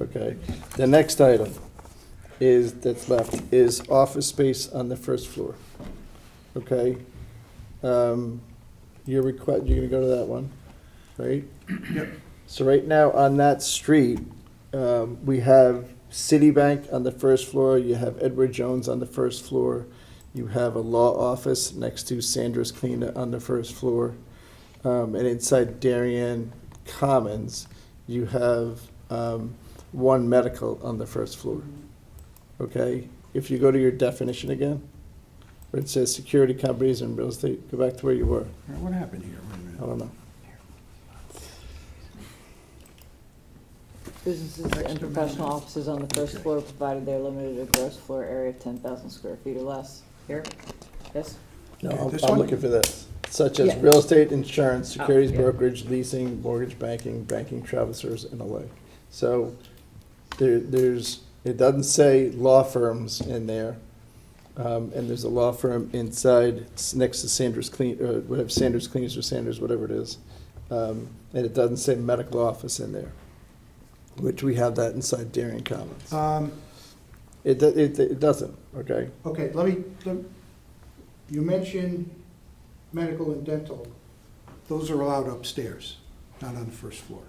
okay. The next item is, that's left, is office space on the first floor, okay? You're gonna go to that one, right? Yep. So right now, on that street, we have Citibank on the first floor, you have Edward Jones on the first floor, you have a law office next to Sandra's Cleaner on the first floor, and inside Darien Commons, you have one medical on the first floor, okay? If you go to your definition again, where it says security companies and real estate, go back to where you were. All right, what happened here? Wait a minute. I don't know. Businesses and professional offices on the first floor, provided they're limited to a gross floor area of 10,000 square feet or less. Here? Yes? No, Okay, I'm this I'm one? looking for this, such as Yeah. real estate, insurance, securities yeah. brokerage, leasing, mortgage banking, banking, travel service, and the like. So there's, it doesn't say law firms in there, and there's a law firm inside, next to Sandra's whatever, Sandra's Cleaners or Sanders, whatever it is. And it doesn't say medical office in there, which we have that inside Darien Commons. It doesn't, okay? Okay, you mentioned medical and dental. Those are allowed upstairs, not on the first floor.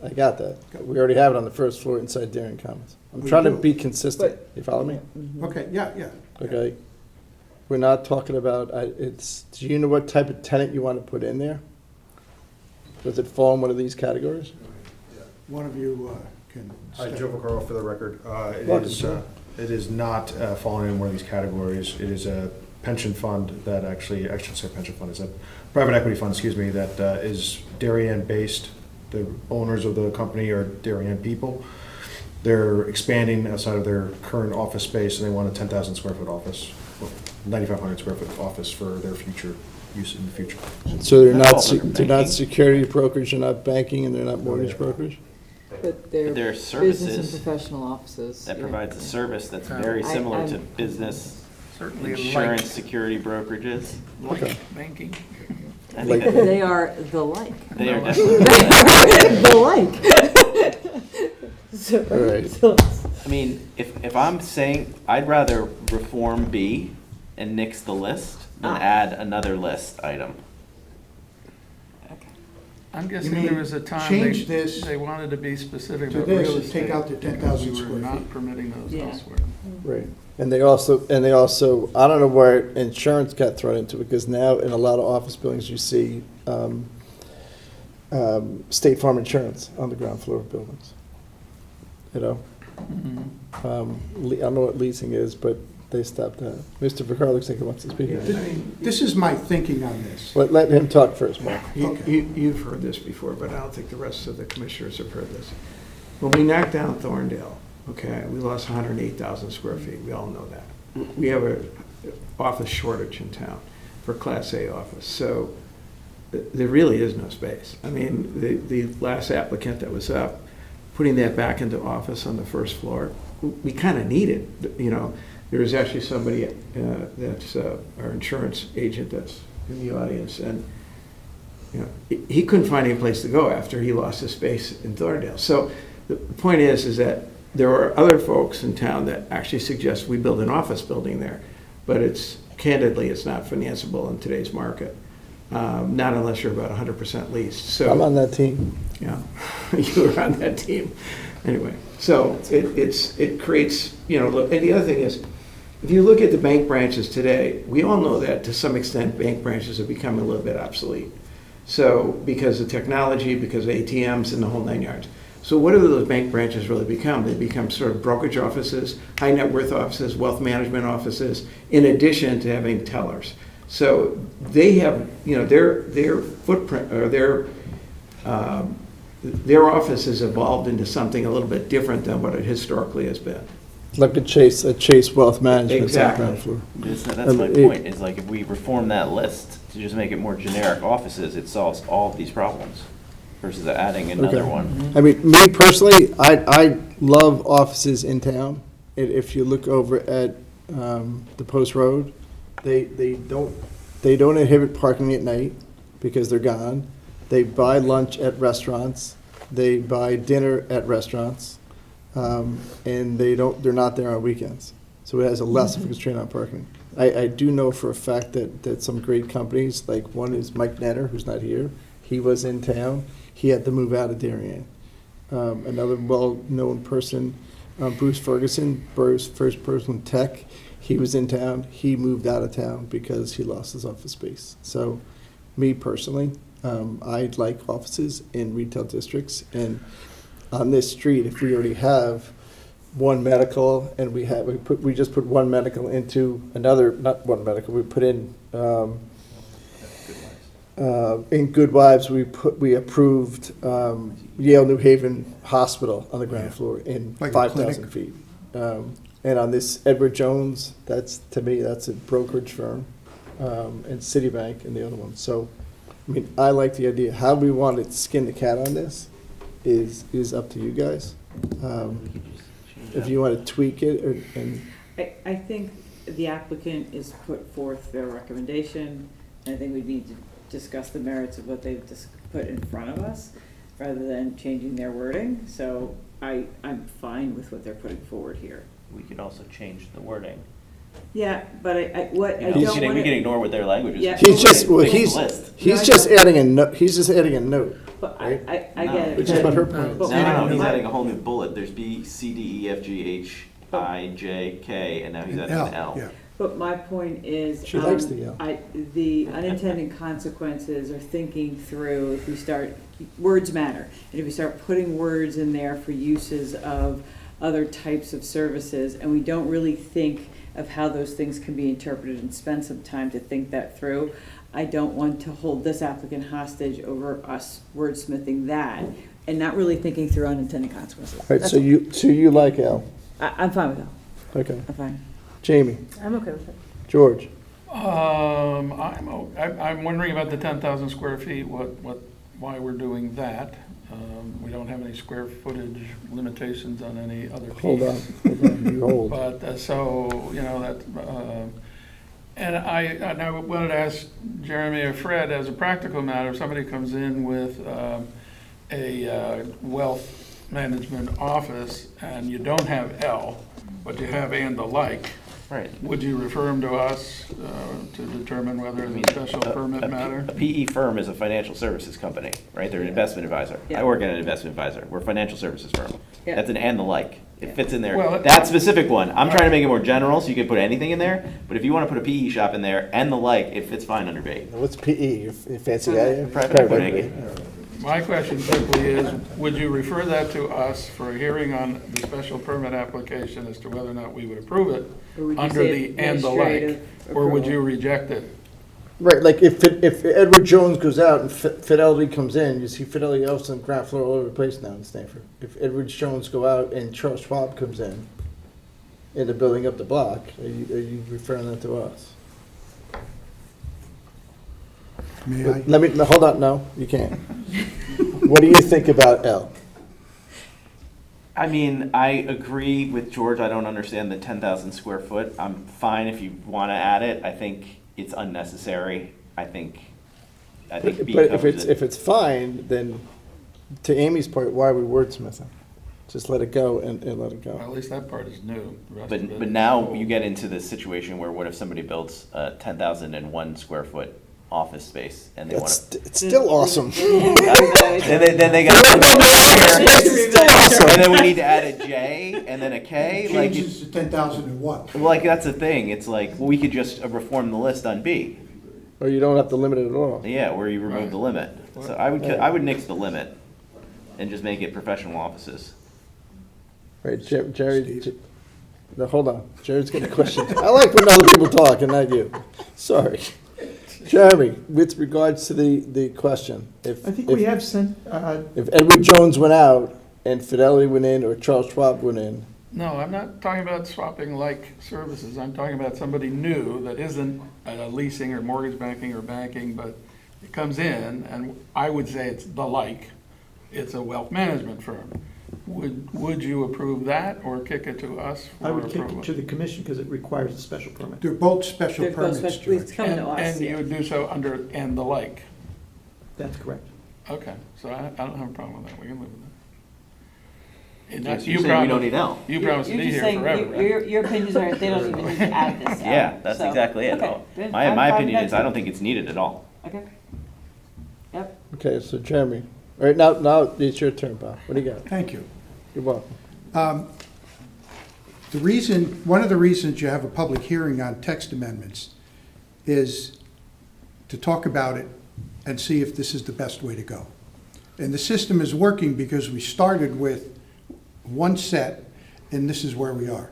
I got that. We already have it on the first floor inside Darien Commons. I'm We trying to do. be consistent. You follow me? Okay, yeah. Okay? We're not talking about, do you know what type of tenant you want to put in there? Does it fall in one of these categories? One of you can. Hi, step- Joe Vaccaro for the record. Welcome, Joe. It is not falling in one of these categories. It is a pension fund that I shouldn't say pension fund, it's a private equity fund, excuse me, that is Darien-based. The owners of the company are Darien people. They're expanding outside of their current office space, and they want a 10,000 square foot office, 9,500 square foot office for their future use in the future. So they're not, Oh, they're not security brokers, they're not banking, and they're not mortgage brokers? But they're There are business services and professional offices. that yeah. provides a service that's very similar to business, Certainly insurance, like, security brokerages. like banking. I Like- think that They are the like. they are definitely. The like. So- All right. so- I mean, if I'm saying, I'd rather reform B and nix the list than add another list item. I'm guessing may there was a time change this they wanted to be specific to about this real and estate. take out the 10,000 We were square not feet. permitting those Yeah. elsewhere. Right. And they also, I don't know where insurance got thrown into it, because now in a lot of office buildings, you see State Farm insurance on the ground floor of buildings. You know? I don't know what leasing is, but they stopped that. Mr. Vicar looks like he wants to speak. This is my thinking on this. Let him talk first, Mark. You've heard this before, but I don't think the rest of the commissioners have heard this. When we knocked down Thorndale, okay, we lost 108,000 square feet, we all know that. We have a office shortage in town for Class A office, so there really is no space. I mean, the last applicant that was up, putting that back into office on the first floor, we kind of need it, you know. There was actually somebody that's our insurance agent that's in the audience, and you know, he couldn't find any place to go after he lost his space in Thorndale. So the point is that there are other folks in town that actually suggest we build an office building there, but candidly, it's not financeable in today's market. Not unless you're about 100% leased. So I'm on that team. yeah, you were on that team. Anyway, so it creates, you know, and the other thing is, if you look at the bank branches today, we all know that to some extent bank branches have become a little bit obsolete. So because of technology, because of ATMs and the whole 9 yards. So what do those bank branches really become? They become sort of brokerage offices, high net worth offices, wealth management offices, in addition to having tellers. So they have, you know, their footprint, or their office has evolved into something a little bit different than what it historically has been. Like a Chase Wealth Management. Exactly. On the ground floor. That's my point, is like, if we reform that list to just make it more generic offices, it solves all of these problems versus adding another Okay. one. I mean, me personally, I love offices in town. If you look over at the Post Road, they don't inhibit parking at night because they're gone. They buy lunch at restaurants. They buy dinner at restaurants. And they're not there on weekends. So it has a less of a constraint on parking. I do know for a fact that some great companies, like one is Mike Netter, who's not here. He was in town. He had to move out of Darien. Another well-known person, Bruce Ferguson, first person tech, he was in town. He moved out of town because he lost his office space. So me personally, I like offices in retail districts, and on this street, if we already have one medical, and we just put one medical into another, not one medical, we put in Good Wives, we approved Yale New Haven Hospital on the ground floor in Like a 5,000 feet. And on this Edward Jones, to me, that's a brokerage firm, and Citibank and the other one. So, I mean, I like the idea. How we want to skin the cat on this is up to you guys. If you want to tweak it, and I think the applicant is put forth their recommendation, and I think we need to discuss the merits of what they've just put in front of us, rather than changing their wording. So I'm fine with what they're putting forward here. We could also change the wording. Yeah, but I don't want We can ignore what their language is. Yeah. he's just Fix the list. he's just adding a note. He's just adding a note. But right? I get it. Which is what her point is. But No, my- he's my- adding a whole new bullet. There's B, C, D, E, F, G, H, I, J, K, and now he's adding an L. Yeah. But my point is, She likes the L. the unintended consequences are thinking through, if we start, words matter. And if we start putting words in there for uses of other types of services, and we don't really think of how those things can be interpreted and spend some time to think that through, I don't want to hold this applicant hostage over us wordsmithing that and not really thinking through unintended consequences. Right. That's So you like L? I'm fine with that. Okay. I'm fine. Jamie, I'm okay with it. George. I'm wondering about the 10,000 square feet, why we're doing that. We don't have any square footage limitations on any other piece. Hold on. You hold. But, so, you know, that, And I wanted to ask Jeremy or Fred, as a practical matter, if somebody comes in with a wealth management office and you don't have L, but you have and the like, Right. would you refer them to us to determine whether it's a special permit matter? A PE firm is a financial services company, right? They're an investment advisor. Yeah. I work at an investment advisor. We're a financial services firm. Yeah. That's an and the like. It fits in there. Well, That specific one, I'm trying to make it more general, so you can put anything in there. But if you want to put a PE shop in there and the like, it fits fine under B. What's PE? You fancy guy? Private equity. My question simply is, would you refer that to us for a hearing on the special permit application as to whether or not we would approve it Or would you under say the and the like? administrative Or would approval? you reject it? Right, like if Edward Jones goes out and Fidelity comes in, you see Fidelity else on the ground floor all over the place now in Stanford. If Edward Jones go out and Charles Schwab comes in they're building up the block, are you referring that to us? May I? Let me, no, hold on, no, you can't. What do you think about L? I mean, I agree with George. I don't understand the 10,000 square foot. I'm fine if you want to add it. I think it's unnecessary. I think B But covers it. if it's fine, then to Amy's point, why are we wordsmithing? Just let it go and let it Well, go. at least that part is new. The rest of it- But now you get into the situation where what if somebody builds a 10,001 square foot office space and they want to. It's still awesome. Then they got. And then we need to add a J and then a K. Like, Changes to 10,001. like that's the thing. It's like, well, we could just reform the list on B. Or you don't have to limit it at all. Yeah, where you remove the limit. So I would nix the limit and just make it professional offices. Right, Jerry, no, hold on. Jerry's got a question. I like when other people talk and not you. Sorry. Jeremy, with regards to the question, I think we have sent, if Edward Jones went out and Fidelity went in or Charles Schwab went in, No, I'm not talking about swapping like services. I'm talking about somebody new that isn't leasing or mortgage banking or banking, but it comes in, and I would say it's the like. It's a wealth management firm. Would you approve that or kick it to us for I approval? would kick it to the commission because it requires a special permit. They're both special They're both permits, special- it's George. coming to us, And you yeah. would do so under and the like. That's correct. Okay, so I don't have a problem with that. We can live with that. So you're saying we don't need L? You promised to be You're just here saying, forever, right? your opinions are, they don't even need to add this. Yeah, that's So, exactly it. okay, good. My I'm fine with opinion that is too. I don't think it's needed at all. Okay. Yep. okay, so Jeremy, all right, now it's your turn, Bob. What do you got? Thank you. You're welcome. One of the reasons you have a public hearing on text amendments is to talk about it and see if this is the best way to go. And the system is working because we started with one set, and this is where we are.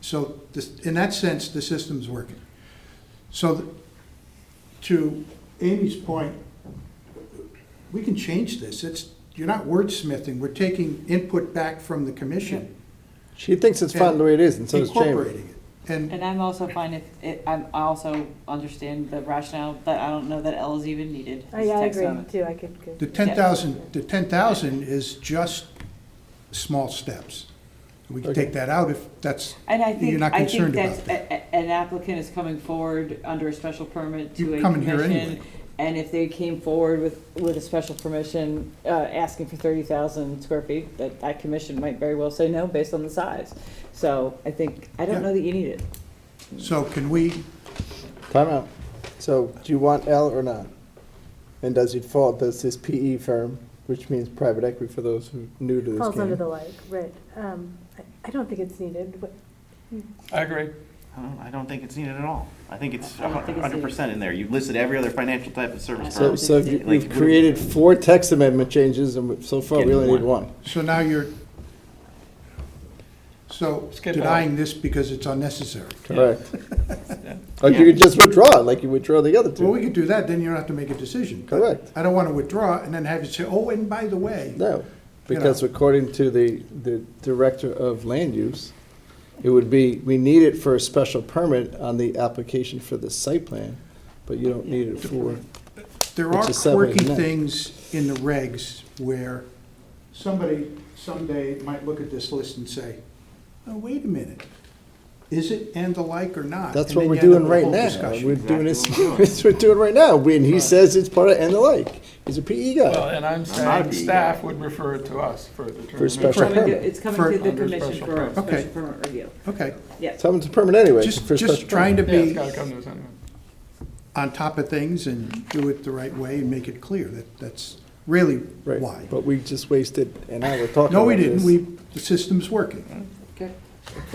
So in that sense, the system's working. So to Amy's point, we can change this. You're not wordsmithing, we're taking input back from the commission. She thinks it's fine the way it is, and so does Jamie. Incorporating it. And And I'm also fine I also understand the rationale, that I don't know that L is even needed. Oh, as yeah, I text agree element. too, I could. the 10,000 is just small steps. We can take that out if that's, And I you're think, not I think concerned that's, about that. an applicant is coming forward under a special permit to You're a coming here commission. anyway. And if they came forward with a special permission, asking for 30,000 square feet, that commission might very well say no based on the size. So I don't Yeah. know that you need it. So can we, Time out. So do you want L or not? And does this PE firm, which means private equity for those who are new to this Falls under game? the like, right. I don't think it's needed. I agree. I don't think it's needed at all. I think it's I don't think it's 100% in there. You listed every other financial type of service. So- firm. So you've created 4 text amendment changes, and so far we only need one. so now you're, so Skip denying this because it's unnecessary. Correct. Like you could just withdraw, like you withdraw the other Well, we two. could do that, then you don't have to make a decision. Correct. I don't want to withdraw and then have you say, oh, and by the way. No, because according to the Director of Land Use, it would be, we need it for a special permit on the application for the site plan, but you don't need it for, There Which are is separate quirky than that. things in the regs where somebody someday might look at this list and say, oh, wait a minute. is it and the like or not? That's And what then we're you end up doing with a right whole now. discussion. We're doing this, Exactly what that's what we're doing right now. And he says it's part of and the like. He's a PE Well, guy. and I'm not a saying big staff guy. would refer it to us for For determination. special permit. It's coming For- to the under commission special for a permit. Okay. special permit review. Okay, Yeah. Tell him it's a permit anyway. just for special trying to Yeah, it's be gotta come to us anyway. on top of things and do it the right way and make it clear that that's really Right, why. but we just wasted an hour talking No, we about didn't, this. the system's working. Okay.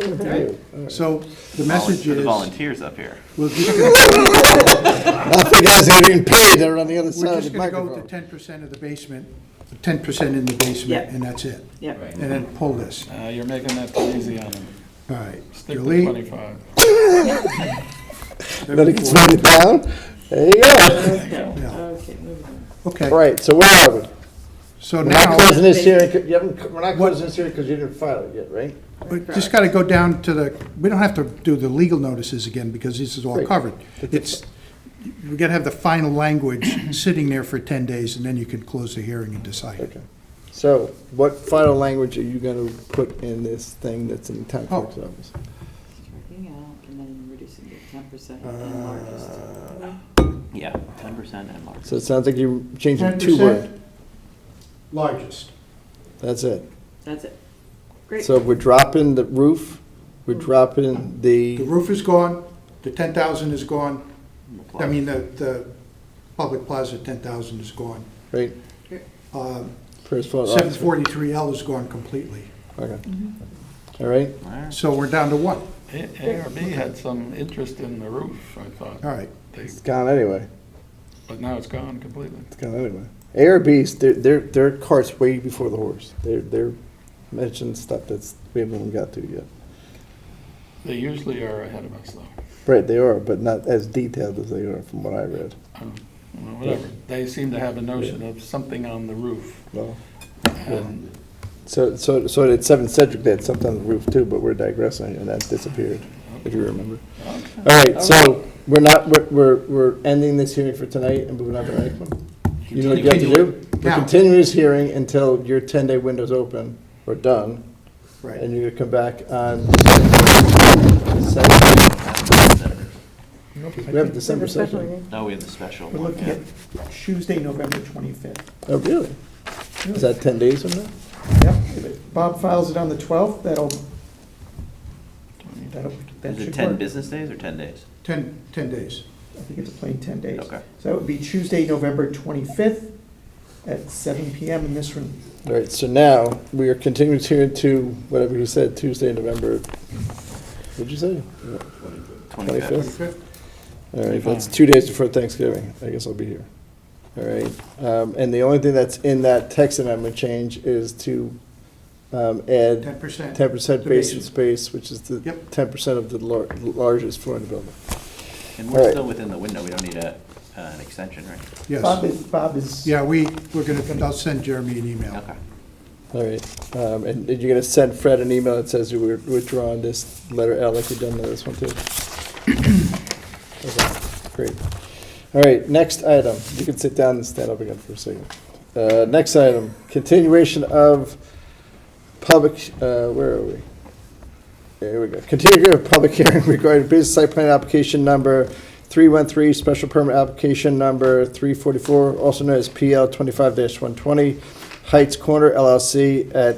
Okay. All right. So the message For the is, volunteers up here. we're just gonna, Not the guys that are getting paid, they're on the other we're side of just the gonna go microphone. to 10% of the basement, 10% in the basement, Yeah. and that's it. Yeah. And then pull this. You're making that too easy on them. All right. Stick with Delete. 25. Then it gets voted down. There you go. Yeah. Okay, moving on. Okay, All right, so where are we? so We're not now, closing this hearing, we're not What- closing this hearing because you didn't file it yet, right? we just gotta go down to the, we don't have to do the legal notices again because this is all Right. covered. It's, we gotta have the final language sitting there for 10 days and then you can close the hearing and decide. Okay. So what final language are you gonna put in this thing that's in the town clerk's office? Striking out and then reducing to 10% and largest. Yeah, 10% and large. So it sounds like you're changing 10% two words. largest. That's it. That's it. Great. So we're dropping the roof, we're dropping The the, roof is gone, the 10,000 is gone, I mean, the public plaza 10,000 is gone. right, Uh, first floor office. 743L is gone completely. Okay. All right, All right. So we're down to one. ARB had some interest in the roof, I thought. All right. it's gone anyway, But now it's gone completely. it's gone anyway. ARBs, their cart's way before the horse. They're mentioning stuff that's, we haven't even got to yet. They usually are ahead of us, though. Right, they are, but not as detailed as they are from what I read. Well, whatever. They seem to have a notion of something on the roof. Well, And so at 7 Cedric, they had something on the roof too, but we're digressing, and that disappeared, if you remember. All right, so we're ending this hearing for tonight and moving on to the next one. You know what you have to do? We're Now. continuing this hearing until your 10-day window's open or done, Right. and you're gonna come back on. We have December Special 2nd. meeting. No, we have the special We're one, looking yeah. at Tuesday, November 25th. Oh, really? Is that 10 days from now? Yep, if Bob files it on the 12th, that Is it should 10 work. business days or 10 days? 10 days. I think it's a plain 10 days. Okay. So that would be Tuesday, November 25th at 7 PM in this room. All right, so now we are continuing this hearing to whatever he said, Tuesday, November, what'd you say? 25th. 25th? All right, that's 2 days before Thanksgiving. I guess I'll be here. All right, and the only thing that's in that text amendment change is to add 10%. 10% The basic basic. space, which is the Yep. 10% of the largest floor in the building. And All we're right. still within the window, we don't need an extension, right? Yes. Bob is. Yeah, I'll send Jeremy an email. Okay. All right, and you're gonna send Fred an email that says you're withdrawing this letter L like you've done to this one too? Okay, great. All right, next item, you can sit down and stand up again for a second. Next item, continuation of public, where are we? Here we go. Continue of public hearing regarding business site plan application number 313, special permit application number 344, also known as PL 25-120, Heights Corner LLC at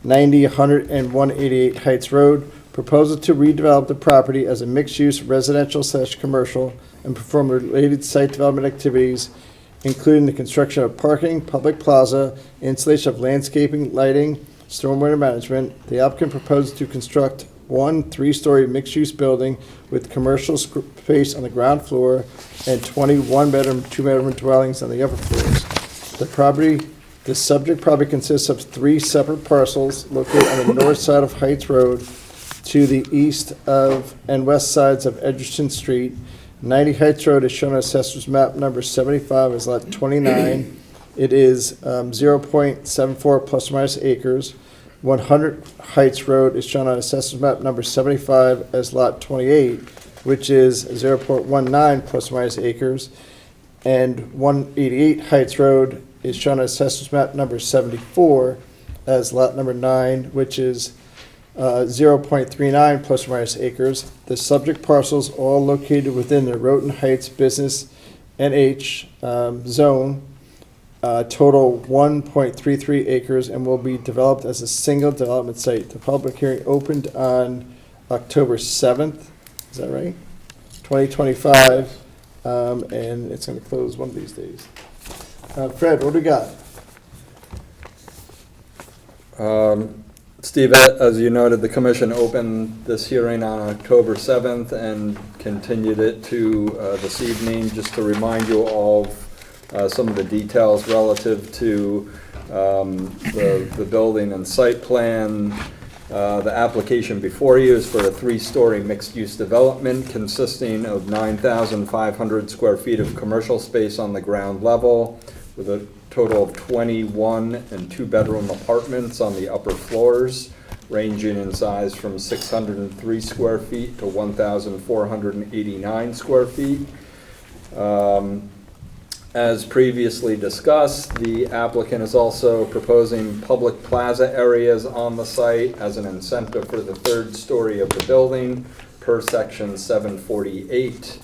90, 100, and 188 Heights Road. Proposal to redevelop the property as a mixed-use residential/commercial and perform related site development activities, including the construction of parking, public plaza, installation of landscaping, lighting, stormwater management. The applicant proposes to construct one 3-story mixed-use building with commercial space on the ground floor and 20 one-bedroom, 2-bedroom dwellings on the upper floors. The subject property consists of 3 separate parcels located on the north side of Heights Road to the east of and west sides of Edgerton Street. 90 Heights Road is shown on Assessor's Map number 75 as lot 29. It is 0.74 plus or minus acres. 100 Heights Road is shown on Assessor's Map number 75 as lot 28, which is 0.19 plus or minus acres. And 188 Heights Road is shown on Assessor's Map number 74 as lot number 9, which is 0.39 plus or minus acres. The subject parcels all located within the Roten Heights Business NH zone, total 1.33 acres and will be developed as a single development site. The public hearing opened on October 7th, is that right? 2025, and it's going to close one of these days. Fred, what do we got? Steve, as you noted, the commission opened this hearing on October 7th and continued it to this evening. Just to remind you all of some of the details relative to the building and site plan. The application before you is for a 3-story mixed-use development consisting of 9,500 square feet of commercial space on the ground level with a total of 21 and 2-bedroom apartments on the upper floors, ranging in size from 603 square feet to 1,489 square feet. As previously discussed, the applicant is also proposing public plaza areas on the site as an incentive for the 3rd story of the building per section 748.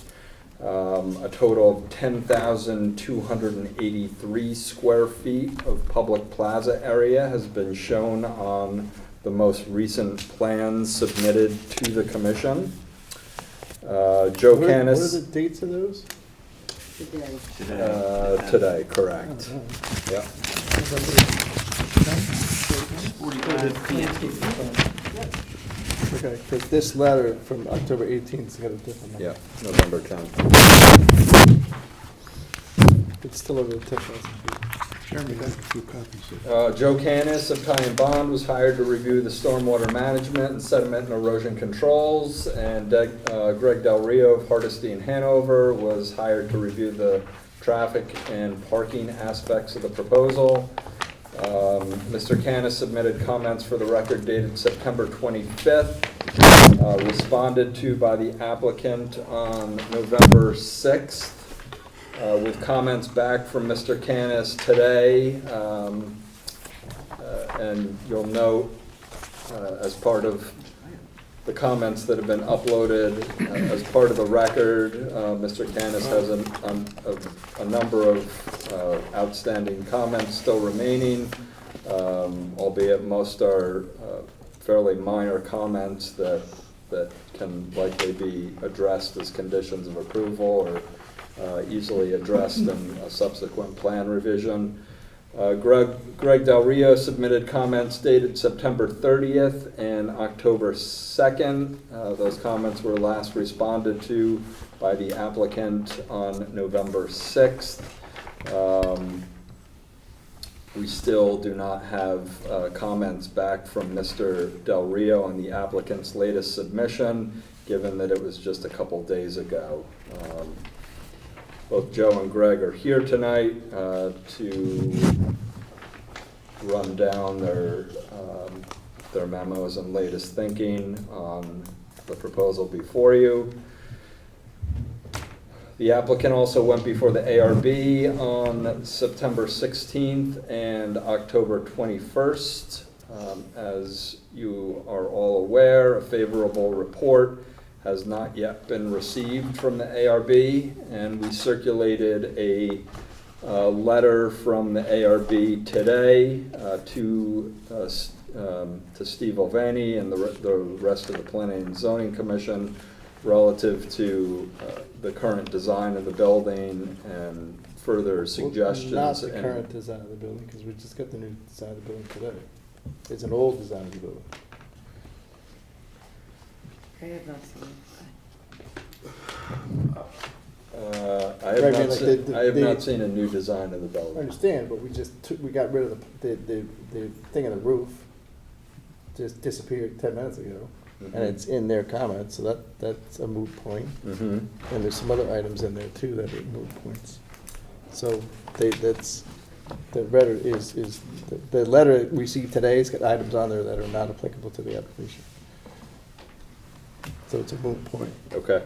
A total of 10,283 square feet of public plaza area has been shown on the most recent plans submitted to the commission. Joe Canis. What are the dates of those? Today, correct. Yep. Okay, because this letter from October 18th has got a different number. Yeah, November 10th. It's still over the 10,000 feet. Jeremy got a few copies. Joe Canis of Ty and Bond was hired to review the stormwater management and sediment and erosion controls, and Greg Del Rio of Hardesty and Hanover was hired to review the traffic and parking aspects of the proposal. Mr. Canis submitted comments for the record dated September 25th, responded to by the applicant on November 6th. With comments back from Mr. Canis today, and you'll note as part of the comments that have been uploaded as part of the record, Mr. Canis has a number of outstanding comments still remaining, albeit most are fairly minor comments that can likely be addressed as conditions of approval or easily addressed in a subsequent plan revision. Greg Del Rio submitted comments dated September 30th and October 2nd. Those comments were last responded to by the applicant on November 6th. We still do not have comments back from Mr. Del Rio on the applicant's latest submission, given that it was just a couple days ago. Both Joe and Greg are here tonight to run down their memos and latest thinking on the proposal before you. The applicant also went before the ARB on September 16th and October 21st. As you are all aware, a favorable report has not yet been received from the ARB, and we circulated a letter from the ARB today to Steve Ovani and the rest of the Planning and Zoning Commission relative to the current design of the building and further suggestions. Not the current design of the building, because we just got the new design of the building today. It's an old design of the building. I have not seen I have not seen a new design of the I building. understand, but we got rid of the thing on the roof, just disappeared 10 minutes ago. Mhm. And it's in their comments, so that's a moot point. Mm-hmm. And there's some other items in there too that are moot points. So the letter the letter we see today has got items on there that are not applicable to the application. So it's a moot point. Okay.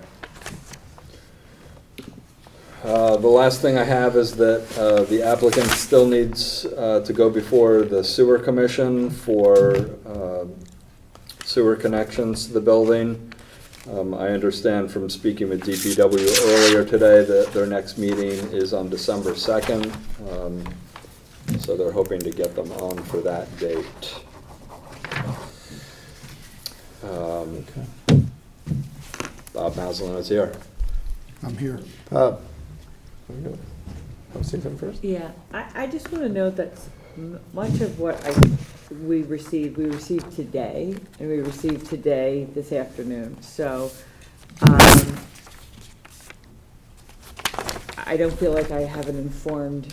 The last thing I have is that the applicant still needs to go before the sewer commission for sewer connections to the building. I understand from speaking with DPW earlier today that their next meeting is on December 2nd. So they're hoping to get them on for that date. Bob Maslin is here. I'm here. Want to say something first? Yeah, I just want to note that much of what we received today, and we received today this afternoon. So I don't feel like I have an informed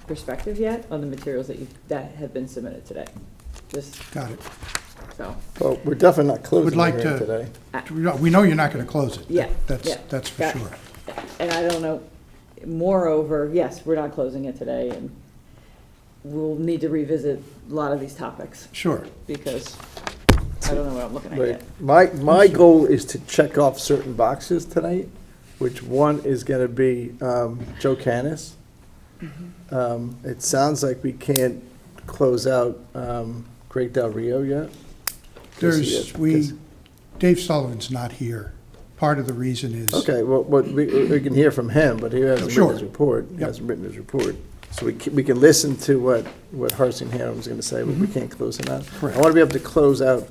perspective yet on the materials that have been submitted today. Just Got it. so. Well, we're definitely not closing Would the like hearing to- today. We know you're not going to close it. Yeah, That's, yeah. that's for That- sure. And I don't know, moreover, yes, we're not closing it today, and we'll need to revisit a lot of these topics, Sure. because I don't know what I'm looking at Right. yet. My goal is to check off certain boxes tonight, which one is gonna be Joe Canis. It sounds like we can't close out Great Del Rio yet. Dave Sullivan's not here. Part of the reason is. Okay, well, we can hear from him, but he hasn't Sure. written his report. He Yep. hasn't written his report. So we can listen to what Harsingham was gonna say, but we can't close it out. Correct. I wanna be able to close out,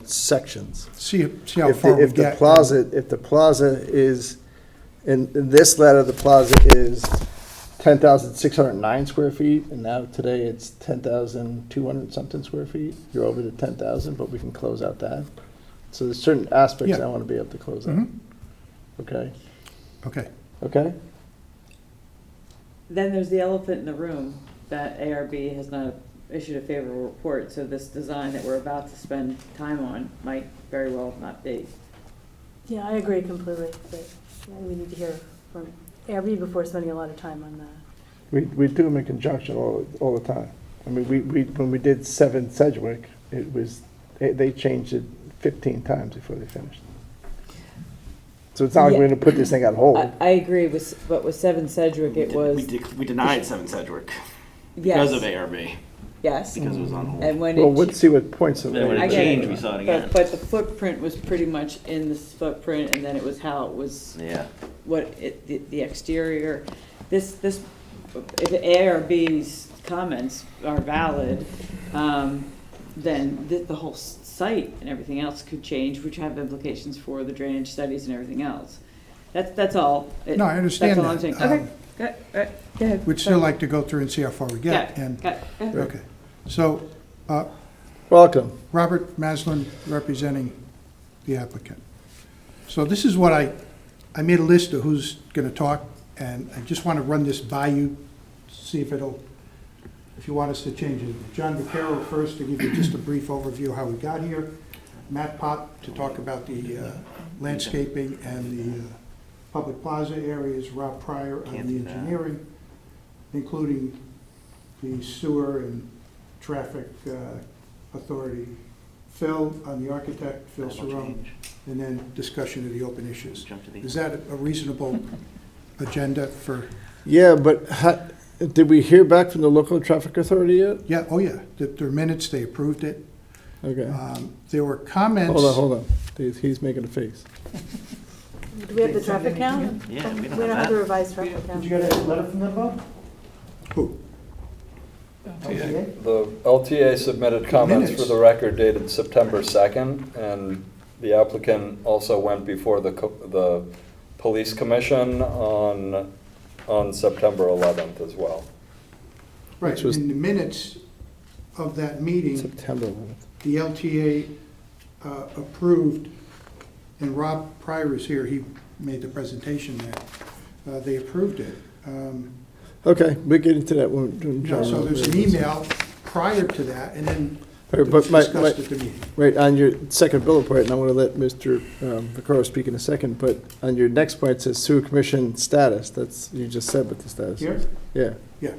sections. See how If far we if the get. plaza is, in this letter, the plaza is 10,609 square feet, and now today it's 10,200 something square feet. You're over the 10,000, but we can close out that. So there's certain aspects Yeah. I want to be able to close out. Mhm. Okay, Okay. okay? Then there's the elephant in the room, that ARB has not issued a favorable report, so this design that we're about to spend time on might very well not be. Yeah, I agree completely, but we need to hear from ARB before spending a lot of time on that. We do them in conjunction all the time. I mean, when we did 7 Sedgwick, they changed it 15 times before they finished. So it's not like we're Yeah. gonna put this thing on hold. I agree but with 7 Sedgwick, it was, We denied 7 Sedgwick because of yes, ARB, yes. because it was on hold. And when Well, it, let's see what points of. Then when I it get changed, it. we saw it again. but the footprint was pretty much in this footprint, and then it was how it was, Yeah. the exterior. If ARB's comments are valid, then the whole site and everything else could change, which have implications for the drainage studies and everything else. That's all. No, I understand That's all I'm that. saying. Okay, go ahead. We'd still like to go through and see how far we get. And okay. So, Welcome. Robert Maslin representing the applicant. So this is what I made a list of who's going to talk, and I just want to run this by you, see if you want us to change it. John Vaccaro first to give you just a brief overview of how we got here. Matt Pott to talk about the landscaping and the public plaza areas. Rob Pryor on the engineering, including the sewer and traffic authority. Phil on the architect, Phil Cerrone, and then discussion of the open issues. Is that a reasonable agenda for? Yeah, but did we hear back from the local traffic authority yet? Yeah, oh yeah, their minutes, they approved it. Okay. There were comments. Hold on. He's making a face. Do we have the traffic count? Yeah, we We don't don't have have the that. revised traffic count. Did you get a letter from them, Bob? Who? LTA? The LTA submitted comments for Minutes. the record dated September 2nd, and the applicant also went before the police commission on September 11th as well. Right, Which was- in the minutes of that meeting, September 11th. the LTA approved, and Rob Pryor is here, he made the presentation there. They approved it. Okay, we'll get into that when John. So there's an email prior to that, and then But it was my- discussed at the meeting. Right, on your second bullet point, and I'm going to let Mr. Vaccaro speak in a second, but on your next point, it says sewer commission status. That's, you just said what the status Here? is. Yeah. Yeah.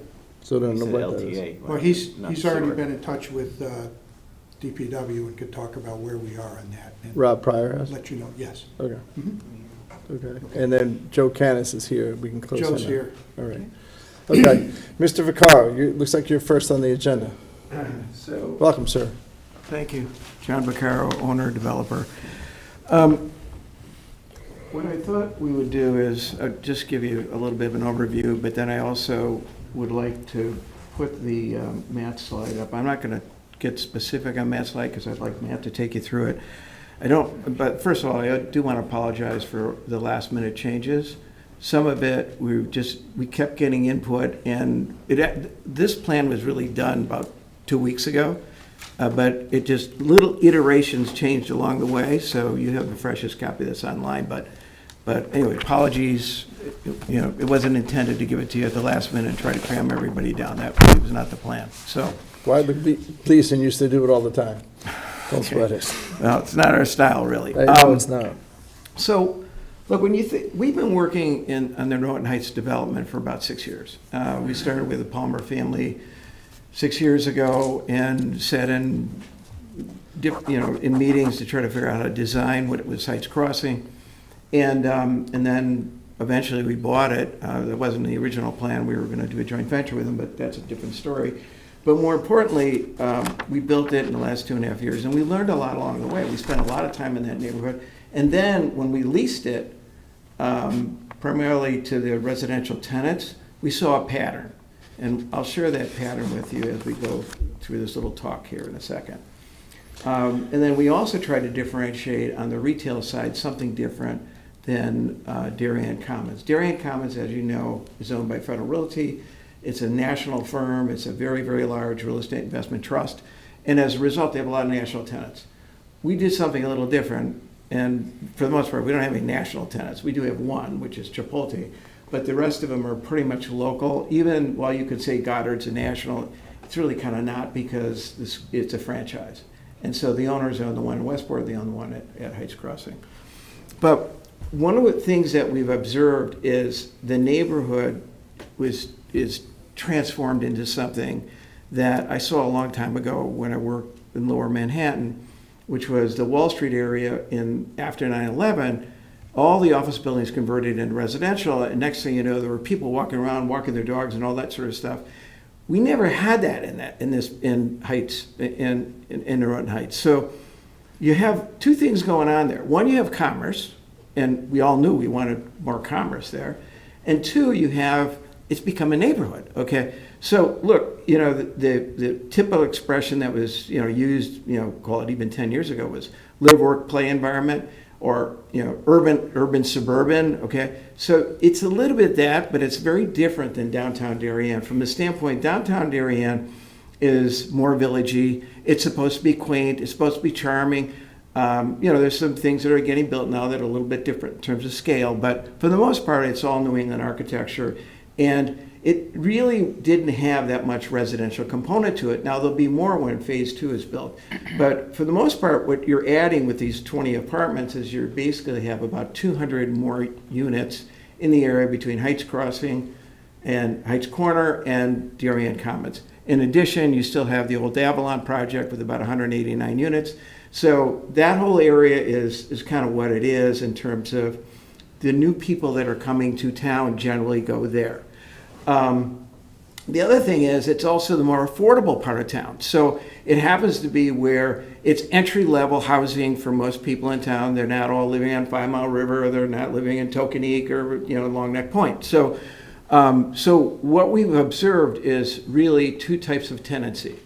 So I don't He know said what that is. LTA. Well, he's not already sewer. been in touch with DPW and could talk about where we are on that. And Rob Pryor has? let you know, yes. Okay. Mhm. Okay. And then Joe Canis is here. We can close him Joe's out. here. All right. Okay. Mr. Vaccaro, looks like you're first on the agenda. So, Welcome, sir. Thank you. John Vaccaro, owner, developer. What I thought we would do is just give you a little bit of an overview, but then I also would like to put the Matt slide up. I'm not going to get specific on Matt's slide because I'd like Matt to take you through it. But first of all, I do want to apologize for the last minute changes. Some of it, we kept getting input, and this plan was really done about 2 weeks ago, but it just, little iterations changed along the way, so you have the freshest copy that's online, but anyway, apologies, it wasn't intended to give it to you at the last minute and try to cram everybody down. That was not the plan, so. Widely pleased and used to do it all the time. Don't Okay. sweat it. Well, it's not our style, really. No, it's not. So, look, when you think, we've been working on the Norton Heights development for about 6 years. We started with the Palmer family 6 years ago and sat in, in meetings to try to figure out how to design what it was Heights Crossing. And then eventually we bought it. That wasn't the original plan. We were going to do a joint venture with them, but that's a different story. But more importantly, we built it in the last 2.5 years, and we learned a lot along the way. We spent a lot of time in that neighborhood. And then when we leased it, primarily to the residential tenants, we saw a pattern. And I'll share that pattern with you as we go through this little talk here in a second. And then we also tried to differentiate on the retail side something different than Darien Commons. Darien Commons, as you know, is owned by Federal Realty. It's a national firm. It's a very, very large real estate investment trust. And as a result, they have a lot of national tenants. We did something a little different. And for the most part, we don't have any national tenants. We do have one, which is Chipotle. But the rest of them are pretty much local. Even while you could say Goddard's a national, it's really kind of not because it's a franchise. And so the owners own the one in Westport, they own the one at Heights Crossing. But one of the things that we've observed is the neighborhood is transformed into something that I saw a long time ago when I worked in Lower Manhattan, which was the Wall Street area after 9/11. All the office buildings converted into residential, and next thing you know, there were people walking around, walking their dogs and all that sort of stuff. We never had that in Heights, in Norton Heights. So you have two things going on there. One, you have commerce, and we all knew we wanted more commerce there. And two, it's become a neighborhood, okay? So look, the typical expression that was, used, call it even 10 years ago was live, work, play environment, or, urban, suburban, okay? So it's a little bit that, but it's very different than downtown Darien. From the standpoint, downtown Darien is more villagey. It's supposed to be quaint. It's supposed to be charming. There's some things that are getting built now that are a little bit different in terms of scale, but for the most part, it's all New England architecture. And it really didn't have that much residential component to it. Now, there'll be more when phase 2 is built. But for the most part, what you're adding with these 20 apartments is you basically have about 200 more units in the area between Heights Crossing and Heights Corner and Darien Commons. In addition, you still have the old Avalon project with about 189 units. So that whole area is kind of what it is in terms of the new people that are coming to town generally go there. The other thing is it's also the more affordable part of town. So it happens to be where it's entry-level housing for most people in town. They're not all living on 5 Mile River, or they're not living in Tokenique or Long Neck Point. So what we've observed is really two types of tenancy.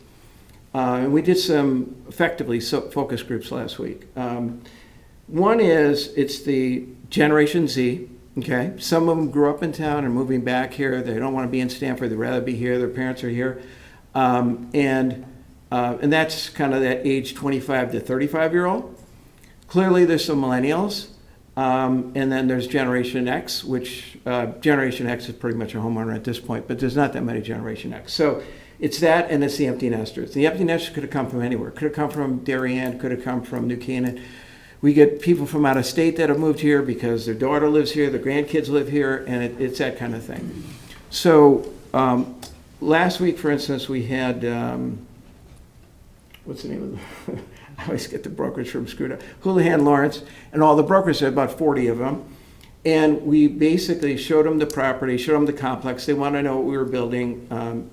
And we did some effectively focus groups last week. One is it's the Generation Z. Okay, some of them grew up in town and moving back here. They don't want to be in Stamford. They'd rather be here. Their parents are here, and that's kind of that age 25 to 35-year-old. Clearly, there's some millennials, and then there's Generation X, which Generation X is pretty much a homeowner at this point, but there's not that many Generation X. So it's that, and it's the empty nesters. The empty nesters could have come from anywhere. Could have come from Darien. Could have come from New Canaan. We get people from out of state that have moved here because their daughter lives here, their grandkids live here, and it's that kind of thing. So last week, for instance, we had, what's the name of the, I always get the brokers from screwed up, Houlihan Lawrence, and all the brokers, there about 40 of them. And we basically showed them the property, showed them the complex. They want to know what we were building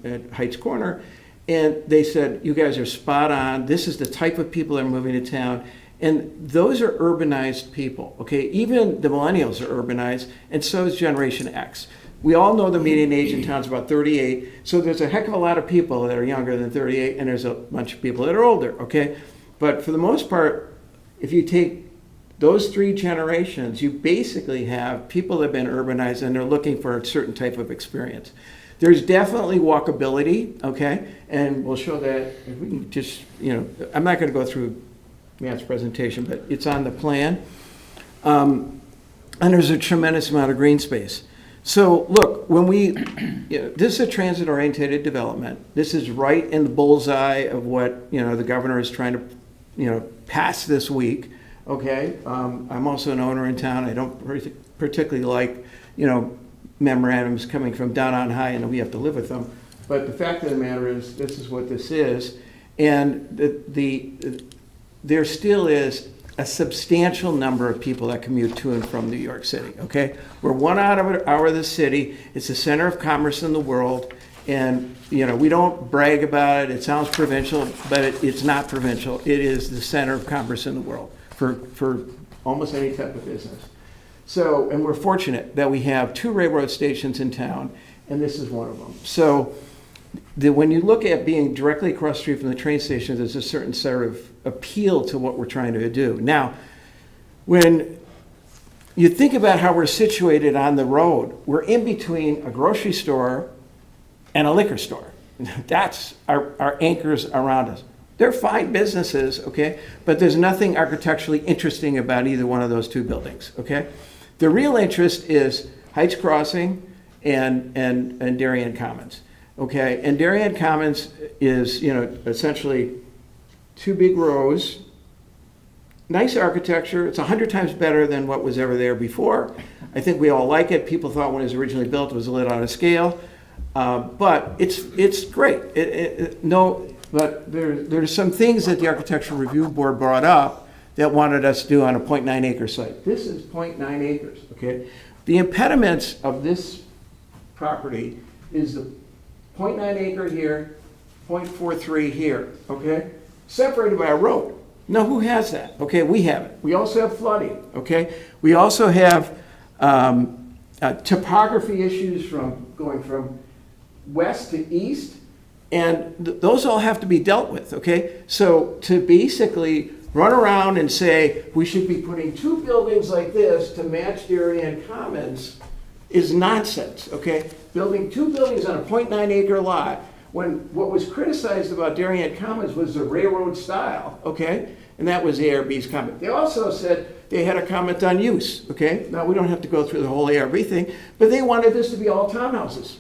at Heights Corner. And they said, you guys are spot on. This is the type of people that are moving to town. And those are urbanized people, okay? Even the millennials are urbanized, and so is Generation X. We all know the median age in town is about 38, so there's a heck of a lot of people that are younger than 38, and there's a bunch of people that are older, okay? But for the most part, if you take those three generations, you basically have people that have been urbanized and they're looking for a certain type of experience. There's definitely walkability, okay? And we'll show that if we can just, I'm not going to go through Matt's presentation, but it's on the plan. And there's a tremendous amount of green space. So look, when this is a transit-oriented development. This is right in the bullseye of what, the governor is trying to, pass this week, okay? I'm also an owner in town. I don't particularly like, memorandums coming from down on high, and we have to live with them. But the fact of the matter is, this is what this is. And there still is a substantial number of people that commute to and from New York City, okay? We're 1 hour of the city. It's the center of commerce in the world. And, we don't brag about it. It sounds provincial, but it's not provincial. It is the center of commerce in the world for almost any type of business. So, and we're fortunate that we have 2 railroad stations in town, and this is one of them. So, when you look at being directly across the street from the train station, there's a certain sort of appeal to what we're trying to do. Now, when you think about how we're situated on the road, we're in between a grocery store and a liquor store. That's our anchors around us. They're fine businesses, okay? But there's nothing architecturally interesting about either one of those 2 buildings, okay? The real interest is Heights Crossing and Darien Commons, okay? And Darien Commons is, essentially 2 big rows, nice architecture. It's 100 times better than what was ever there before. I think we all like it. People thought when it was originally built it was a little out of scale, but it's great. But there's some things that the Architectural Review Board brought up that wanted us to do on a 0.9 acre site. This is 0.9 acres, okay? The impediments of this property is the 0.9 acre here, 0.43 here, okay? Separated by a road. Now, who has that? Okay, we have it. We also have flooding, okay? We also have topography issues from going from west to east, and those all have to be dealt with, okay? So to basically run around and say we should be putting 2 buildings like this to match Darien Commons is nonsense, okay? Building 2 buildings on a 0.9 acre lot, when what was criticized about Darien Commons was the railroad style, okay? And that was ARB's comment. They also said they had a comment on use, okay? Now, we don't have to go through the whole ARB thing, but they wanted this to be all townhouses.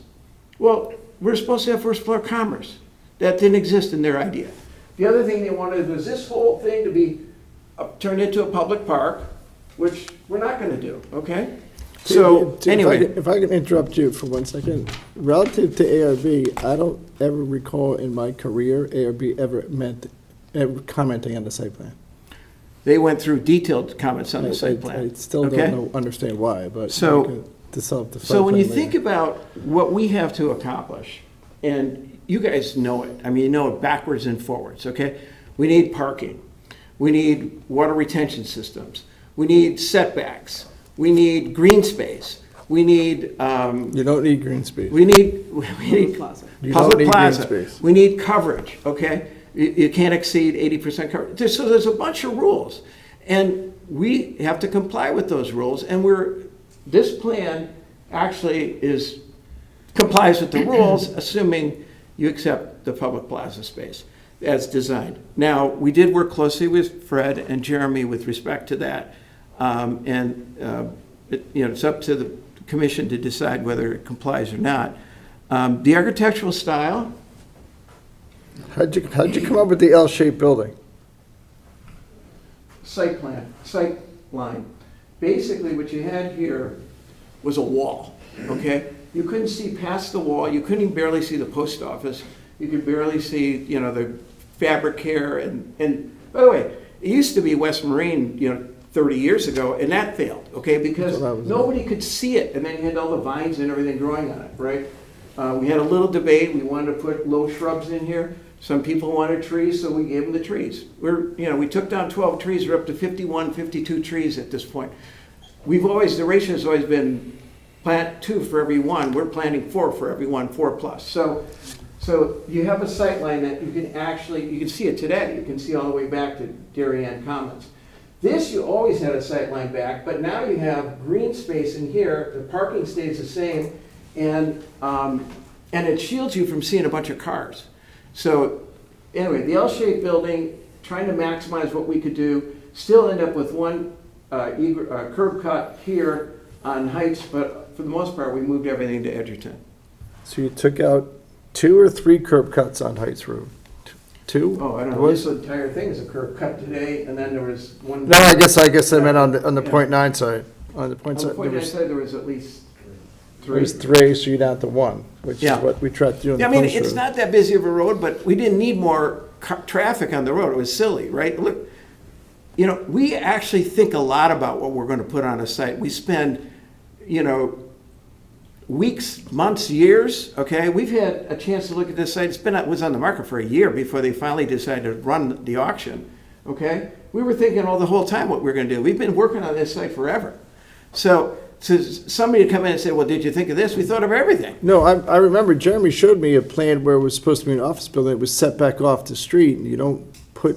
Well, we're supposed to have first floor commerce. That didn't exist in their idea. The other thing they wanted was this whole thing to be turned into a public park, which we're not going to do, okay? So, anyway. If I can interrupt you for 1 second. Relative to ARB, I don't ever recall in my career ARB ever commenting on the site plan. They went through detailed comments on the site plan. I still don't understand why, but so when you later. think about what we have to accomplish, and you guys know it. I mean, you know it backwards and forwards, okay? We need parking. We need water retention systems. We need setbacks. We need green space. We need... you don't need green space. We need public plaza. We need coverage, okay? You can't exceed 80% coverage. So there's a bunch of rules. And we have to comply with those rules. And this plan actually complies with the rules, assuming you accept the public plaza space as designed. Now, we did work closely with Fred and Jeremy with respect to that. It's up to the commission to decide whether it complies or not. The architectural style. How'd you come up with the L-shaped building? Site line. Basically, what you had here was a wall, okay? You couldn't see past the wall. You couldn't even barely see the post office. You could barely see, the fabric care. And by the way, it used to be West Marine, 30 years ago, and that failed, okay? Because nobody could see it, and then you had all the vines and everything growing on it, right? We had a little debate, we wanted to put low shrubs in here. Some people wanted trees, so we gave them the trees. We took down 12 trees, we're up to 51, 52 trees at this point. The ratio has always been plant 2 for every 1. We're planting 4 for every 1, 4+. So you have a sight line that you can see it today. You can see all the way back to Darien Commons. This, you always had a sight line back, but now you have green space in here, the parking stays the same, and it shields you from seeing a bunch of cars. So anyway, the L-shaped building, trying to maximize what we could do, still end up with one curb cut here on Heights, but for the most part, we moved everything to Edgerton. So you took out 2 or 3 curb cuts on Heights Road? 2? Oh, I don't It know, was- this entire thing is a curb cut today, and then there was one. No, I guess I meant on the Yeah. point 9 side. On the On point the side, point there I was, said there was at least there was 3. 3, so you're down to 1, which is Yeah. what we tried to do on the I mean, post it's road. not that busy of a road, but we didn't need more traffic on the road. It was silly, right? Look, we actually think a lot about what we're going to put on a site. We spend, weeks, months, years, okay? We've had a chance to look at this site. It was on the market for a year before they finally decided to run the auction, okay? We were thinking all the whole time what we were going to do. We've been working on this site forever. So somebody to come in and say, well, did you think of this? We thought of everything. No, I remember Jeremy showed me a plan where it was supposed to be an office building. It was set back off the street, and you put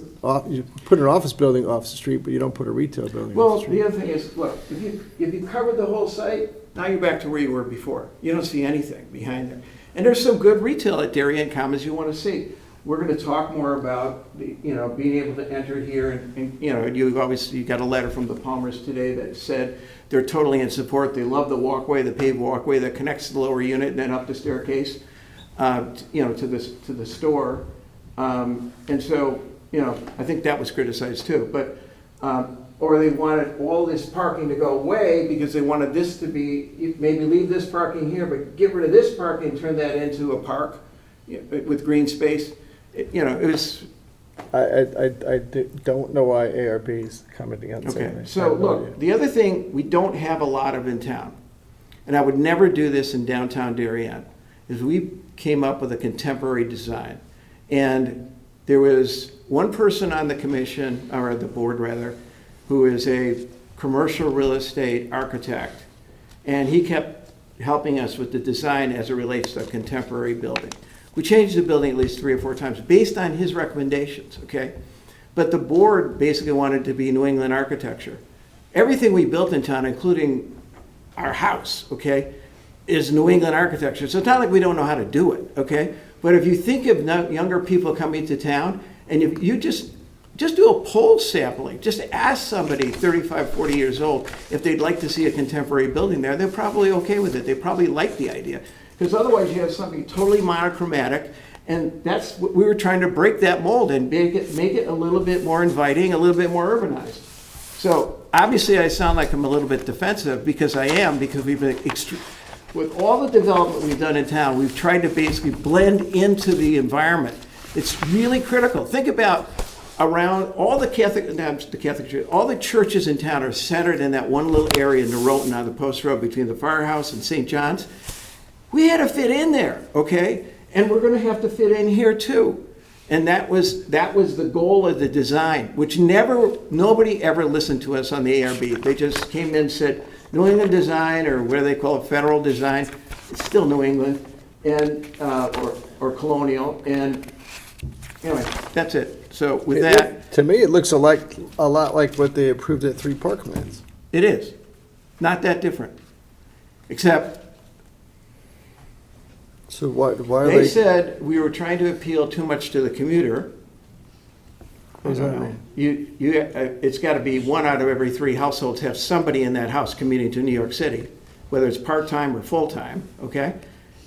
an office building off the street, but you don't put a retail building off Well, the street. the other thing is, look, if you covered the whole site, now you're back to where you were before. You don't see anything behind there. And there's some good retail at Darien Commons you want to see. We're going to talk more about, being able to enter here, and you got a letter from the Palmers today that said they're totally in support. They love the walkway, the paved walkway that connects the lower unit and then up the staircase, to the store. And so, I think that was criticized too. But or they wanted all this parking to go away because they wanted this to be, maybe leave this parking here, but get rid of this parking and turn that into a park with green space. It was. I don't know why ARB is commenting on something. Okay, so look, the other thing we don't have a lot of in town, and I would never do this in downtown Darien, is we came up with a contemporary design. And there was one person on the commission, or the board rather, who is a commercial real estate architect, and he kept helping us with the design as it relates to a contemporary building. We changed the building at least 3 or 4 times based on his recommendations, okay? But the board basically wanted to be New England architecture. Everything we built in town, including our house, okay, is New England architecture. So it's not like we don't know how to do it, okay? But if you think of younger people coming to town, and if you just do a poll sampling, just ask somebody 35, 40 years old if they'd like to see a contemporary building there, they're probably okay with it. They probably like the idea. Because otherwise you have something totally monochromatic, and that's what we were trying to break that mold and make it a little bit more inviting, a little bit more urbanized. So obviously I sound like I'm a little bit defensive, because I am, because we've been with all the development we've done in town, we've tried to basically blend into the environment. It's really critical. Think about around all the Catholic Church, all the churches in town are centered in that one little area in Norotan on the Post Road between the firehouse and St. John's. We had to fit in there, okay? And we're going to have to fit in here too. And that was the goal of the design, which nobody ever listened to us on the ARB. They just came in and said, New England design, or what do they call it, federal design. It's still New England, and or colonial. And anyway, that's it. So with that, To me, it looks a lot like what they approved at 3 Parklands. it is not that different, except So why are they they? said we were trying to appeal too much to the commuter. What does that mean? It's got to be 1 out of every 3 households have somebody in that house commuting to New York City, whether it's part-time or full-time, okay?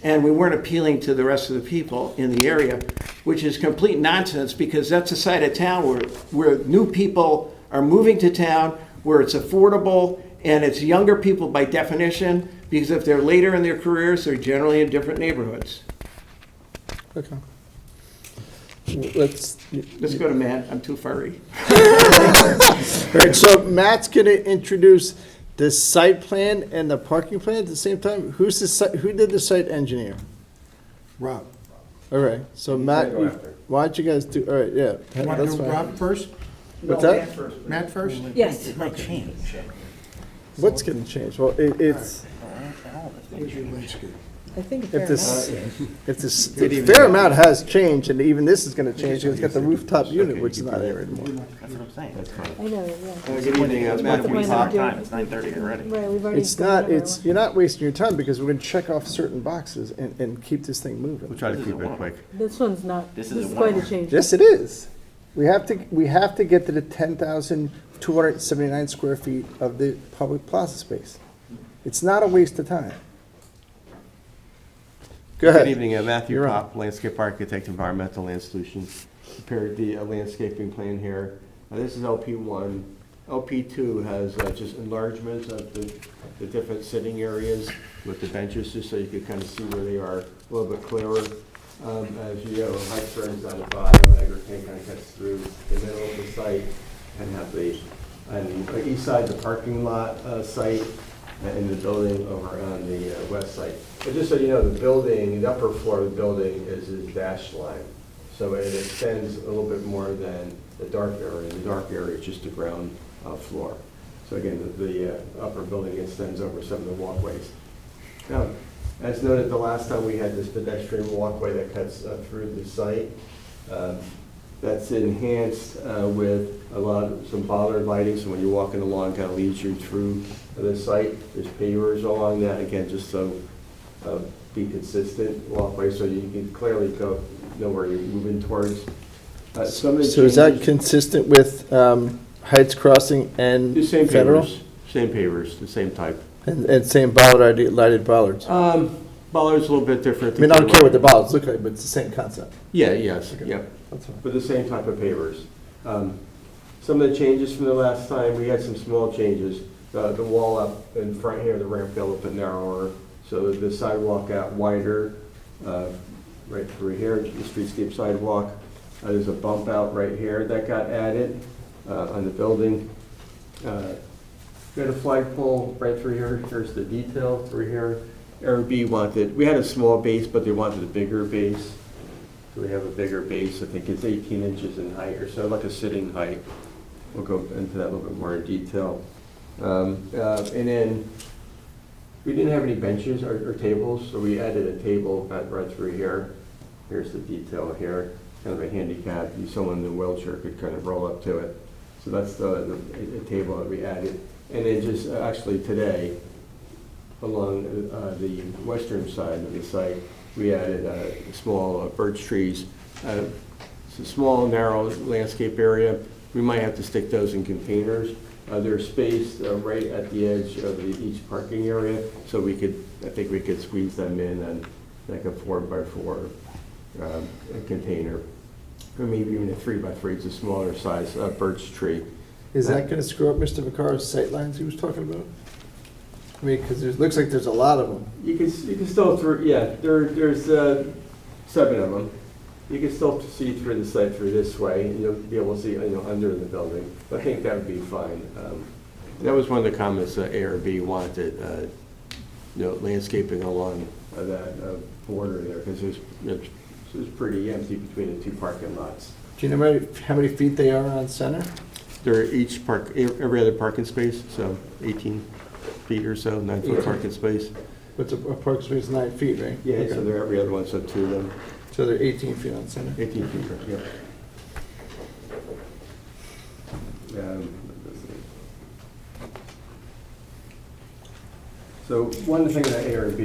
And we weren't appealing to the rest of the people in the area, which is complete nonsense, because that's a side of town where new people are moving to town, where it's affordable, and it's younger people by definition, because if they're later in their careers, they're generally in different neighborhoods. Okay. Let's go to Matt, I'm too furry. All right, so Matt's going to introduce the site plan and the parking plan at the same time. Who did the site engineer? Rob. All right, so Matt, why don't you guys do, all right, yeah, You want to that's do fine. Rob first? What's that? Matt first? Yes. What's gonna change? Well, it's, Where's your landscape? I think a fair if this, amount. if this, a fair amount has changed, and even this is gonna change, because it's got the rooftop unit, which is not there anymore. I know, yeah. Good evening, What's Matt. the point of doing- It's 9:30 already. Right, we've already. It's gone not, over it's, one. you're not wasting your time, because we're gonna check off certain boxes and keep this thing moving. Try to keep it quick. This one's not, This this isn't is one quite of a change. Yes, it is. We have to get to the 10,279 square feet of the public plaza space. It's not a waste of time. Go ahead. Good evening, Matthew You're on. Pop, landscape architect, Environmental Land Solutions. Prepared the landscaping plan here. This is LP1. LP2 has just enlargements of the different sitting areas with the benches, just so you can kind of see where they are a little bit clearer. As you know, height turns on the bottom, everything kind of cuts through the middle of the site, and have on the east side, the parking lot site, and the building over on the west side. But just so you know, the building, the upper floor of the building is a dashed line. So it extends a little bit more than the dark area. The dark area is just the ground floor. So again, the upper building extends over some of the walkways. Now, as noted the last time, we had this pedestrian walkway that cuts through the site. That's enhanced with some bollard lighting, so when you're walking along, kind of leads you through the site. There's pavers along that, again, just so be consistent walkway, so you can clearly know where you're moving towards. Some of the So is that changes- consistent with Heights Crossing and The same Federal? pavers, the same type. And same lighted bollards? Bollard's a little bit different. I mean, I don't care what the bollards look like, but it's the same concept. Yeah, yes, Okay. yep. That's fine. But the same type of pavers. Some of the changes from the last time, we had some small changes. The wall up in front here, the ramp got a little bit narrower, so the sidewalk got wider, right through here, the streetscape sidewalk. There's a bump out right here that got added on the building. We had a flagpole right through here. Here's the detail through here. ARB wanted, we had a small base, but they wanted a bigger base. So we have a bigger base. I think it's 18 inches in height or so, like a sitting height. We'll go into that a little bit more in detail. And then we didn't have any benches or tables, so we added a table right through here. Here's the detail here, kind of a handicap. Someone in a wheelchair could kind of roll up to it. So that's the table that we added. And then just actually today, along the western side of the site, we added small birch trees. It's a small, narrow landscape area. We might have to stick those in containers. They're spaced right at the edge of each parking area, so I think we could squeeze them in and like a 4x4 container, or maybe even a 3x3. It's a smaller size birch tree. Is that gonna screw up Mr. McCarr's sight lines he was talking about? I mean, because it looks like there's a lot of them. You can still there's 7 of them. You can still see through the site through this way, and you'll be able to see, under the building. I think that would be fine. That was one of the comments that ARB wanted, landscaping along that border there, because it was pretty empty between the two parking lots. Do you know how many feet they are on center? They're every other parking space, so 18 feet or so, 9-foot parking space. What's a parking space, 9 feet, right? Yeah, Okay. so they're every other one, so 2 of them, So they're 18 feet on center? 18 feet, yeah. So one thing that ARB,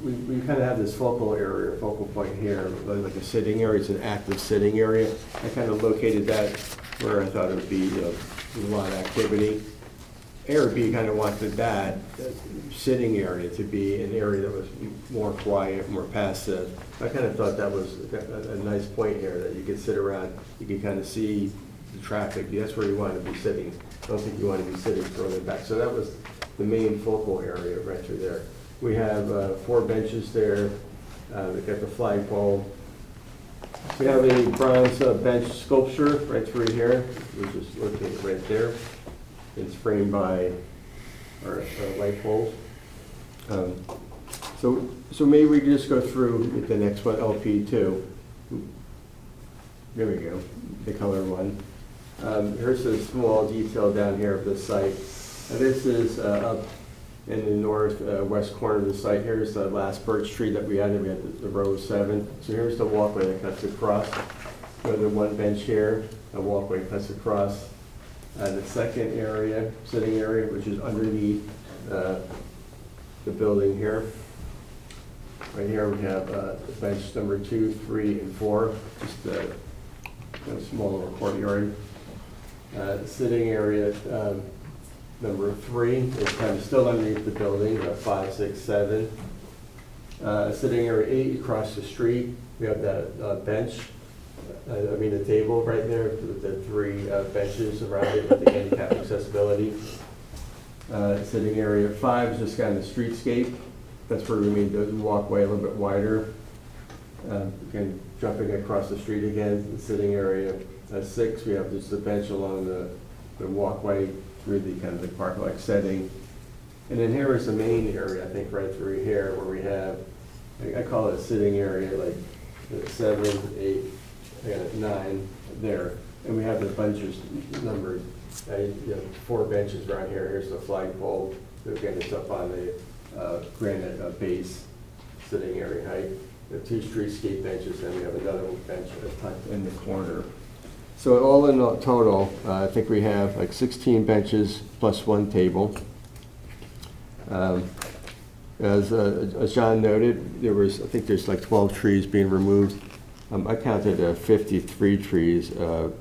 we kind of have this focal area, focal point here, like a sitting area. It's an active sitting area. I kind of located that where I thought it would be a lot of activity. ARB kind of wanted that sitting area to be an area that was more quiet, more passive. I kind of thought that was a nice point here, that you could sit around, you could kind of see the traffic. That's where you want to be sitting. I don't think you want to be sitting further back. So that was the main focal area right through there. We have 4 benches there. We've got the flagpole. We have a bronze bench sculpture right through here, which is located right there. It's framed by our light poles. So maybe we could just go through the next one, LP2. There we go, the color one. Here's a small detail down here of the site. And this is up in the northwest corner of the site. Here's the last birch tree that we added. We had the row of 7. So here's the walkway that cuts across. We have the one bench here, a walkway cuts across. The second area, sitting area, which is underneath the building here. Right here we have bench number 2, 3, and 4, just a small little courtyard. Sitting area number 3 is kind of still underneath the building, 5, 6, 7. Sitting area 8 across the street, we have that bench. The table right there with the 3 benches around it with the handicap accessibility. Sitting area 5 is just kind of the streetscape. That's where we made the walkway a little bit wider. Again, jumping across the street again. Sitting area 6, we have just a bench along the walkway through the kind of the park-like setting. And then here is the main area, I think right through here, where we have, I call it a sitting area, like 7, 8, 9 there. And we have the benches numbered, 4 benches right here. Here's the flagpole. Again, it's up on the granite base, sitting area height. We have 2 streetscape benches, and we have another bench tucked in the corner. So all in all, total, I think we have like 16 benches plus 1 table. As John noted, I think there's like 12 trees being removed. I counted 53 trees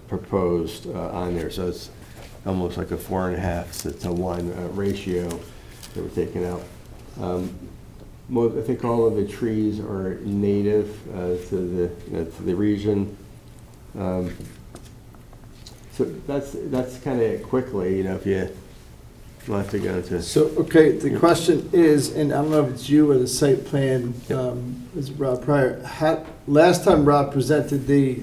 proposed on there, so it's almost like a 4.5 to 1 ratio that we're taking out. I think all of the trees are native to the region. So that's kind of quickly, if you want to go into. So, okay, the question is, and I don't know if it's you or the site plan, is Rob Pryor. Last time Rob presented the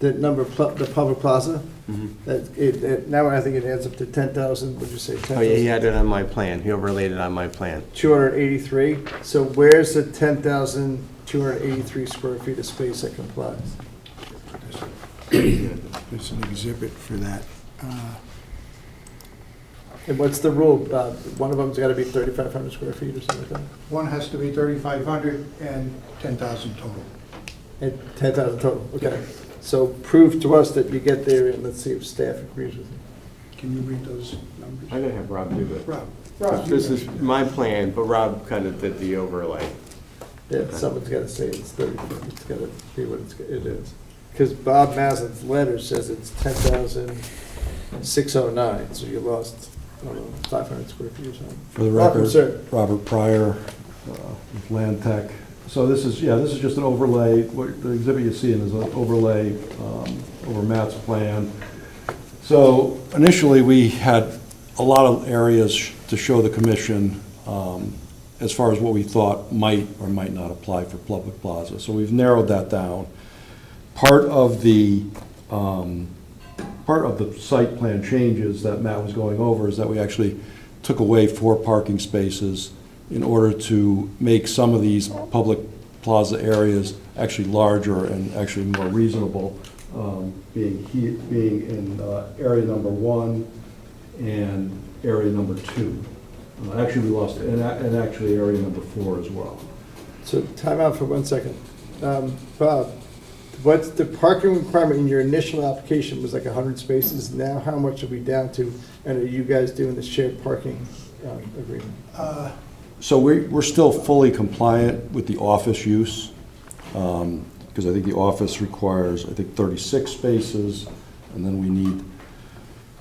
number, the public plaza, now I think it adds up to 10,000, would you say 10,000? Oh yeah, he had it on my plan. He overlaid it on my plan. 283. So where's the 10,283 square feet of space that complies? There's an exhibit for that. And what's the rule? One of them's got to be 3,500 square feet or something like that? One has to be 3,500 and 10,000 total. And 10,000 total, okay. So prove to us that you get there, and let's see if staff agrees with you. Can you read those numbers? I'm gonna have Rob do it. Rob, This is my plan, but Rob kind of did the overlay. Yeah, someone's got to say it's 30, it's got to be what it is. Because Bob Maslin's letter says it's 10,609, so you lost, I don't know, 500 square feet or something. For the record, Robert Pryor with Land Tech. So this is just an overlay. What the exhibit you're seeing is an overlay over Matt's plan. So initially we had a lot of areas to show the commission as far as what we thought might or might not apply for public plaza. So we've narrowed that down. Part of the site plan changes that Matt was going over is that we actually took away 4 parking spaces in order to make some of these public plaza areas actually larger and actually more reasonable, being in area number 1 and area number 2. Actually, we lost, and actually area number 4 as well. So time out for 1 second. Bob, what's the parking requirement in your initial application was like 100 spaces. Now how much are we down to? And are you guys doing the shared parking agreement? So we're still fully compliant with the office use, because I think the office requires, 36 spaces, and then we need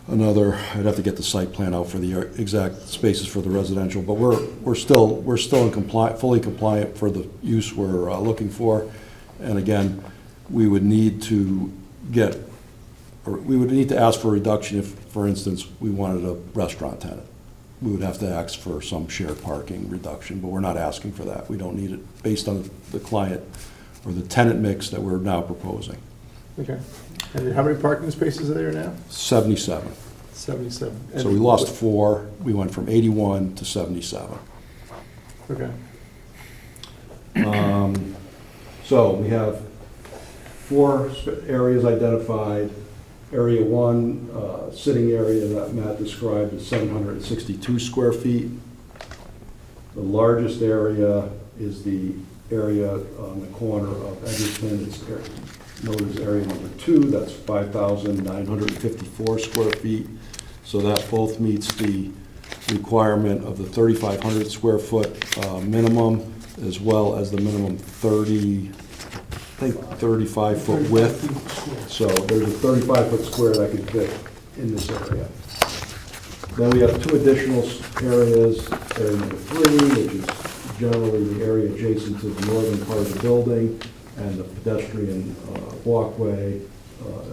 another, I'd have to get the site plan out for the exact spaces for the residential, but we're still in fully compliant for the use we're looking for. And again, we would need to ask for a reduction if, for instance, we wanted a restaurant tenant. We would have to ask for some shared parking reduction, but we're not asking for that. We don't need it based on the client or the tenant mix that we're now proposing. Okay. And how many parking spaces are there now? 77. 77. So we lost 4. We went from 81 to 77. Okay. So we have 4 areas identified. Area 1, sitting area that Matt described is 762 square feet. The largest area is the area on the corner of Edgerton. It's known as area number 2. That's 5,954 square feet. So that both meets the requirement of the 3,500 square foot minimum, as well as the minimum 35 foot width. So there's a 35 foot square that could fit in this area. Then we have 2 additional areas, area number 3, which is generally the area adjacent to the northern part of the building and the pedestrian walkway,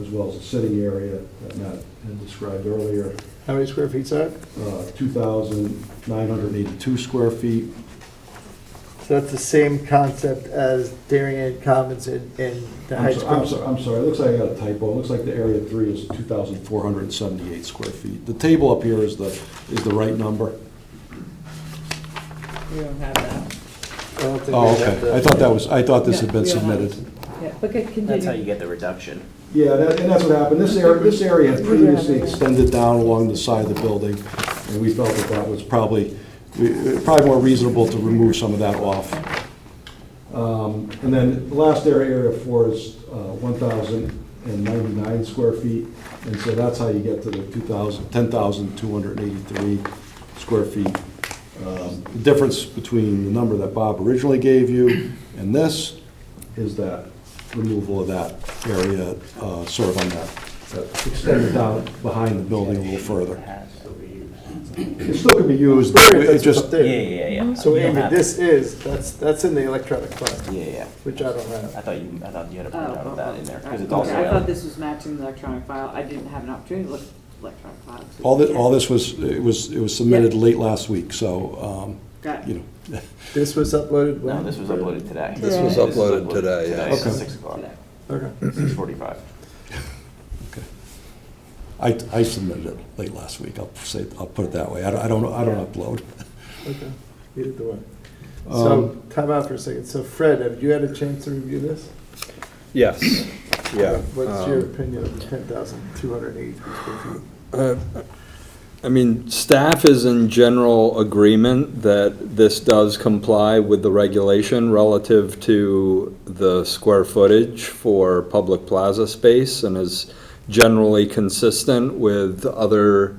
as well as the sitting area that Matt had described earlier. How many square feet is that? 2,982 square feet. So that's the same concept as Darien Commons in the Heights. I'm sorry, it looks like I got a typo. It looks like the area 3 is 2,478 square feet. The table up here is the right number. We don't have that. I don't think Oh, we have okay. that. I thought this had been We don't have submitted. Yeah, but continue. That's how you get the reduction. Yeah, and that's what happened. This area had previously extended down along the side of the building, and we felt that was probably more reasonable to remove some of that off. And then the last area 4 is 1,099 square feet, and so that's how you get to the 10,283 square feet. The difference between the number that Bob originally gave you and this is that removal of that area, sort of on that extended down behind the building a little further. It still can be used, but it just, Yeah. So You don't Amy, have that's in the electronic file, Yeah. which I don't have. I thought you had a printout of that in there, because it's Okay, also. I thought this was matching the electronic file. I didn't have an opportunity to look at the electronic file. all this was submitted late last week, so, Got you it. know. This was uploaded when? No, this was uploaded today. This was uploaded today, yeah. Today, Okay. at 6 o'clock, Today. Okay. 6:45. I submitted it late last week, I'll put it that way. I don't upload. Okay, either way. So, time out for a second. So Fred, have you had a chance to review this? Yes, yeah. What's your opinion of the 10,283 square feet? I mean, staff is in general agreement that this does comply with the regulation relative to the square footage for public plaza space and is generally consistent with other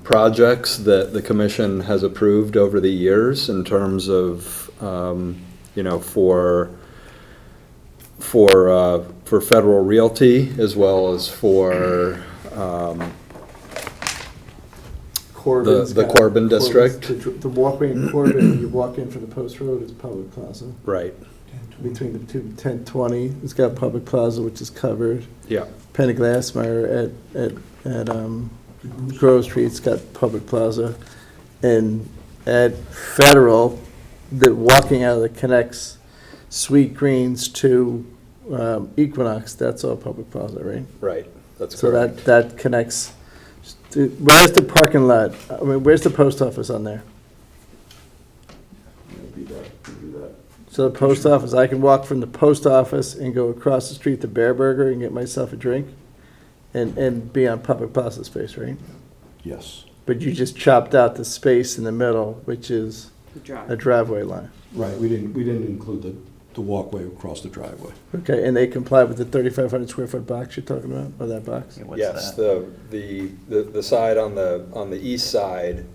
projects that the commission has approved over the years in terms of, you know, for Federal Realty as well as for the Corbin district. The walkway in Corbin, when you walk in from the post road, is public plaza. Right. Between the two, 1020, it's got public plaza, which is covered. Yeah. Penny Glassmeyer at Grove Street's got public plaza. And at Federal, the walking out that connects Sweet Greens to Equinox, that's all public plaza, right? Right, that's So correct. that connects, where's the parking lot? I mean, where's the post office on there? So the post office, I can walk from the post office and go across the street to Bear Burger and get myself a drink and be on public plaza space, right? Yes. But you just chopped out the space in the middle, which is a driveway line. Right, we didn't include the walkway across the driveway. Okay, and they comply with the 3,500 square foot box you're talking about, or that box? Yes, the side on the east side,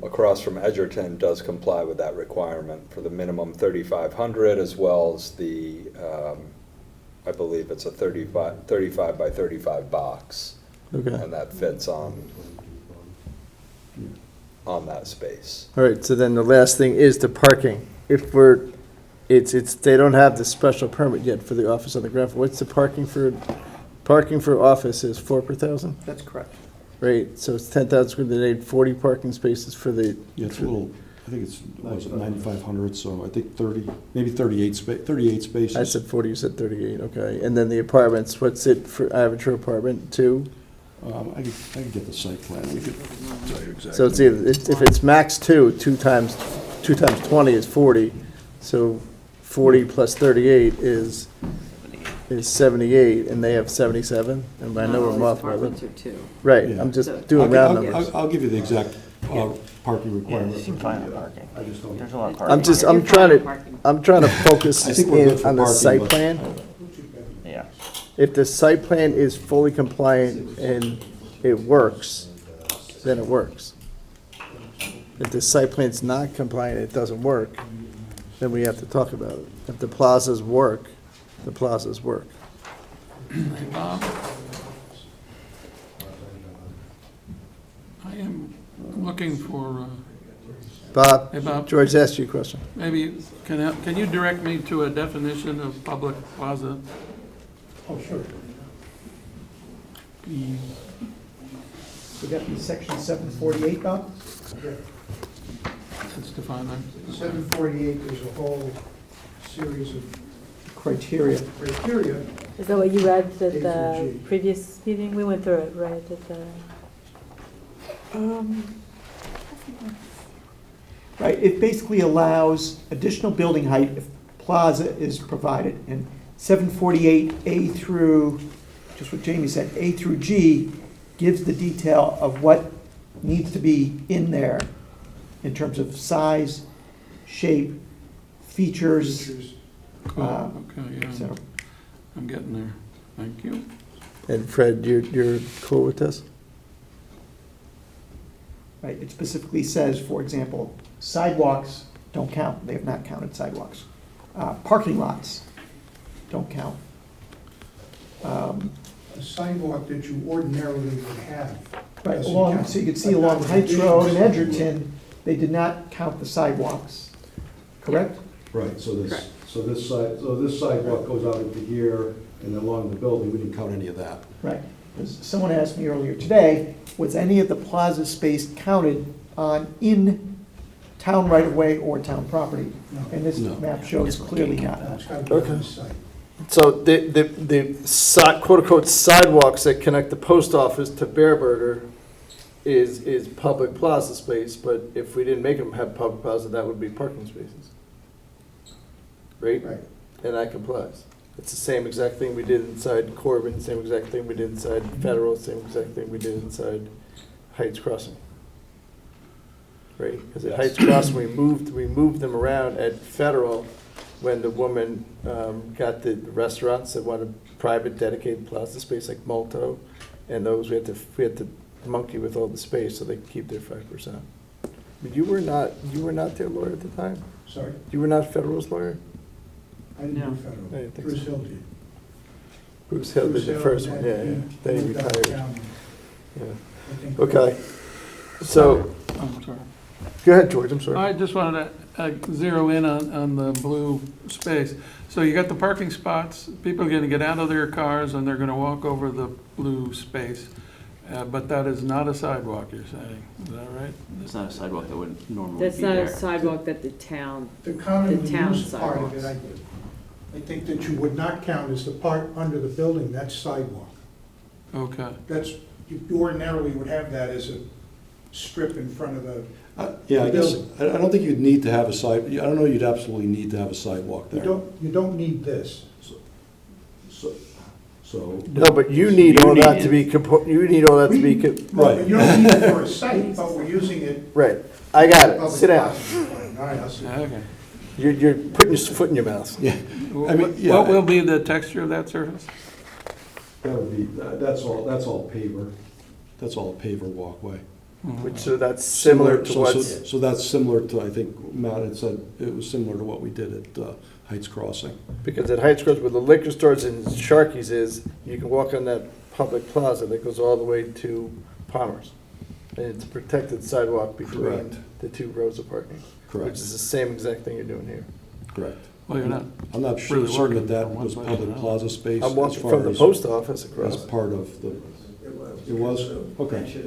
across from Edgerton, does comply with that requirement for the minimum 3,500 as well as the, I believe it's a 35 by 35 box. Okay. And that fits on that space. All right, so then the last thing is the parking. If they don't have the special permit yet for the office on the ground floor. What's the parking for office is 4 per thousand? That's correct. Right, so it's 10,000 square, they need 40 parking spaces for the. Yeah, it's a little, I think it's, was it 9,500, so I think 38 spaces. I said 40, you said 38, okay. And then the apartments, what's it for average for apartment, 2? I could get the site plan, we could tell you exactly. So it's either, if it's max 2 times 20 is 40, So 40 plus 38 is 78, and they have 77, and I know we're off by a little. Apartments are two. Right, Yeah. I'm just doing round numbers. I'll give you the exact parking requirement. parking. I just don't. There's a lot of I'm just, I'm trying to focus I think we're good in for on the parking, site but- plan. Yeah. If the site plan is fully compliant and it works, then it works. If the site plan's not compliant, it doesn't work, then we have to talk about it. If the plazas work, the plazas work. Hey, Bob? I am looking for, Bob, Hey, Bob. George asked you a question. maybe, can you direct me to a definition of public plaza? Oh, sure. Would that be section 748, Bob? Let's define that. 748, there's a whole series of Criteria. criteria. Is that what you read at A through the G. previous meeting? We went through it, right, at the, Right, it basically allows additional building height if plaza is provided. And 748A through, just what Jamie said, A through G gives the detail of what needs to be in there in terms of size, shape, features. Cool, okay, yeah, So, I'm getting there. Thank you. And Fred, you're cool with this? right, it specifically says, for example, sidewalks don't count. They have not counted sidewalks. Parking lots don't count. The sidewalk that you ordinarily would have. Right, doesn't along, count. so you can see But along not Heights additional Road and sidewalk. Edgerton, they did not count the sidewalks, correct? Right, so Correct. this sidewalk goes out into here, and along the building, we didn't count any of that. Right. 'Cause someone asked me earlier today, was any of the plaza space counted in town right-of-way or town property? No. And this No. map shows clearly not. It's got to be on Okay. the site. So the quote-unquote sidewalks that connect the post office to Bearburger is public plaza space, but if we didn't make them have public plaza, that would be parking spaces. Right? Right. And that complies. It's the same exact thing we did inside Corbin, same exact thing we did inside Federal, same exact thing we did inside Heights Crossing. Right? Because at Heights Crossing, we moved them around at Federal when the woman got the restaurants that wanted private dedicated plaza space like Molto, and those we had to monkey with all the space so they could keep their 5%. But you were not their lawyer at the time? Sorry, You were not Federal's lawyer? I didn't No. do I federal. didn't think Bruce so. Hill did. Bruce Hill did Bruce the Hill, first and one, then Then he moved out of retired. town, Yeah. I think. Okay. So, I'm sorry. go ahead, George, I'm sorry. I just wanted to zero in on the blue space. So you got the parking spots, people are gonna get out of their cars and they're gonna walk over the blue space. But that is not a sidewalk, you're saying, is that right? It's not a sidewalk that would normally That's be not there. a sidewalk that the town, The commonly town used part of it, sidewalks. I think that you would not count as the part under the building, that's sidewalk. Okay. That's, you ordinarily would have that as a strip in front of the, Yeah, I guess, I don't think you'd need to have I don't know you'd absolutely need to have a sidewalk you there. don't need this. So, No, but you need all that to be, you need all that to be, Well, but you don't need it for a site, but we're using it. right. I got it, public sit down. plaza. All right, I'll sit down. Okay. You're putting your foot in your mouth. yeah, I mean, yeah. What will be the texture of that surface? that would be, that's all paver. That's all a paver walkway. Which, so that's similar to So- what's, So that's similar to, I think Matt had said, it was similar to what we did at Heights Crossing. because at Heights Cross, where the liquor stores and Sharky's is, you can walk on that public plaza that goes all the way to Palmer's. And it's a protected sidewalk between Correct. the two rows of parking. Which Correct, is the same exact thing you're doing here. correct. Well, you're not, I'm not Really certain working that from one was place public to plaza space I'm as walking far from the as, post office as across, part of the, it was? Okay,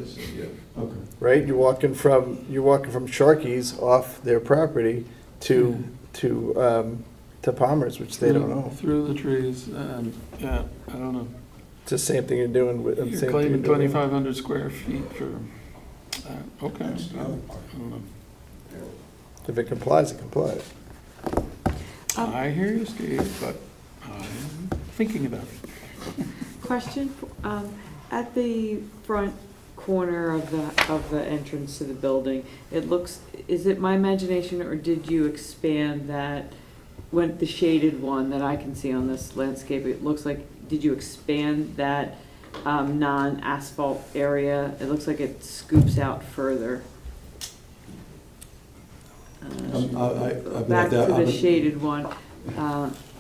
okay. right? You're walking from Sharky's off their property to Palmer's, which they don't own. through the trees, and, yeah, I don't know. It's the same thing you're doing with, same You're thing claiming you're doing- 2,500 square feet for, okay. That's the other part. I don't know. If it complies, it complies. I hear you, Steve, but I'm thinking about it. Question, at the front corner of the entrance to the building, it looks, is it my imagination, or did you expand that, when the shaded one that I can see on this landscape, it looks like, did you expand that non-asphalt area? It looks like it scoops out further. Back to the shaded one.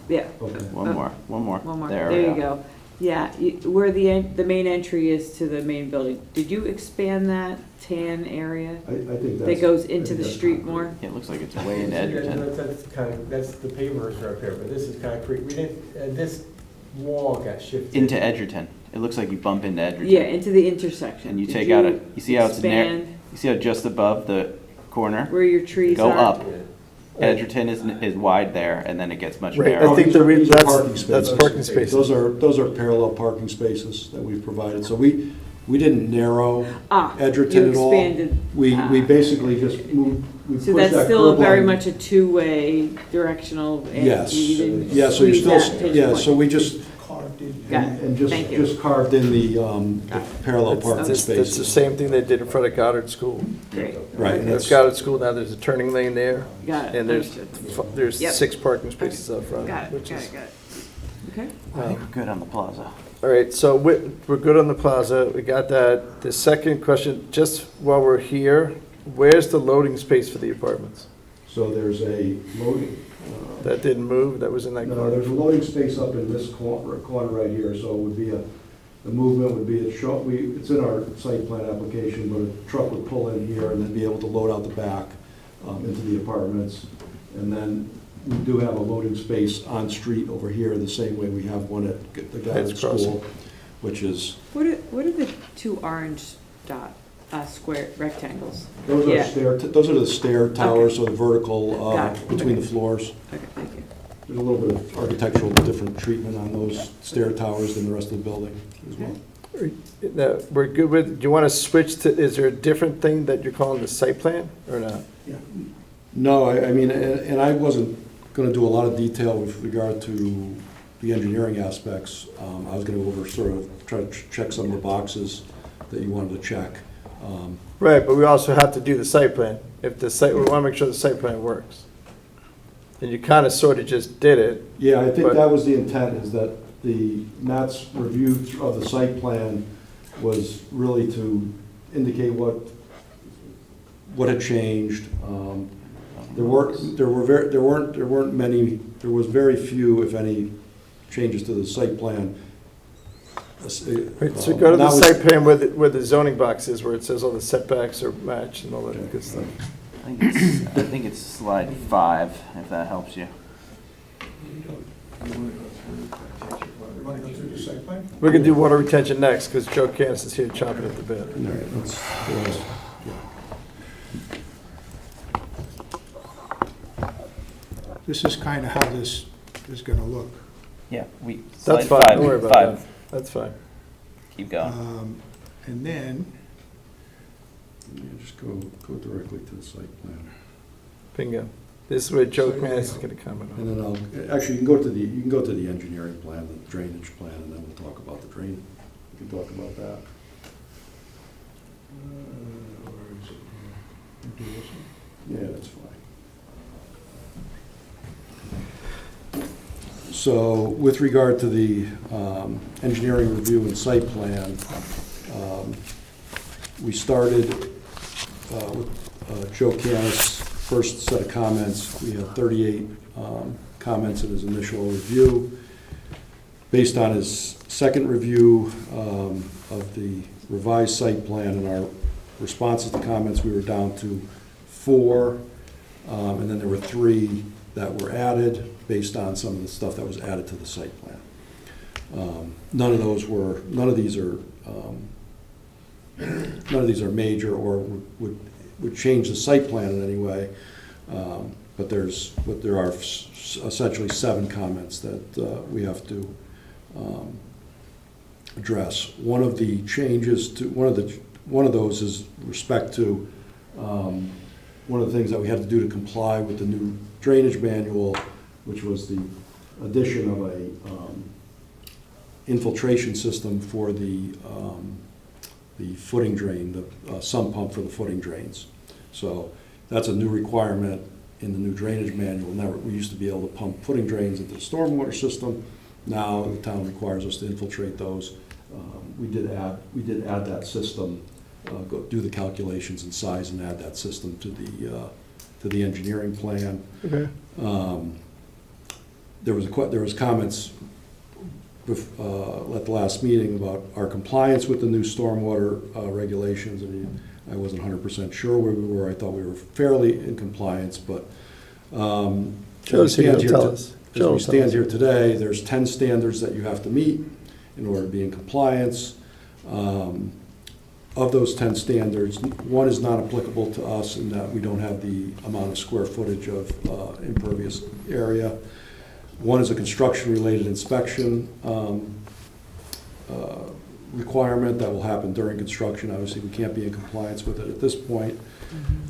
Yeah. Okay. One more. One more. There There we you go. go. Yeah, where the main entry is to the main building. Did you expand that tan area I think that's. that goes into I think the that's street concrete. more? It looks like it's way into Edgerton. That's the pavers are up here, but this is concrete. We didn't, this wall got shifted. Into Edgerton. It looks like you bump into Edgerton. Yeah, into the intersection. And you Did take out a, you see how it's expand you see how just above the corner? where your trees Go are? up. Edgerton is wide there, and then it gets much Right, narrower. I think These are that's parking spaces. parking spaces. Those are parallel parking spaces that we've provided. So we didn't narrow Edgerton You at all. expanded. We basically just moved, we pushed So that that's still curb very line. much a two-way directional. And Yes, you didn't yeah, so you're squeeze still, that pinch yeah, point. so we just, Carved in. Got it. and Thank you. just carved in the parallel parking That's the spaces. same thing they did in front of Goddard School. Great. Right, and There's that's, Goddard School, now there's a turning lane there, Got it. and Understood. there's Yep. 6 parking spaces up front. Got it, which got is- it, got it. Okay. I think we're good on the plaza. All right, so we're good on the plaza, we got that. The second question, just while we're here, where's the loading space for the apartments? so there's a loading, That didn't move, that was in that no, corner? there's a loading space up in this corner right here, so it would be the movement would be, it's in our site plan application, but a truck would pull in here and then be able to load out the back into the apartments. And then we do have a loading space on street over here, the same way we have one at the Goddard That's crossing. School, which is, What are the two orange square rectangles? those Yeah. are those are the stair towers, so the vertical Got it. between Okay. the floors. Okay, thank you. There's a little bit of architectural different treatment on those stair towers than the rest of the building as well. Now, we're good with, do you want to switch to, is there a different thing that you're calling the site plan, or not? No, I mean, and I wasn't going to do a lot of detail with regard to the engineering aspects. I was going to go over sort of, try to check some of the boxes that you wanted to check. Right, but we also have to do the site plan. If the site, we want to make sure the site plan works. And you kind of sort of just did it. Yeah, I think But- that was the intent, is that Matt's review of the site plan was really to indicate what had changed. There was very few, if any, changes to the site plan. Right, so go to the site plan where the zoning box is, where it says all the setbacks are matched and all that good stuff. I think it's slide 5, if that helps you. You want to go through the site plan? We're gonna do water retention next, because Joe Canis is here chomping at the bit. All right, let's go on. This is kind of how this is going to look. Yeah, That's slide fine, 5, don't worry about 5. that. That's fine. Keep going. And then, Yeah, just go directly to the site plan. Bingo. This is where Joe Canis is gonna comment on. And then actually, you can go to the engineering plan, the drainage plan, and then we'll talk about the drain. We can talk about that. Yeah, that's fine. So with regard to the engineering review and site plan, we started with Joe Canis' first set of comments. We had 38 comments in his initial review. Based on his second review of the revised site plan and our responses to comments, we were down to 4, and then there were 3 that were added based on some of the stuff that was added to the site plan. None of these are major or would change the site plan in any way. But there are essentially 7 comments that we have to address. One of the changes to one of those is respect to one of the things that we had to do to comply with the new drainage manual which was the addition of a infiltration system for the footing drain, the sump pump for the footing drains. So that's a new requirement in the new drainage manual. Now, we used to be able to pump footing drains into the stormwater system. Now the town requires us to infiltrate those. We did add that system, go do the calculations and size and add that system to the engineering plan. Okay. There was comments at the last meeting about our compliance with the new stormwater regulations. I mean, I wasn't 100% sure where we were. I thought we were fairly in compliance, but Joe's here to tell us. as we stand here today, there's 10 standards that you have to meet in order to be in compliance. Of those 10 standards, one is not applicable to us in that we don't have the amount of square footage of impervious area. One is a construction-related inspection requirement that will happen during construction. Obviously, we can't be in compliance with it at this point.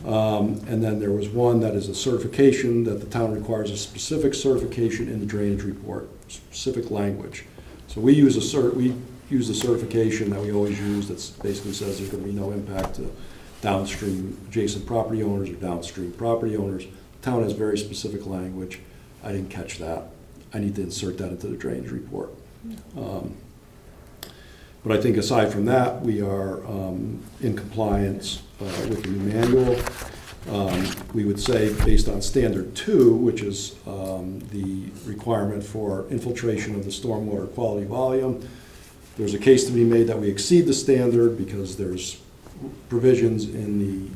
And then there was one that is a certification that the town requires a specific certification in the drainage report, specific language. So we use the certification that we always use that basically says there's going to be no impact to downstream adjacent property owners or downstream property owners. The town has very specific language. I didn't catch that. I need to insert that into the drainage report. But I think aside from that, we are in compliance with the new manual. We would say based on standard 2, which is the requirement for infiltration of the stormwater quality volume, there's a case to be made that we exceed the standard because there's provisions in the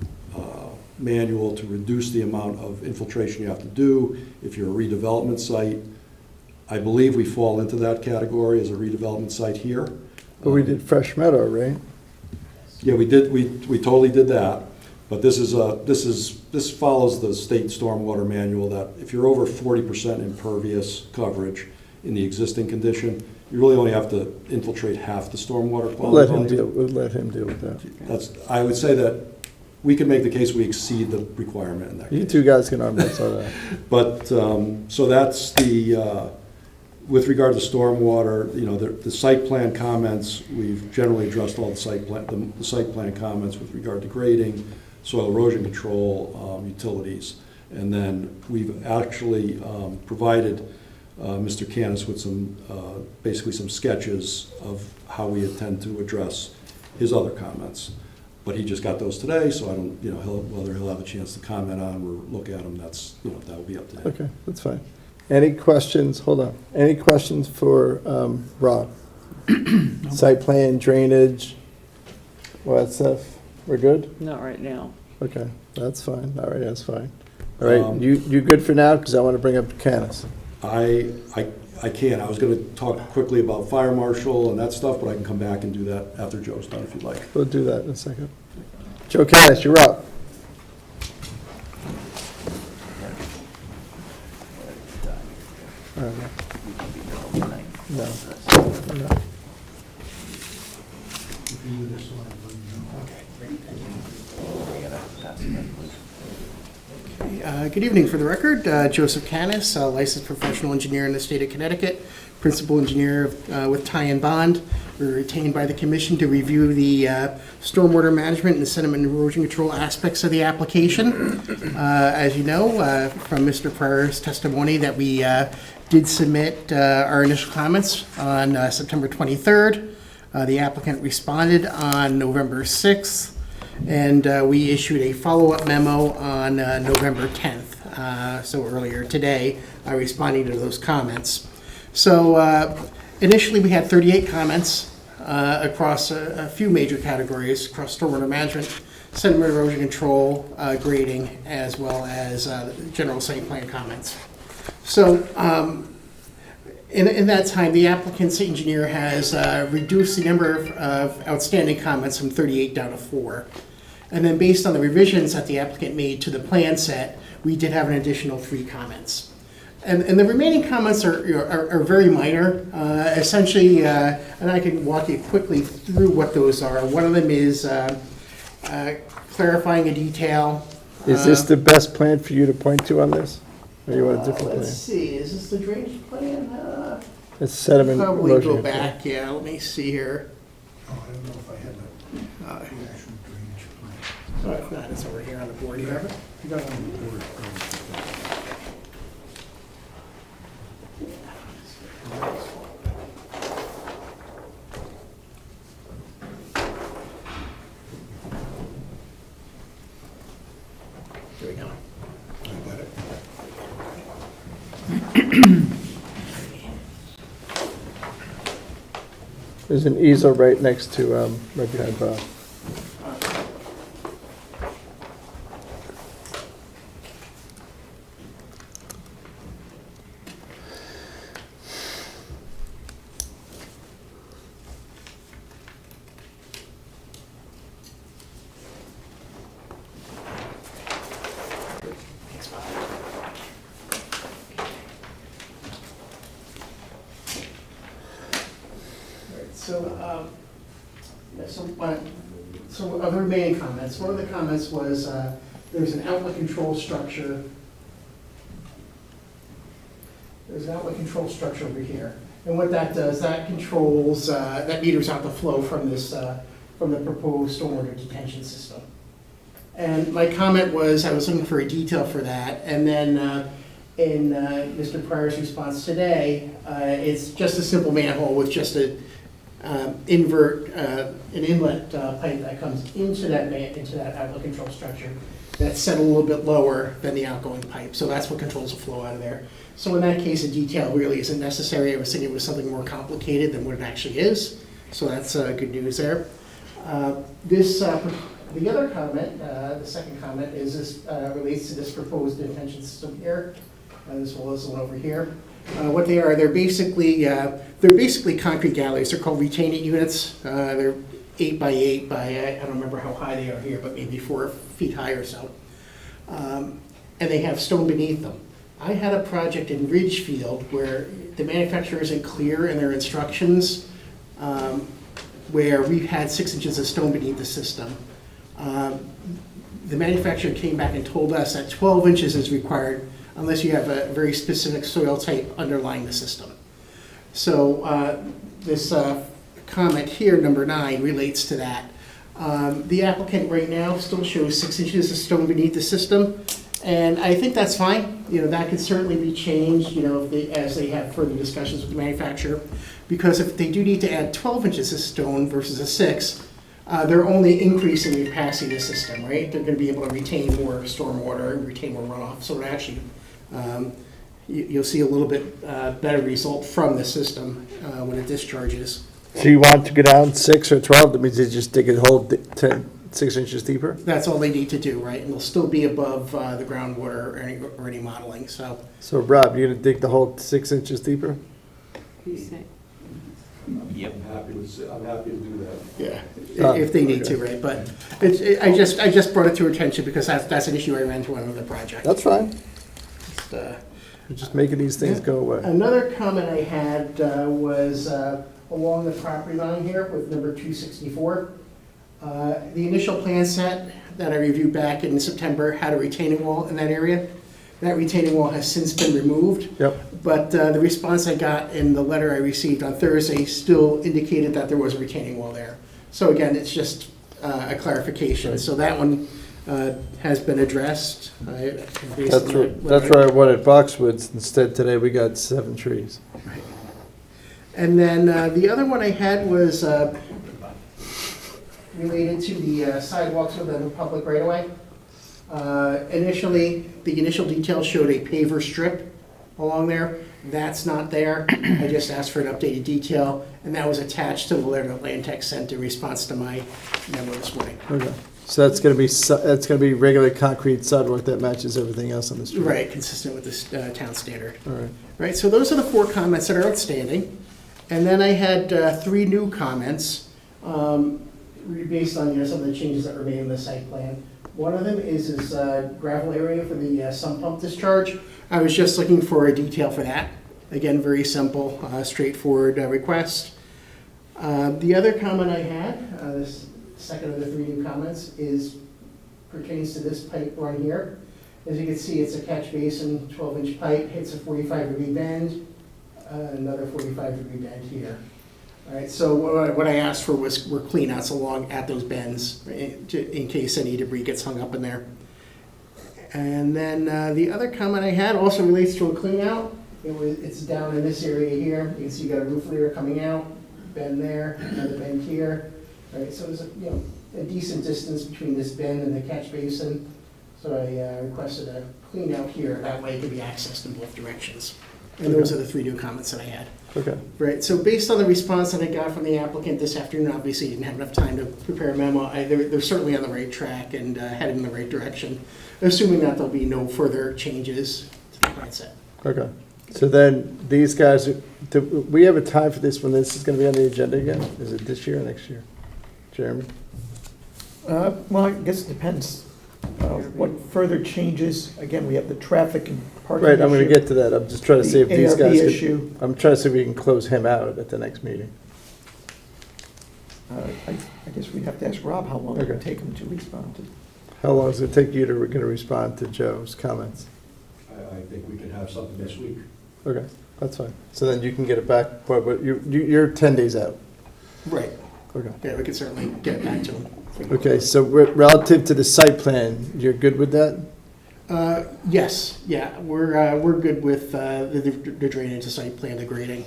manual to reduce the amount of infiltration you have to do if you're a redevelopment site. I believe we fall into that category as a redevelopment site here. But we did Fresh Meadow, right? Yeah, we did. We totally did that. But this follows the state stormwater manual that if you're over 40% impervious coverage in the existing condition, you really only have to infiltrate half the stormwater quality. We'll let him deal with that. I would say that we can make the case we exceed the requirement in that case. You two guys can arm wrestle that. But, so that's the, with regard to stormwater, the site plan comments, we've generally addressed all the site plan comments with regard to grading, soil erosion control, utilities. And then we've actually provided Mr. Canis with basically some sketches of how we intend to address his other comments. But he just got those today, so I don't, whether he'll have a chance to comment on or look at them, that will be up to him. Okay, that's fine. Any questions? Hold on. Any questions for Rob? Site plan, drainage, what stuff? We're good? Not right now. Okay, that's fine. All right, that's fine. All right, you good for now? Because I want to bring up Canis. I can't. I was going to talk quickly about fire marshal and that stuff, but I can come back and do that after Joe's done if you'd like. We'll do that in a second. Joe Canis, you're up. No. Good evening. For the record, Joseph Canis, licensed professional engineer in the state of Connecticut, principal engineer with Ty and Bond. We were retained by the commission to review the stormwater management and sediment erosion control aspects of the application. As you know from Mr. Pryor's testimony that we did submit our initial comments on September 23rd. The applicant responded on November 6th. And we issued a follow-up memo on November 10th, so earlier today, responding to those comments. So initially we had 38 comments across a few major categories, across stormwater management, sediment erosion control, grading, as well as general site plan comments. So in that time, the applicant's engineer has reduced the number of outstanding comments from 38 down to 4. And then based on the revisions that the applicant made to the plan set, we did have an additional 3 comments. And the remaining comments are very minor. Essentially, and I can walk you quickly through what those are. One of them is clarifying a detail. Is this the best plan for you to point to on this? Or you want a different Let's plan? see, is this the drainage plan? It's sediment Probably erosion go control. back, yeah, let me see here. Oh, I don't know if I have Uh, the actual drainage plan. Oh, if not, it's over here on the board here. You got it on the board. Here we go. I got it. There's an easel right next to, right behind Bob. Alright, so other remaining comments, one of the comments was, there's an outlet control structure. There's an outlet control structure over here. And what that does, that controls, that meters out the flow from this, from the proposed stormwater detention system. And my comment was, I was looking for a detail for that, and then in Mr. Pryor's response today, it's just a simple manhole with just a an inlet pipe that comes into that outlet control structure that's set a little bit lower than the outgoing pipe. So that's what controls the flow out of there. So in that case, a detail really isn't necessary. I was thinking it was something more complicated than what it actually is. So that's good news there. The other comment, the second comment, is this relates to this proposed detention system here, as well as the one over here. What they are, they're basically concrete galleries. They're called retaining units. They're 8 by 8 by, I don't remember how high they are here, but maybe 4 feet high or so. And they have stone beneath them. I had a project in Ridgefield where the manufacturer isn't clear in their instructions, where we had 6 inches of stone beneath the system. The manufacturer came back and told us that 12 inches is required unless you have a very specific soil type underlying the system. So this comment here, number 9, relates to that. The applicant right now still shows 6 inches of stone beneath the system, and I think that's fine. You know, that could certainly be changed, you know, as they have further discussions with the manufacturer, because if they do need to add 12 inches of stone versus a 6, they're only increasing the capacity of the system, right? They're going to be able to retain more stormwater, retain more runoff, so it actually, you'll see a little bit better result from the system when it discharges. So you want to go down 6 or 12, that means they just dig a hole 6 inches deeper? That's all they need to do, right? And they'll still be above the groundwater or any modeling, so. So Rob, you're gonna dig the hole 6 inches deeper? Yep. I'm happy to do that. Yeah, if they need to, right? But I just brought it to your attention because that's an issue I ran into on another project. That's fine. Just, We're just making these things go away. Another comment I had was along the property line here with number 264. The initial plan set that I reviewed back in September had a retaining wall in that area. That retaining wall has since been removed. Yep. But the response I got in the letter I received on Thursday still indicated that there was a retaining wall there. So again, it's just a clarification. Right. So that one has been addressed. That's where I wanted boxwoods. Instead, today we got 7 trees. Right. And then the other one I had was related to the sidewalks within the public right-of-way. Initially, the initial details showed a paver strip along there. That's not there. I just asked for an updated detail, and that was attached to the letter that Land Tech sent in response to my memo this morning. Okay. So that's gonna be regular concrete sidewalk that matches everything else on the street. Right, consistent with this town standard. All right. Right, so those are the 4 comments that are outstanding. And then I had 3 new comments based on some of the changes that were made in the site plan. One of them is this gravel area for the sump pump discharge. I was just looking for a detail for that. Again, very simple, straightforward request. The other comment I had, this second of the 3 new comments, pertains to this pipe run here. As you can see, it's a catch basin, 12-inch pipe, hits a 45-degree bend, another 45-degree bend here. All right, so what I asked for were cleanouts along at those bends in case any debris gets hung up in there. And then the other comment I had also relates to a cleanout. It's down in this area here. You can see you got a roof layer coming out, bend there, another bend here. All right, so there's a decent distance between this bend and the catch basin. So I requested a clean out here, that way it could be accessed in both directions. And those are the 3 new comments that I had. Okay. Right, so based on the response that I got from the applicant this afternoon, obviously didn't have enough time to prepare a memo. They're certainly on the right track and headed in the right direction, assuming that there'll be no further changes to the plan set. Okay. So then these guys, do we have a time for this when this is going to be on the agenda again? Is it this year or next year? Jeremy? Well, I guess it depends. What further changes, again, we have the traffic and parking Right, I'm going issue, to get to that. I'm just trying to see if the these ARB guys issue. I'm trying to see if we can close him out at the next meeting. I guess we'd have to ask Rob how long it would Okay. take him to respond to. How long does it take you to going to respond to Joe's comments? I think we can have something this week. Okay, that's fine. So then you can get it back, but you're 10 days out. Right. Okay. Yeah, we could certainly get it back to them. Okay, so relative to the site plan, you're good with that? Yes, yeah, we're good with the drainage, the site plan, the grading,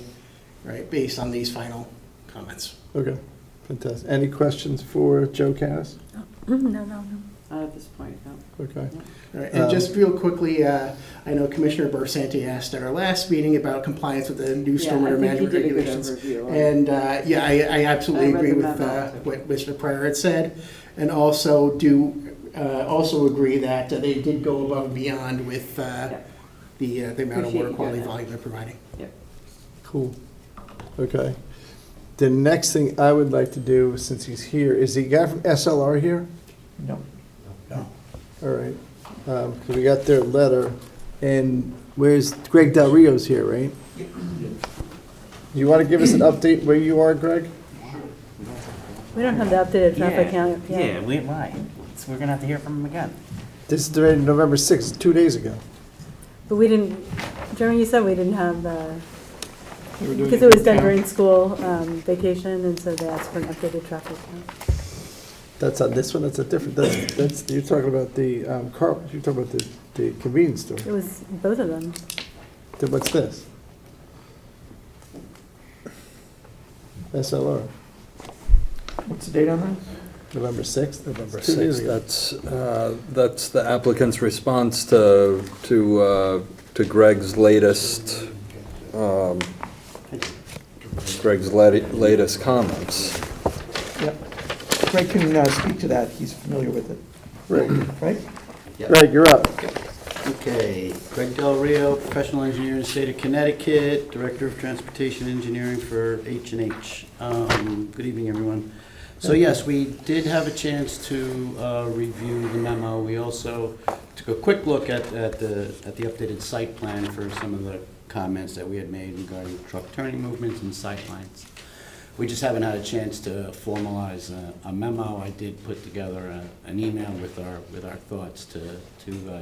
right, based on these final comments. Okay, fantastic. Any questions for Joe Cass? No. At this point, no. Okay. All right, and just real quickly, I know Commissioner Barsanti asked at our last meeting about compliance with the new stormwater management regulations. And, yeah, I absolutely I read agree the with memo, too. what Mr. Pryor had said, and also also agree that they did go above and beyond with the amount of Appreciate water you quality doing that. volume they're providing. Cool. Okay. The next thing I would like to do, since he's here, is the guy from SLR here? No. All right. Because we got their letter, and where's Greg Del Rio's here, right? You want to give us an update where you are, Greg? We don't have the updated traffic count yet. Yeah, we might. So we're gonna have to hear from him again. This is dated November 6th, 2 days ago. But we didn't, Jeremy, you said we didn't have the, They were doing because a it was good done count. during school vacation, and so they asked for an updated traffic count. That's on this one, that's a different, that's, you're talking about the, you're talking about the convenience store. It was both of them. Then what's this? SLR, What's the date on that? November 6th? November 2 days 6th, ago. that's the applicant's response to Greg's latest, latest comments. Yep. Greg can speak to that, he's familiar with it. Right. Right? Greg, you're up. Okay, Greg Del Rio, professional engineer in the state of Connecticut, director of transportation engineering for H&H. Good evening, everyone. So yes, we did have a chance to review the memo. We also took a quick look at the updated site plan for some of the comments that we had made regarding truck turning movements and sight lines. We just haven't had a chance to formalize a memo. I did put together an email with our thoughts to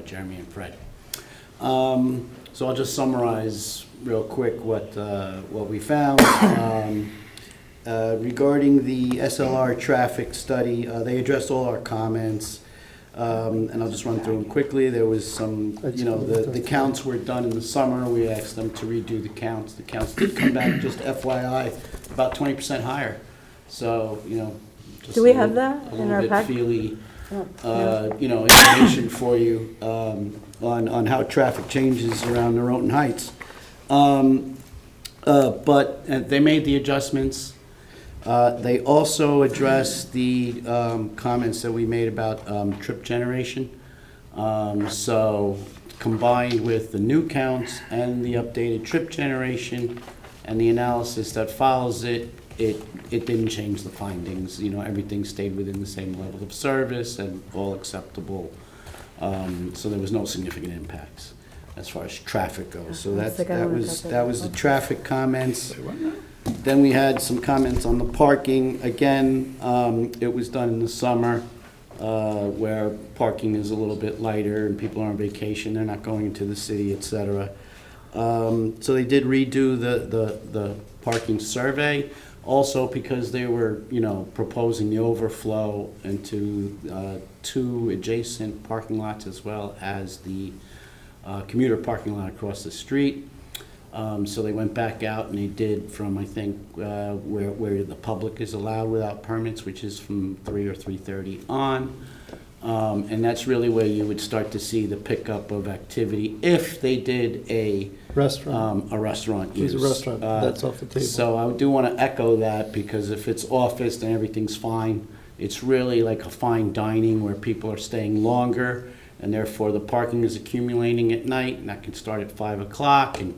Jeremy and Fred. So I'll just summarize real quick what we found. Regarding the SLR traffic study, they addressed all our comments, and I'll just run through them quickly. There was some, the counts were done in the summer. We asked them to redo the counts. The counts did come back, just FYI, about 20% higher. So, just Do we have that a in little our bit pack? feely, No. information for you on how traffic changes around Norotan Heights. But they made the adjustments. They also addressed the comments that we made about trip generation. So combined with the new counts and the updated trip generation and the analysis that follows it, it didn't change the findings. Everything stayed within the same level of service and all acceptable. So there was no significant impacts as far as traffic goes. So that was the traffic comments. Then we had some comments on the parking. Again, it was done in the summer. where parking is a little bit lighter and people are on vacation, they're not going into the city, et cetera. So they did redo the parking survey, also because they were, proposing the overflow into 2 adjacent parking lots as well as the commuter parking lot across the street. So they went back out and they did from, I think, where the public is allowed without permits, which is from 3 or 3:30 on. And that's really where you would start to see the pickup of activity if they did a restaurant use. Use a restaurant, that's off the table. So I do want to echo that, because if it's office, then everything's fine. It's really like a fine dining where people are staying longer, and therefore the parking is accumulating at night, and that can start at 5 o'clock, and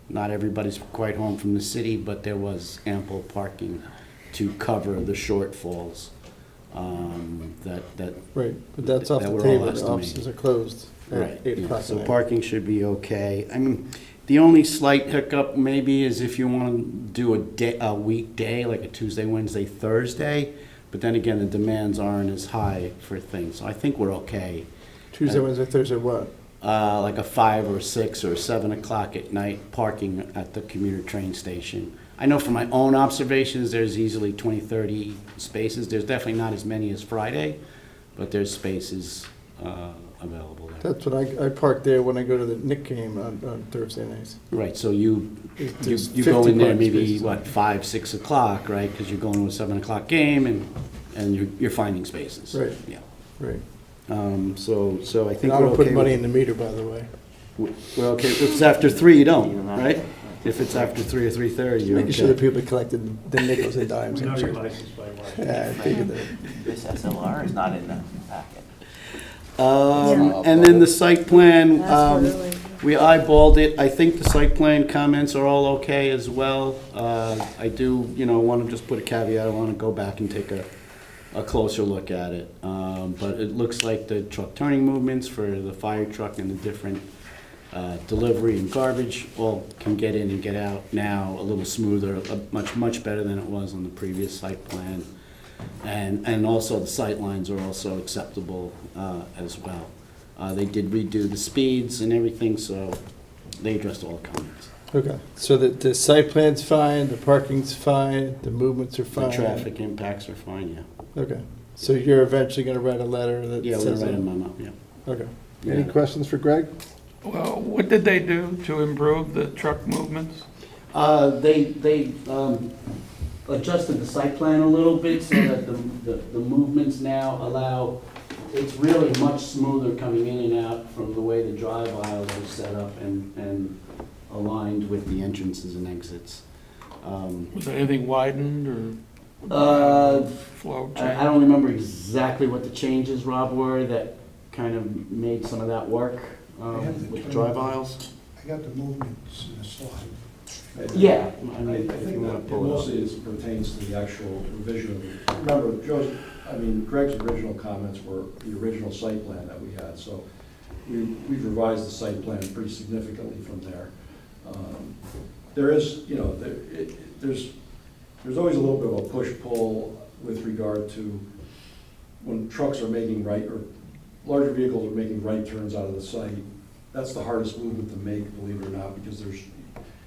not everybody's quite home from the city, but there was ample parking to cover the shortfalls that Right, but that's off that the we're all table, the estimating. offices are closed at Right, 8 yeah, o'clock at so night. parking should be okay. I mean, the only slight hiccup maybe is if you want to do a weekday, like a Tuesday, Wednesday, Thursday, but then again, the demands aren't as high for things, so I think we're okay. Tuesday, Wednesday, Thursday, what? Like a 5 or 6 or 7 o'clock at night, parking at the commuter train station. I know from my own observations, there's easily 20, 30 spaces. There's definitely not as many as Friday, but there's spaces available there. That's what I park there when I go to the Knick game on Thursday nights. Right, so you There's go 50 in there parking maybe, spaces. what, 5, 6 o'clock, right? Because you're going to a 7 o'clock game and you're finding spaces. Right. Yeah. Right. So I think And I we're don't okay. put money with- in the meter, by the way. We're okay. If it's after 3, you don't, right? If it's after 3 or 3:30, you're Making sure the okay. people collected the nickels and dimes. We know I'm your sure. license by what? Yeah, I figured that. This SLR is not in the packet. And then the site plan, Absolutely. we eyeballed it. I think the site plan comments are all okay as well. I do, want to just put a caveat. I want to go back and take a closer look at it. But it looks like the truck turning movements for the fire truck and the different delivery and garbage all can get in and get out now a little smoother, much better than it was on the previous site plan. And also the sight lines are also acceptable as well. They did redo the speeds and everything, so they addressed all the comments. Okay, so the site plan's fine, the parking's fine, the movements are fine? The traffic impacts are fine, yeah. Okay, so you're eventually gonna write a letter that Yeah, we're gonna says write a that? memo, yeah. Okay. Any Yeah. questions for Greg? Well, what did they do to improve the truck movements? They adjusted the site plan a little bit so that the movements now allow, it's really much smoother coming in and out from the way the drive aisles are set up and aligned with the entrances and exits. Was there anything widened or flow I change? don't remember exactly what the changes, Rob, were that kind of made some of that work with the drive aisles. I got the movements in the slide. Yeah, I I mean, if you think wanna that it pull it up. mostly pertains to the actual revision. Remember, Greg's original comments were the original site plan that we had, so we've revised the site plan pretty significantly from there. There is, there's always a little bit of a push-pull with regard to when trucks are making right, or larger vehicles are making right turns out of the site. That's the hardest movement to make, believe it or not, because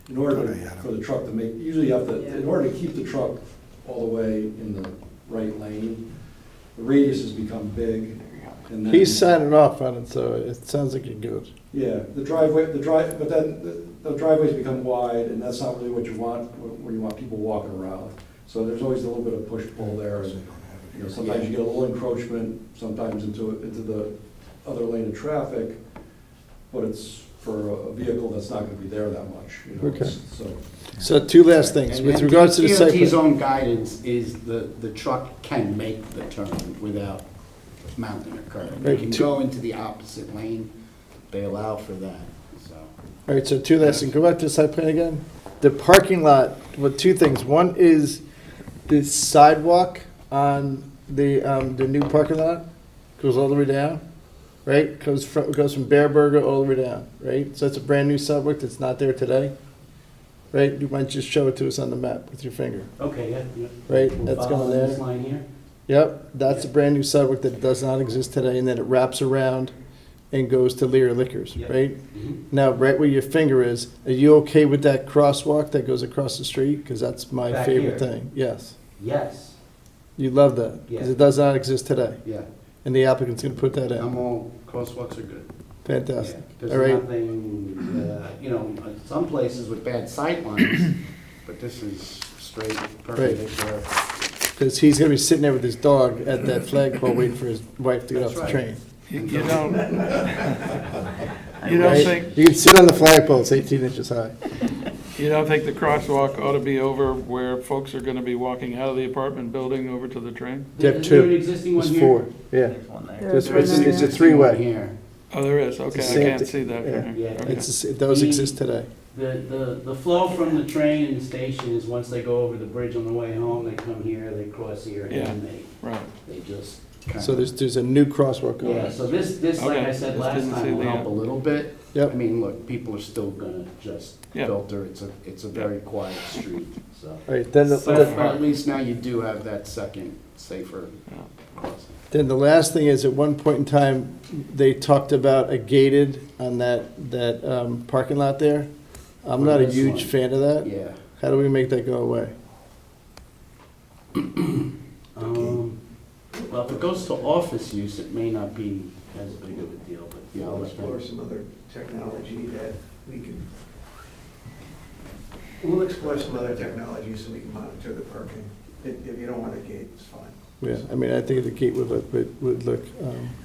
in order for the truck to make, usually you have to, in order to keep the truck all the way in the right lane, the radiuses become big. And then, He's signing off on it, so it sounds like you're good. yeah, but then the driveways become wide, and that's not really what you want, where you want people walking around. So there's always a little bit of push-pull there, and, sometimes you get a little encroachment, sometimes into the other lane of traffic, but it's for a vehicle that's not gonna be there that much, Okay. so. So 2 last things, with regards to the site DOT's plan. own guidance is the truck can make the turn without mounting a curb. It Right, can go into the opposite lane, they allow for that, so. All right, so 2 last things, go back to the site plan again. The parking lot, well, 2 things. One is the sidewalk on the new parking lot, goes all the way down, right? Goes from Bear Burger all the way down, right? So that's a brand-new sidewalk that's not there today, right? You might just show it to us on the map with your finger, Okay, yeah. right? We'll That's follow going this there. line here. Yep, that's a brand new sidewalk that does not exist today, and then it wraps around and goes to Lear Liquors, Yep. right? Mhm. Now, right where your finger is, are you okay with that crosswalk that goes across the street? Because that's my Back favorite here? thing, yes. Yes, You love that, because Yeah. it does not exist today, yeah. and the applicant's gonna put that in. I'm all, crosswalks are good. Fantastic. Yeah, All there's right, nothing, you know, some places with bad sight lines, but this is straight perpendicular. because he's gonna be sitting there with his dog at that flagpole waiting for his wife to get off That's the right. train. You don't, you don't Right? think, You can sit on the flagpole, it's 18 inches high. you don't think the crosswalk ought to be over where folks are gonna be walking out of the apartment building over to the train? You have Is there an two. existing one There's here? four, yeah. There's It's one a there. three-way. Here. Oh, there is, okay, I same can't thing. see that Yeah. from here. Yeah. Okay. Those exist today. The flow from the train and the station is once they go over the bridge on the way home, they come here, they cross here, Yeah. and Right. they just kind of. So there's a new crosswalk going. Yeah, so this, like Okay. I said Just last didn't see time, will the, help a little bit. Yep. I mean, look, people are still gonna just Yeah. filter, it's a very quiet street, so. All right, then But at least now you do have that second safer crossing. Then the last thing is, at one point in time, they talked about a gated on that parking lot there. I'm not a This huge one. fan of that. Yeah. How do we make that go away? Well, if it goes to office use, it may not be as big of a deal, but yeah, I'll We'll let explore them. some other technology that we can, we'll explore some other technology so we can monitor the parking. If you don't want a gate, it's fine. Yeah, I mean, I think the gate would look,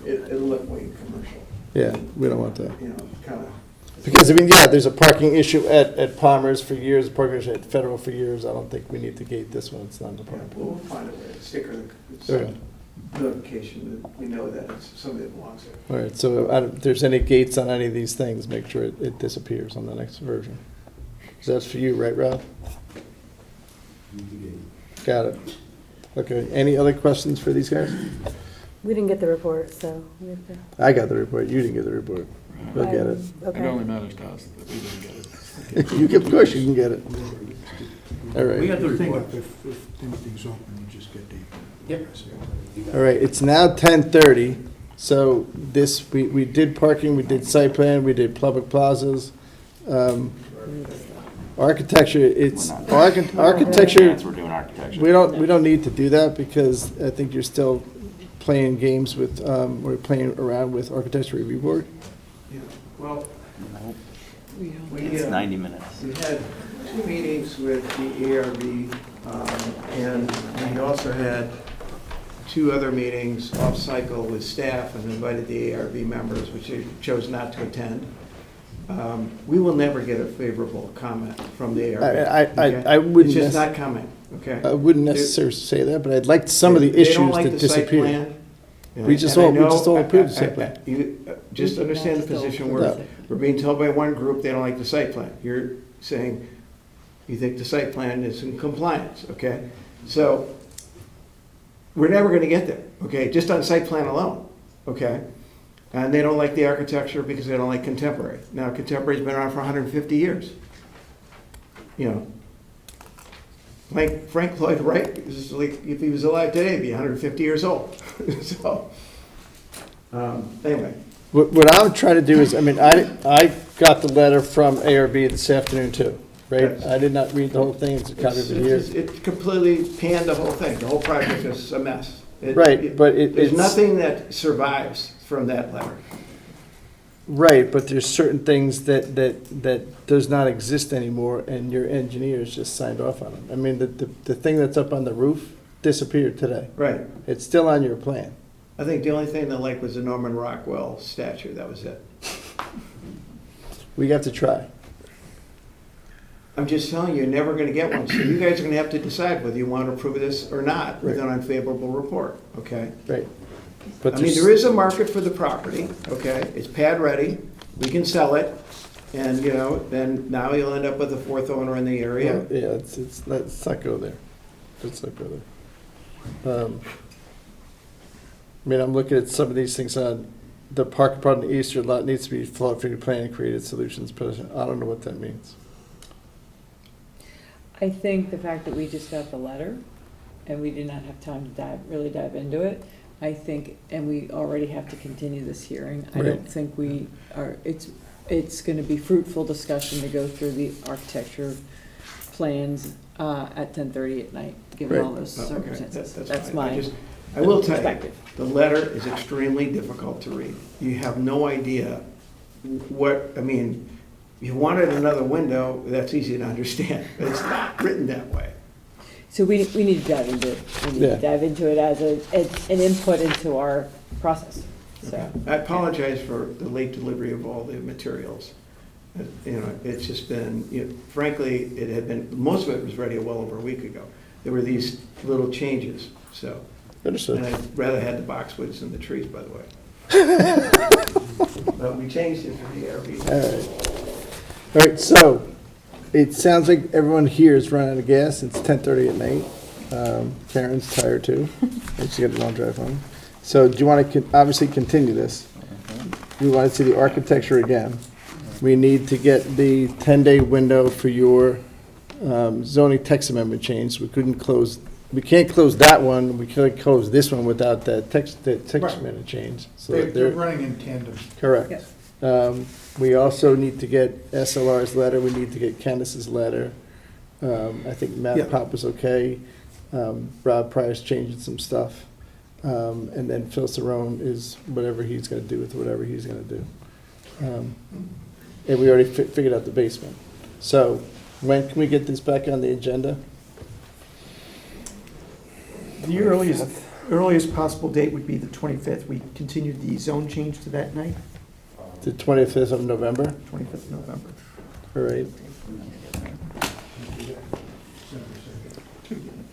It'll look way commercial, yeah, we don't want that. you know, kind of. Because, I mean, yeah, there's a parking issue at Palmer's for years, a parking issue at Federal for years. I don't think we need to gate this one, it's not the Yeah, parking. we'll find a way to sticker Okay. notification that we know that it's somebody that belongs there. All right, so if there's any gates on any of these things, make sure it disappears on the next version. So that's for you, right, Rob? Got it. Okay, any other questions for these guys? We didn't get the report, so we have to. I got the report, you didn't get the report. We'll get it. It Okay. only matters to us that we didn't get it. You can, of course you can get it. All right. We have the Thing report. if anything's open, you just get the. Yep. All right, it's now 10:30, so this, we did parking, we did site plan, we did public plazas. Architecture, it's, architecture, We're doing architecture. we don't need to do that because I think you're still playing games with, or playing around with Architecture Review Board. Yeah, well, It's 90 minutes. we had 2 meetings with the ARB, and we also had 2 other meetings off-cycle with staff and invited the ARB members, which they chose not to attend. We will never get a favorable comment from the ARB. okay? I wouldn't, It's just not coming, okay? I wouldn't necessarily say that, but I'd like some of the They don't issues like to the site disappear. plan. We just And I all know- approved the site plan. Just understand the position where we're being told by one group they don't like the site plan. You're saying you think the site plan is in compliance, okay? So we're never gonna get there, okay, just on site plan alone, okay? And they don't like the architecture because they don't like contemporary. Now, contemporary's been around for 150 years. You know, Frank Lloyd Wright is like, if he was alive today, he'd be 150 years old. So, anyway. What I'm trying to do is, I mean, I got the letter from ARB this afternoon too, right? Yes. I did not read the whole thing, it's a copy of it here. It completely panned the whole thing. The whole project is a mess. Right, but There's it's. nothing that survives from that letter. Right, but there's certain things that does not exist anymore, and your engineers just signed off on them. I mean, the thing that's up on the roof disappeared today. Right. It's still on your plan. I think the only thing they liked was the Norman Rockwell statue. That was it. We have to try. I'm just telling you, you're never gonna get one. So you guys are gonna have to decide whether you want to approve this or not with an unfavorable report, okay? Right. But I mean, there is a market for the property, okay? It's pad ready, we can sell it, and, you know, then now you'll end up with a 4th owner in the area. Yeah, let's not go there. Let's not go there. I mean, I'm looking at some of these things on the park part of the eastern lot needs to be flowed through plan and created solutions, but I don't know what that means. I think the fact that we just got the letter and we did not have time to really dive into it. I think, and we already have to continue this hearing. I don't think we are, it's gonna be fruitful discussion to go through the architecture plans at 10:30 at night, given all those circumstances. That's fine. my I will tell you, perspective. the letter is extremely difficult to read. You have no idea what, I mean, if you wanted another window, that's easy to understand, but it's not written that way. So we need to dive into it. We need to dive into it as an input into our process. So I apologize for the late delivery of all the materials. You know, it's just been, you know, frankly, it had been, most of it was ready well over a week ago. There were these little changes, so. Understood. And I'd rather had the boxwoods than the trees, by the way. But we changed it for the ARB. All right. All right, so it sounds like everyone here is running out of gas. It's 10:30 at night. Karen's tired too, and she got a long drive home. So do you want to obviously continue this? We want to see the architecture again. We need to get the 10-day window for your zoning text amendment change. We can't close that one. We can't close this one without that text amendment change. So They're running in tandem. correct. Yes. We also need to get SLR's letter, we need to get Candace's letter. I think Matt Pop was okay. Rob Pryor's changing some stuff. And then Phil Cerrone is whatever he's gonna do with whatever he's gonna do. And we already figured out the basement. So when can we get this back on the agenda? The earliest possible date would be the 25th. We continued the zone change to that night, The 25th of November? 25th of November. All right.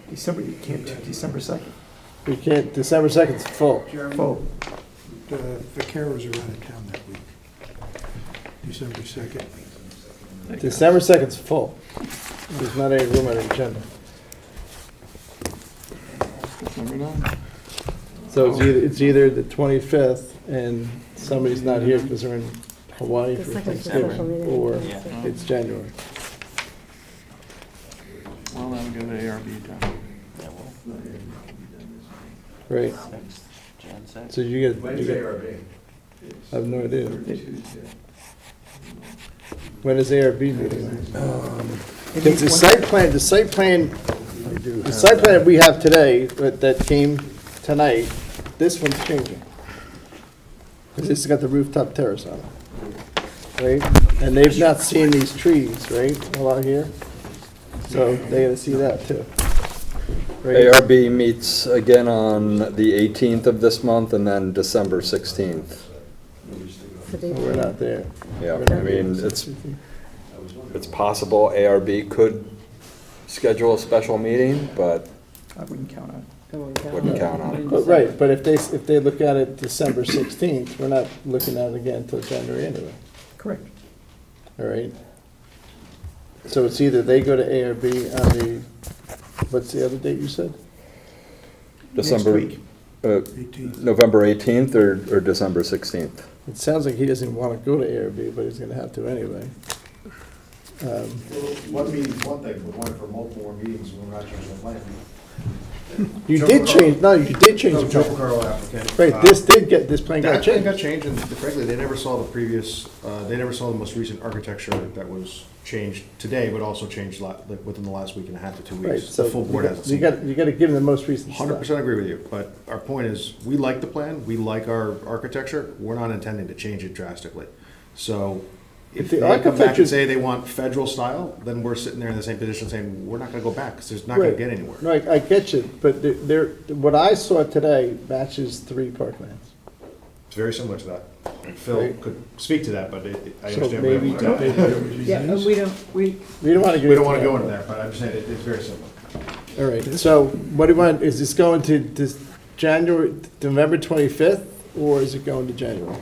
December, you can't do December 2nd. We can't, December 2nd is full. Oh, The carers are out of town that week. December 2nd. December 2nd is full. There's not any room on the agenda. December 9th. So it's either the 25th and somebody's not here because they're in Hawaii The for second is a special Thanksgiving, meeting. or Yeah. it's January. Well, then we go to ARB time. Right. So you get, I have no idea. When is ARB meeting? Because the site plan that we have today, that came tonight, this one's changing. Because this has got the rooftop terrace on it, right? And they've not seen these trees, right, along here? So they gotta see that too. Right? ARB meets again on the 18th of this month and then December 16th. We're not there. Yeah, I mean, it's possible ARB could schedule a special meeting, but I wouldn't count on it. wouldn't count on it. But right, but if they look at it December 16th, we're not looking at it again until January anyway, Correct. all right? So it's either they go to ARB on the, what's the other date you said? December, week. 18th. November 18th or December 16th? It sounds like he doesn't want to go to ARB, but he's gonna have to anyway. One meeting's one thing, but one for multiple more meetings, when we're not changing the plan. You did change the Joe plan. Carl applicant. Right, this plan got That plan got changed. changed, and frankly, they never saw the previous, they never saw the most recent architecture that was changed today, but also changed within the last week and a half to 2 Right, weeks. so The full board hasn't you seen got, it. you got to give him the most recent stuff. 100% agree with you, but our point is, we like the plan, we like our architecture, we're not intending to change it drastically. So if The they come back architecture- and say they want federal style, then we're sitting there in the same position saying, we're not gonna go back, because there's not gonna Right. get anywhere. No, I get you, but what I saw today matches 3 parklands. It's very similar to that. Phil Right. could speak to that, but I So understand. maybe, what you're saying. Yeah, and we don't we don't want to get. We don't wanna go into that, but I'm just saying, it's very similar. All right, so what do you want, is this going to this January, November 25th, or is it going to January?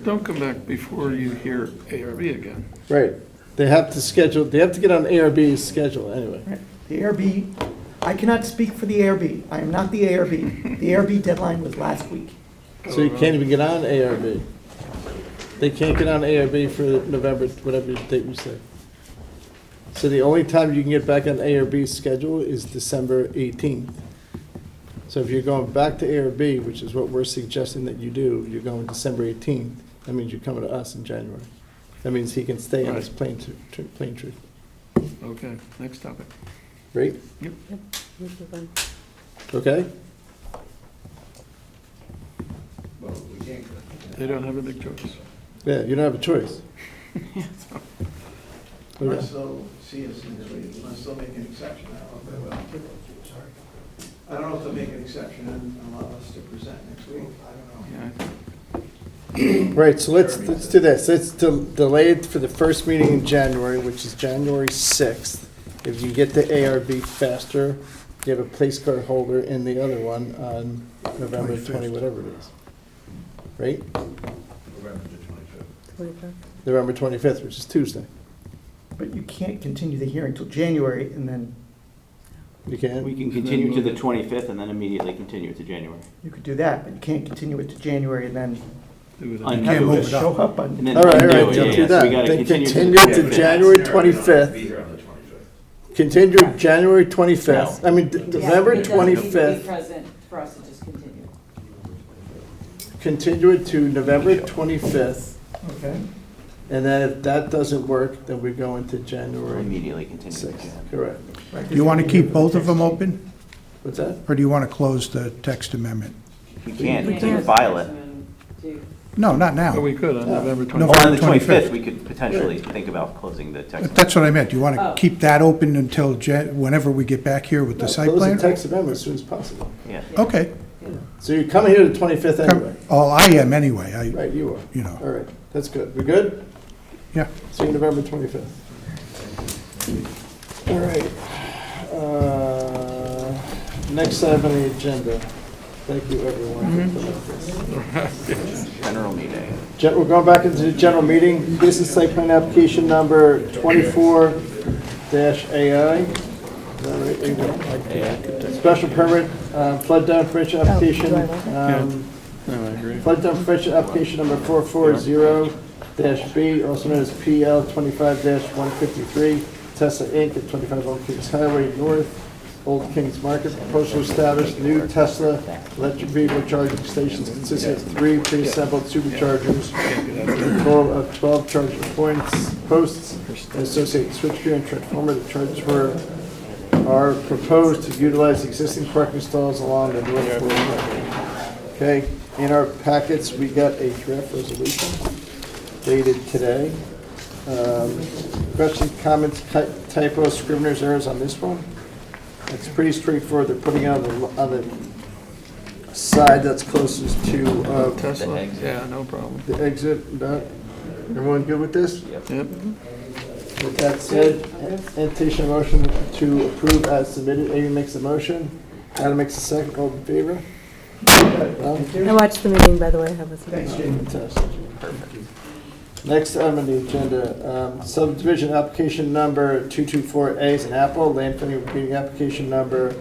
Don't come back before you hear ARB again. Right, they have to schedule, they have to get on ARB's schedule anyway. The ARB I cannot speak for the ARB. I am not the ARB. The ARB deadline was last week. So you can't even get on ARB. They can't get on ARB for November, whatever date we say. So the only time you can get back on ARB's schedule is December 18th. So if you're going back to ARB, which is what we're suggesting that you do, you're going December 18th. That means you're coming to us in January. That means he can stay on his plain tree. Okay, next topic. Right? Yep. Okay? They don't have a big choice. Yeah, you don't have a choice. Okay. they'll see us next week, unless they'll make an exception. I don't know if they'll make an exception and allow us to present next week. I don't know. Right, so let's do this. Let's delay it for the first meeting in January, which is January 6th. If you get the ARB faster, you have a place card holder in the other one on November 20, whatever it is. Right? November 25th, which is Tuesday. But you can't continue the hearing till January and then You can? We can continue to the 25th and then immediately continue to January. you could do that, but you can't continue it to January and then Undo have it. it show up on. And then All right, undo don't it, do yeah, so we that. gotta Then continue continue to January 25th. Continue January 25th. I mean, November Be 25th. present for us to just continue. Continue it to November 25th. Okay. And then if that doesn't work, then we go into January Immediately continue. 6th. Correct. Do you want to keep both of them open, What's that? or do you want to close the text amendment? We can't, until you file it. No, not now. But we could on November No. 25th. Oh, on the 25th. 25th, we could potentially think about closing the text. That's what I meant. Do you want Oh. to keep that open until whenever we get back here with the site Close the plan? text amendment as soon as possible. Yeah. Okay. So you're coming here the 25th anyway. Oh, I am anyway. Right, you are. You know. All right, that's good. We good? Yeah. See you November 25th. All right. Next item on the agenda. Thank you, everyone, for putting up this. General meeting. We're going back into the general meeting. Business site plan application number 24-AI. Is that right? There you go. Special permit, flood down prevention application. Flood down prevention application number 440-B, also known as PL 25-153, Tesla Inc. at 25 Old Kings Highway North, Old Kings Market. Proposal to establish new Tesla electric vehicle charging stations consisting of 3 pre-assembled superchargers, a total of 12 charging posts, and associated switchgear and transformer. The chargers are proposed to utilize existing parking stalls along the north road. Okay, in our packets, we got a draft resolution dated today. Questions, comments, typos, scrivener's errors on this one? It's pretty straightforward. They're putting it on the side that's closest to Tesla, yeah, no problem. the exit. Everyone good with this? Yep. With that said, entertain a motion to approve as submitted. Amy makes a motion. Adam makes a second. All in favor? I watched the meeting, by the way. I was Fantastic. Next item on the agenda, subdivision application number 224A is an Apple, land funding repeating application number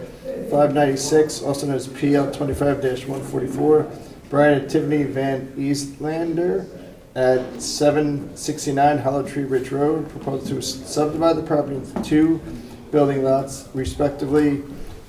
596, also known as PL 25-144, Brian and Tiffany Van Eastlander at 769 Hollow Tree Ridge Road, proposed to subdivide the property into 2 building lots, respectively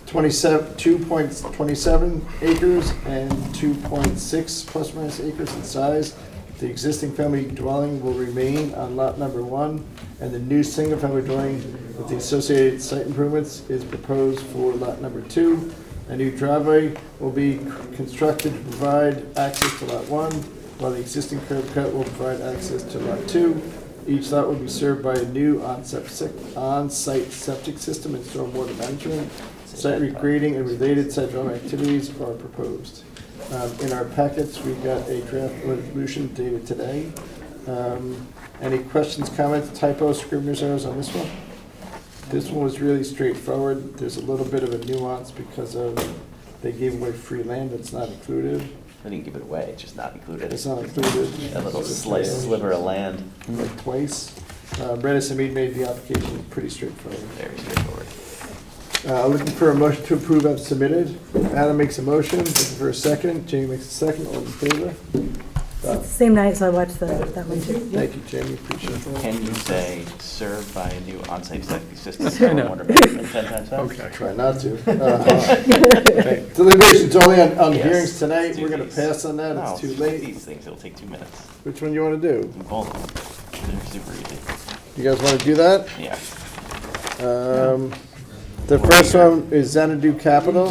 2.27 acres and 2.6 plus or minus acres in size. The existing family dwelling will remain on lot number 1, and the new single-family dwelling with the associated site improvements is proposed for lot number 2. A new driveway will be constructed to provide access to lot 1, while the existing curb cut will provide access to lot 2. Each lot will be served by a new on-site septic system and stormwater management. Site regrading and related site development activities are proposed. In our packets, we got a draft resolution dated today. Any questions, comments, typos, scrivener's errors on this one? This one was really straightforward. There's a little bit of a nuance because of they gave away free land that's not included. They didn't give it away, it's just not included. It's not included. A little sliver of land. Like twice. Redis and Mead made the application pretty straightforward. Very straightforward. Looking for a motion to approve as submitted. Adam makes a motion, looking for a second. Jamie makes a second. All in favor? It's the same night, so I watched that one too. Thank you, Jamie. Appreciate that. Can you say served by a new on-site septic system? I wonder about 10 times fast? Okay. Try not to. Okay. Deliberation's only on Yes. hearings tonight. Let's do We're gonna these. pass on that. No, It's too just late. These things, it'll take 2 minutes. Which one you wanna do? Both of them. They're super easy. You guys wanna do that? Yeah. The first one is Xanadu Capital.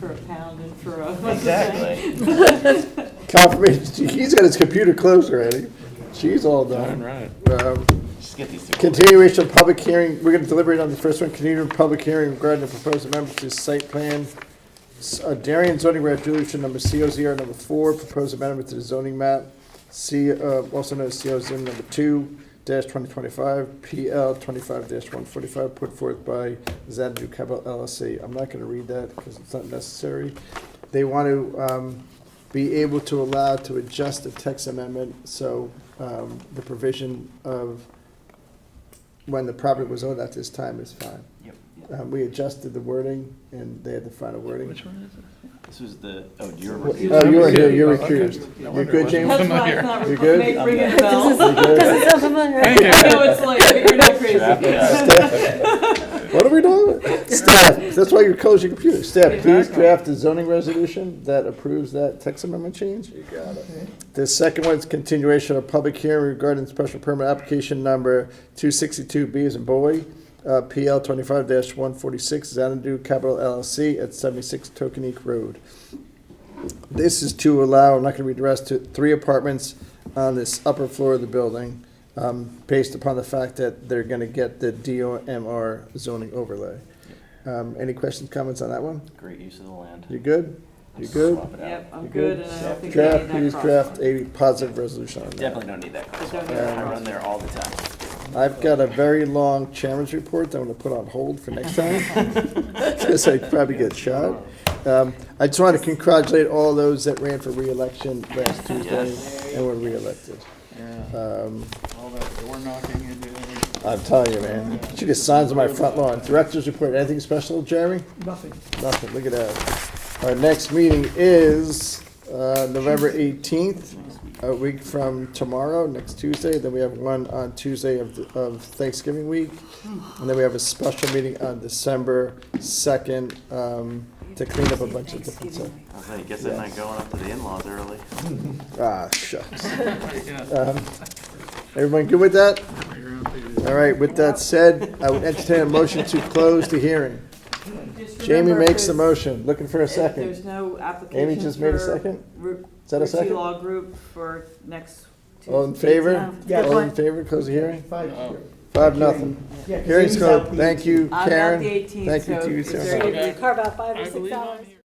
For a pound and for a. Exactly. Confirmation, he's got his computer closed already. She's all done. Right. Just get these two. Continuation of public hearing, we're gonna deliberate on the first one, continuing public hearing regarding the proposed amendment to site plan. Darien zoning resolution number COZR number 4, proposed amendment to the zoning map, also known as COZR number 2-2025, PL 25-145, put forth by Xanadu Capital LLC. I'm not gonna read that because it's not necessary. They want to, be able to allow to adjust the text amendment, so the provision of when the property was owned at this time is fine. Yep. We adjusted the wording, and they had the final wording. Which one is it? This was the, oh, you're. Oh, you were here, you're Okay. recused. No You're wonder it good, wasn't James? That's why it's not You good? ringing a bell. You good? Does it sound familiar? Thank you. I know it's like, you're not crazy. What are we doing? Staff, that's why you close your computer. Staff, please draft a zoning resolution that approves that text amendment change. You got it. The second one is continuation of public hearing regarding special permit application number 262B as in boy, PL 25-146, Xanadu Capital LLC at 76 Tokenique Road. This is to allow, I'm not going to read the rest, to 3 apartments on this upper floor of the building, based upon the fact that they're going to get the DOMR zoning overlay. Any questions, comments on that one? Great use of the land. You good? You good? Swap it out. Yep, I'm You good, good? and I don't think Draft, I need please that draft crosswalk. a positive resolution on that. Definitely don't need that Don't crosswalk. need that I run there all the time. I've got a very long chairman's report that I'm going to put on hold for next time, because I'd probably get shot. I just want to congratulate all those that ran for reelection last Tuesday and were reelected. All that door knocking you do. I'm telling you, man. She just signs on my front lawn. Director's report. Anything special, Jeremy? Nothing. Nothing. Look at that. Our next meeting is November 18th, a week from tomorrow, next Tuesday. Then we have one on Tuesday of Thanksgiving week. And then we have a special meeting on December 2nd to clean up a bunch of different stuff. I was like, I guess I'm not going up to the in-laws early. Ah, shucks. Everyone good with that? All right, with that said, I would entertain a motion to close the hearing. Just Jamie remember, makes the if motion, looking for a there's second. no applications Amy just made a for second? Route Is that a second? Law Group for next Tuesday. All in favor? Yeah. All in favor, close the hearing? 5-0. 5-0. Yeah, 'cause Hearing's Amy's out closed. the Thank you, I'm out Karen. the 18th, Thank you so to you, is there Sarah. any- Carve out 5 or I 6 believe I'm hours. here.